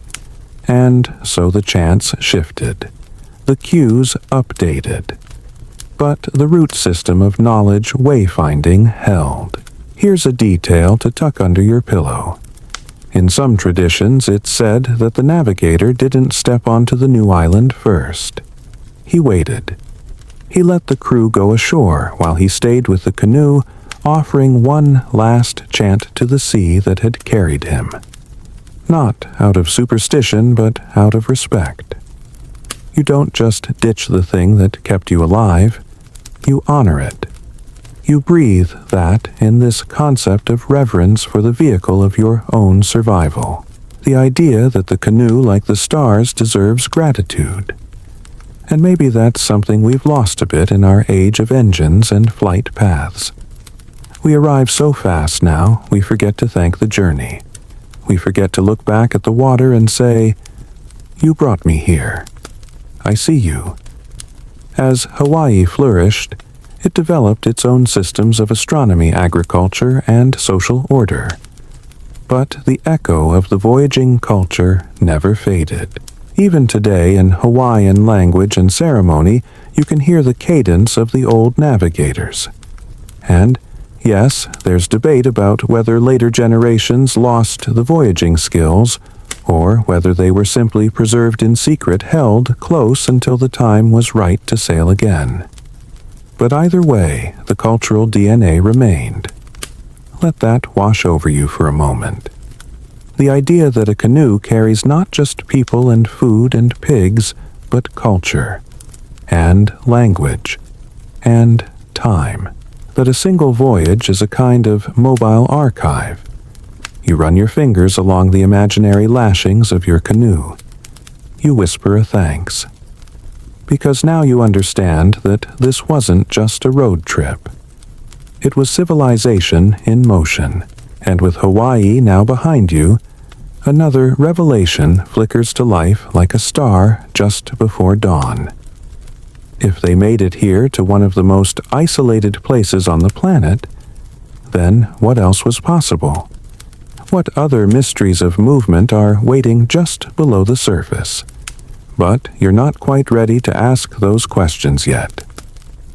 And so the chants shifted. The cues updated. But the root system of knowledge wayfinding held. Here's a detail to tuck under your pillow. In some traditions, it's said that the navigator didn't step onto the new island first. He waited. He let the crew go ashore while he stayed with the canoe, offering one last chant to the sea that had carried him. Not out of superstition, but out of respect. You don't just ditch the thing that kept you alive, you honor it. You breathe that in this concept of reverence for the vehicle of your own survival. The idea that the canoe, like the stars, deserves gratitude. And maybe that's something we've lost a bit in our age of engines and flight paths. We arrive so fast now, we forget to thank the journey. We forget to look back at the water and say, "You brought me here. I see you." As Hawaii flourished, it developed its own systems of astronomy, agriculture, and social order. But the echo of the voyaging culture never faded. Even today, in Hawaiian language and ceremony, you can hear the cadence of the old navigators. And, yes, there's debate about whether later generations lost the voyaging skills, or whether they were simply preserved in secret, held close until the time was right to sail again. But either way, the cultural DNA remained. Let that wash over you for a moment. The idea that a canoe carries not just people and food and pigs, but culture, and language, and time. That a single voyage is a kind of mobile archive. You run your fingers along the imaginary lashings of your canoe. You whisper a thanks. Because now you understand that this wasn't just a road trip. It was civilization in motion, and with Hawaii now behind you, another revelation flickers to life like a star just before dawn. If they made it here to one of the most isolated places on the planet, then what else was possible? What other mysteries of movement are waiting just below the surface? But you're not quite ready to ask those questions yet.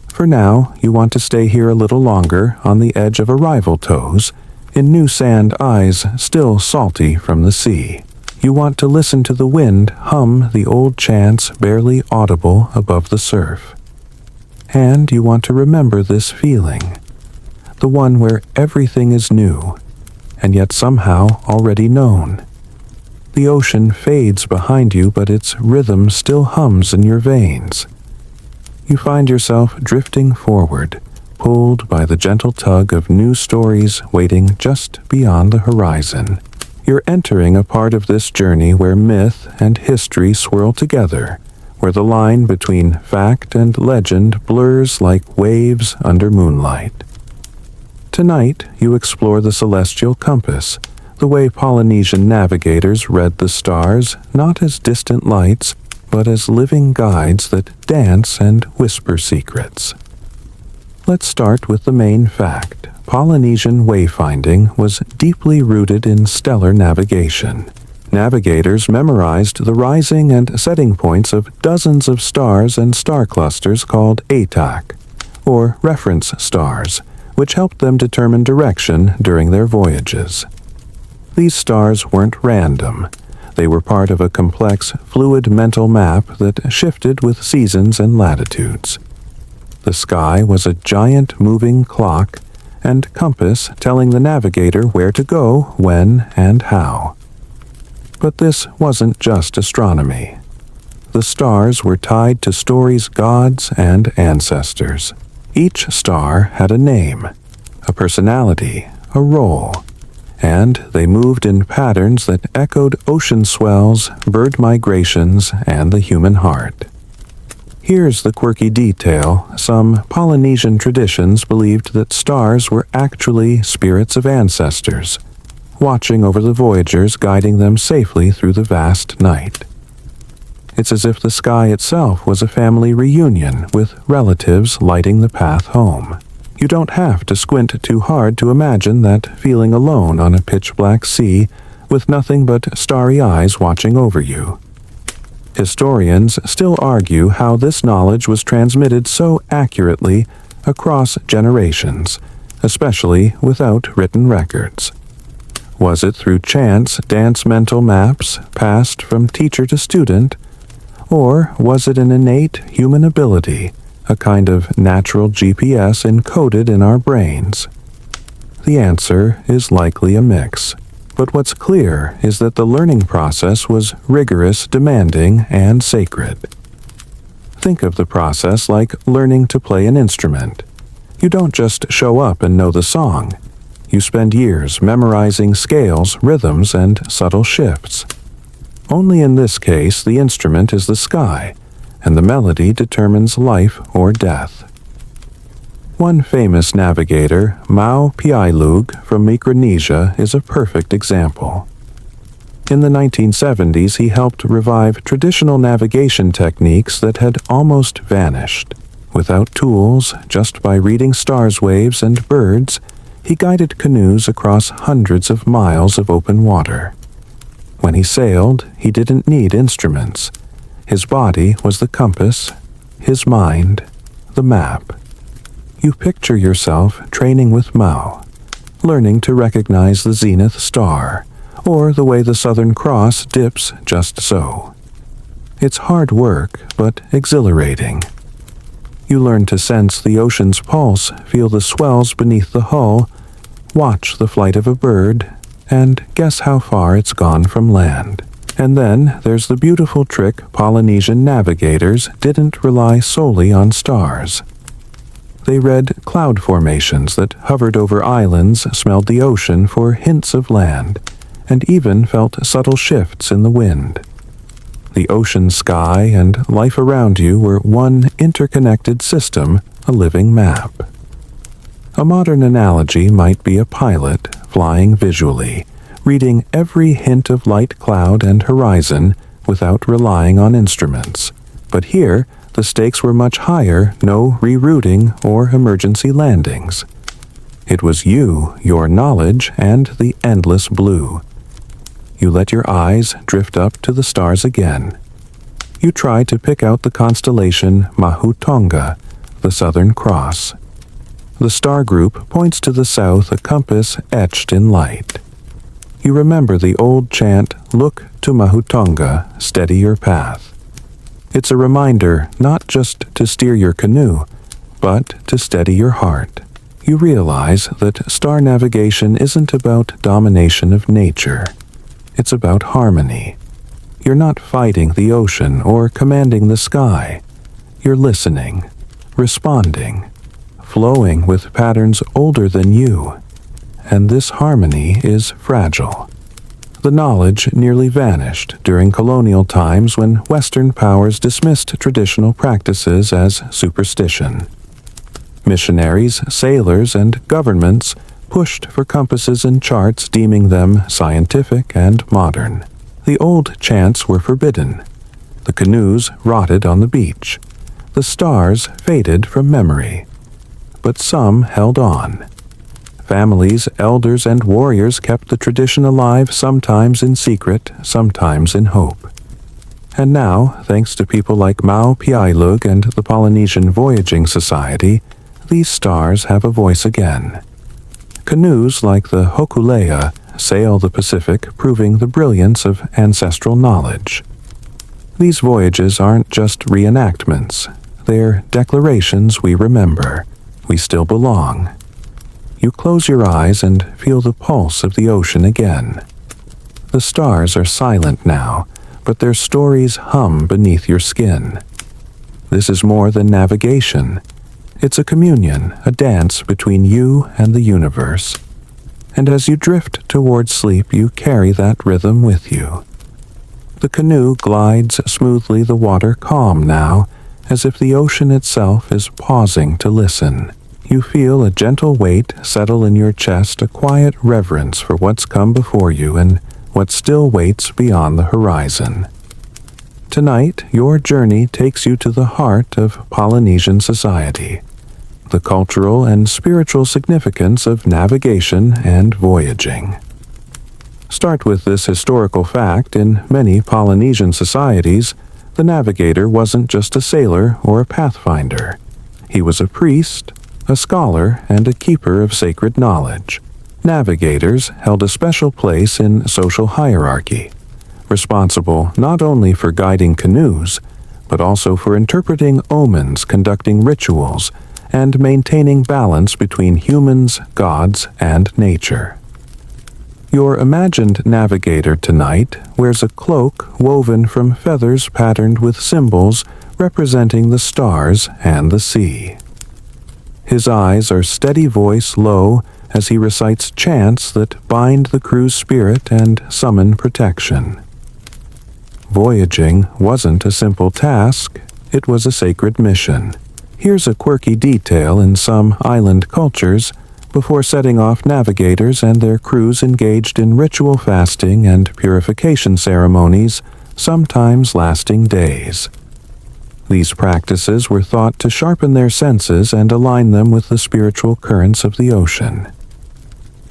For now, you want to stay here a little longer on the edge of arrival toes, in new sand eyes still salty from the sea. You want to listen to the wind hum the old chants barely audible above the surf. And you want to remember this feeling, the one where everything is new, and yet somehow already known. The ocean fades behind you, but its rhythm still hums in your veins. You find yourself drifting forward, pulled by the gentle tug of new stories waiting just beyond the horizon. You're entering a part of this journey where myth and history swirl together, where the line between fact and legend blurs like waves under moonlight. Tonight, you explore the celestial compass, the way Polynesian navigators read the stars not as distant lights, but as living guides that dance and whisper secrets. Let's start with the main fact. Polynesian wayfinding was deeply rooted in stellar navigation. Navigators memorized the rising and setting points of dozens of stars and star clusters called ATAC, or reference stars, which helped them determine direction during their voyages. These stars weren't random. They were part of a complex, fluid mental map that shifted with seasons and latitudes. The sky was a giant moving clock and compass telling the navigator where to go, when, and how. But this wasn't just astronomy. The stars were tied to stories, gods, and ancestors. Each star had a name, a personality, a role, and they moved in patterns that echoed ocean swells, bird migrations, and the human heart. Here's the quirky detail. Some Polynesian traditions believed that stars were actually spirits of ancestors, watching over the voyagers, guiding them safely through the vast night. It's as if the sky itself was a family reunion, with relatives lighting the path home. You don't have to squint too hard to imagine that feeling alone on a pitch-black sea with nothing but starry eyes watching over you. Historians still argue how this knowledge was transmitted so accurately across generations, especially without written records. Was it through chance dance mental maps passed from teacher to student, or was it an innate human ability, a kind of natural GPS encoded in our brains? The answer is likely a mix. But what's clear is that the learning process was rigorous, demanding, and sacred. Think of the process like learning to play an instrument. You don't just show up and know the song. You spend years memorizing scales, rhythms, and subtle shifts. Only in this case, the instrument is the sky, and the melody determines life or death. One famous navigator, Mau Piailug from Micronesia, is a perfect example. In the 1970s, he helped revive traditional navigation techniques that had almost vanished. Without tools, just by reading stars, waves, and birds, he guided canoes across hundreds of miles of open water. When he sailed, he didn't need instruments. His body was the compass, his mind, the map. You picture yourself training with Mau, learning to recognize the zenith star, or the way the Southern Cross dips just so. It's hard work, but exhilarating. You learn to sense the ocean's pulse, feel the swells beneath the hull, watch the flight of a bird, and guess how far it's gone from land. And then there's the beautiful trick Polynesian navigators didn't rely solely on stars. They read cloud formations that hovered over islands, smelled the ocean for hints of land, and even felt subtle shifts in the wind. The ocean, sky, and life around you were one interconnected system, a living map. A modern analogy might be a pilot flying visually, reading every hint of light cloud and horizon without relying on instruments. But here, the stakes were much higher, no rerouting or emergency landings. It was you, your knowledge, and the endless blue. You let your eyes drift up to the stars again. You try to pick out the constellation Mahu Tonga, the Southern Cross. The star group points to the south, a compass etched in light. You remember the old chant, "Look to Mahu Tonga, steady your path." It's a reminder not just to steer your canoe, but to steady your heart. You realize that star navigation isn't about domination of nature. It's about harmony. You're not fighting the ocean or commanding the sky. You're listening, responding, flowing with patterns older than you. And this harmony is fragile. The knowledge nearly vanished during colonial times when Western powers dismissed traditional practices as superstition. Missionaries, sailors, and governments pushed for compasses and charts, deeming them scientific and modern. The old chants were forbidden. The canoes rotted on the beach. The stars faded from memory. But some held on. Families, elders, and warriors kept the tradition alive, sometimes in secret, sometimes in hope. And now, thanks to people like Mau Piailug and the Polynesian Voyaging Society, these stars have a voice again. Canoes like the Hokulea sail the Pacific, proving the brilliance of ancestral knowledge. These voyages aren't just reenactments. They're declarations we remember. We still belong. You close your eyes and feel the pulse of the ocean again. The stars are silent now, but their stories hum beneath your skin. This is more than navigation. It's a communion, a dance between you and the universe. And as you drift towards sleep, you carry that rhythm with you. The canoe glides smoothly, the water calm now, as if the ocean itself is pausing to listen. You feel a gentle weight settle in your chest, a quiet reverence for what's come before you and what still waits beyond the horizon. Tonight, your journey takes you to the heart of Polynesian society, the cultural and spiritual significance of navigation and voyaging. Start with this historical fact: in many Polynesian societies, the navigator wasn't just a sailor or a pathfinder. He was a priest, a scholar, and a keeper of sacred knowledge. Navigators held a special place in social hierarchy, responsible not only for guiding canoes, but also for interpreting omens, conducting rituals, and maintaining balance between humans, gods, and nature. Your imagined navigator tonight wears a cloak woven from feathers patterned with symbols representing the stars and the sea. His eyes are steady, voice low, as he recites chants that bind the crew's spirit and summon protection. Voyaging wasn't a simple task, it was a sacred mission. Here's a quirky detail: in some island cultures, before setting off, navigators and their crews engaged in ritual fasting and purification ceremonies, sometimes lasting days. These practices were thought to sharpen their senses and align them with the spiritual currents of the ocean.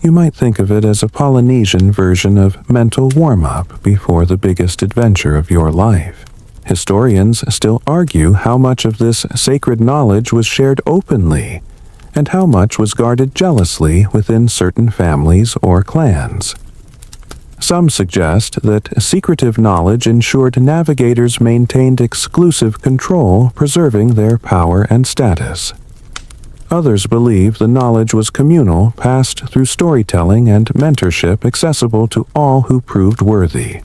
You might think of it as a Polynesian version of mental warm-up before the biggest adventure of your life. Historians still argue how much of this sacred knowledge was shared openly, and how much was guarded jealously within certain families or clans. Some suggest that secretive knowledge ensured navigators maintained exclusive control, preserving their power and status. Others believe the knowledge was communal, passed through storytelling and mentorship, accessible to all who proved worthy.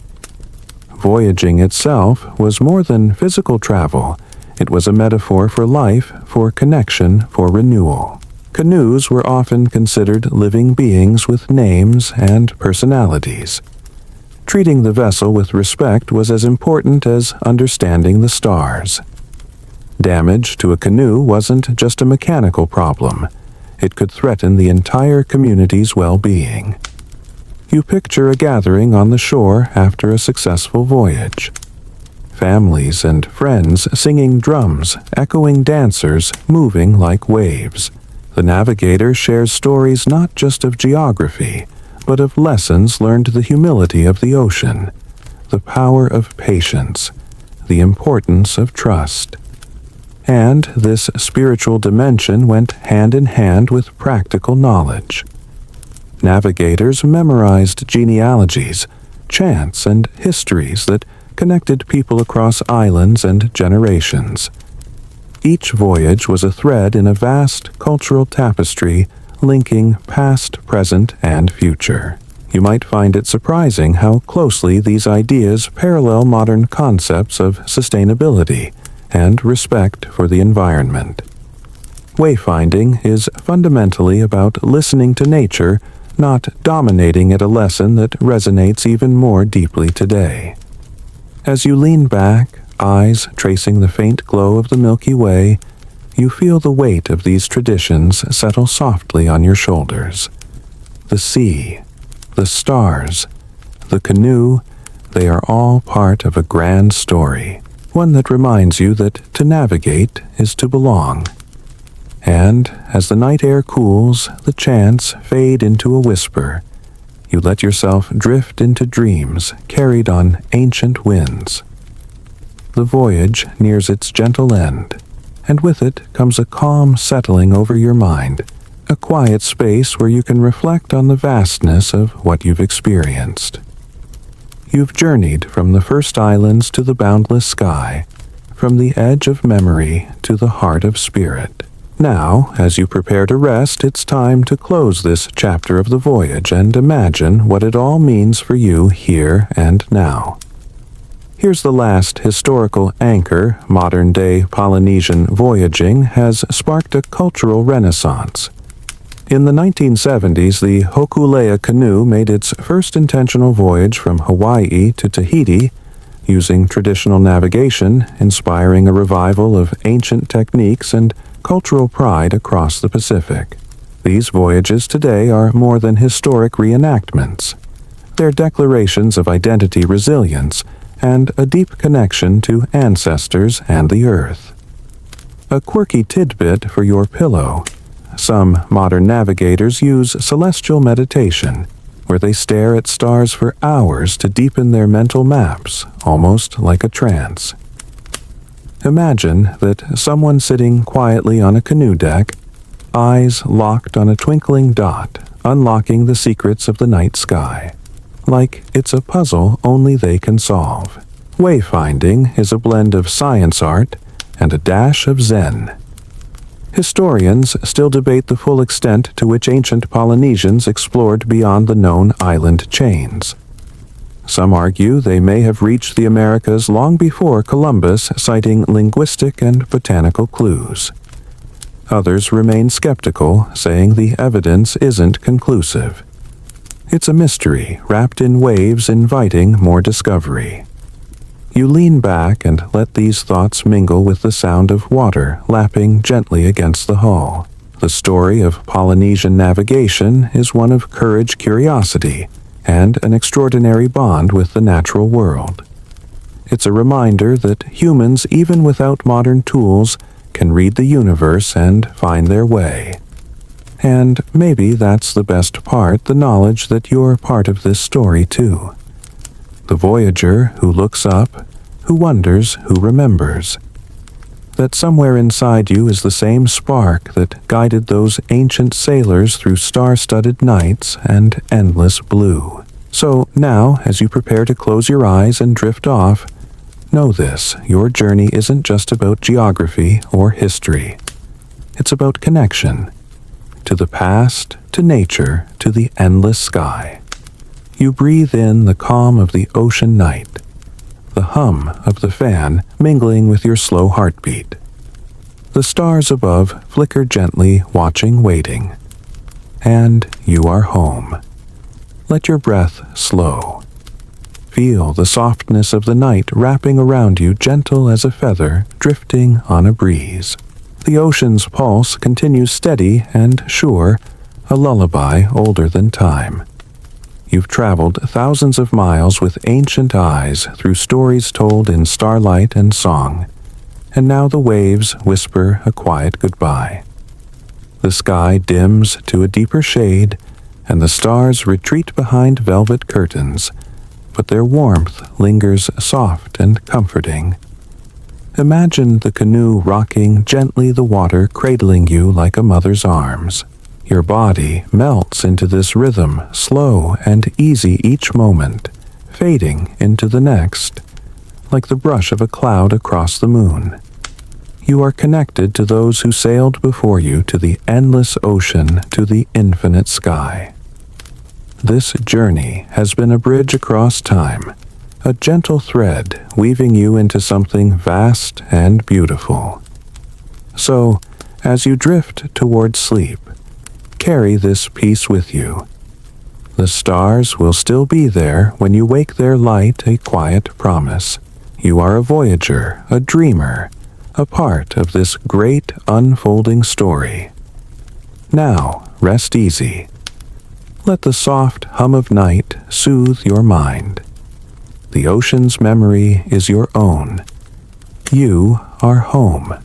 Voyaging itself was more than physical travel. It was a metaphor for life, for connection, for renewal. Canoes were often considered living beings with names and personalities. Treating the vessel with respect was as important as understanding the stars. Damage to a canoe wasn't just a mechanical problem. It could threaten the entire community's well-being. You picture a gathering on the shore after a successful voyage. Families and friends singing drums, echoing dancers, moving like waves. The navigator shares stories not just of geography, but of lessons learned, the humility of the ocean, the power of patience, the importance of trust. And this spiritual dimension went hand in hand with practical knowledge. Navigators memorized genealogies, chants, and histories that connected people across islands and generations. Each voyage was a thread in a vast cultural tapestry linking past, present, and future. You might find it surprising how closely these ideas parallel modern concepts of sustainability and respect for the environment. Wayfinding is fundamentally about listening to nature, not dominating it, a lesson that resonates even more deeply today. As you lean back, eyes tracing the faint glow of the Milky Way, you feel the weight of these traditions settle softly on your shoulders. The sea, the stars, the canoe, they are all part of a grand story, one that reminds you that to navigate is to belong. And as the night air cools, the chants fade into a whisper. You let yourself drift into dreams carried on ancient winds. The voyage nears its gentle end, and with it comes a calm settling over your mind, a quiet space where you can reflect on the vastness of what you've experienced. You've journeyed from the first islands to the boundless sky, from the edge of memory to the heart of spirit. Now, as you prepare to rest, it's time to close this chapter of the voyage and imagine what it all means for you here and now. Here's the last historical anchor. Modern-day Polynesian voyaging has sparked a cultural renaissance. In the 1970s, the Hokulea canoe made its first intentional voyage from Hawaii to Tahiti, using traditional navigation, inspiring a revival of ancient techniques and cultural pride across the Pacific. These voyages today are more than historic reenactments. They're declarations of identity, resilience, and a deep connection to ancestors and the earth. A quirky tidbit for your pillow. Some modern navigators use celestial meditation, where they stare at stars for hours to deepen their mental maps, almost like a trance. Imagine that someone sitting quietly on a canoe deck, eyes locked on a twinkling dot, unlocking the secrets of the night sky. Like it's a puzzle only they can solve. Wayfinding is a blend of science art and a dash of Zen. Historians still debate the full extent to which ancient Polynesians explored beyond the known island chains. Some argue they may have reached the Americas long before Columbus, citing linguistic and botanical clues. Others remain skeptical, saying the evidence isn't conclusive. It's a mystery wrapped in waves inviting more discovery. You lean back and let these thoughts mingle with the sound of water lapping gently against the hull. The story of Polynesian navigation is one of courage, curiosity, and an extraordinary bond with the natural world. It's a reminder that humans, even without modern tools, can read the universe and find their way. And maybe that's the best part, the knowledge that you're part of this story too. The voyager who looks up, who wonders, who remembers. That somewhere inside you is the same spark that guided those ancient sailors through star-studded nights and endless blue. So now, as you prepare to close your eyes and drift off, know this: your journey isn't just about geography or history. It's about connection. To the past, to nature, to the endless sky. You breathe in the calm of the ocean night, the hum of the fan mingling with your slow heartbeat. The stars above flicker gently, watching, waiting. And you are home. Let your breath slow. Feel the softness of the night wrapping around you, gentle as a feather drifting on a breeze. The ocean's pulse continues steady and sure, a lullaby older than time. You've traveled thousands of miles with ancient eyes through stories told in starlight and song, and now the waves whisper a quiet goodbye. The sky dims to a deeper shade, and the stars retreat behind velvet curtains, but their warmth lingers soft and comforting. Imagine the canoe rocking gently, the water cradling you like a mother's arms. Your body melts into this rhythm, slow and easy each moment, fading into the next, like the brush of a cloud across the moon. You are connected to those who sailed before you, to the endless ocean, to the infinite sky. This journey has been a bridge across time, a gentle thread weaving you into something vast and beautiful. So, as you drift toward sleep, carry this peace with you. The stars will still be there when you wake, their light a quiet promise. You are a voyager, a dreamer, a part of this great unfolding story. Now, rest easy. Let the soft hum of night soothe your mind. The ocean's memory is your own. You are home.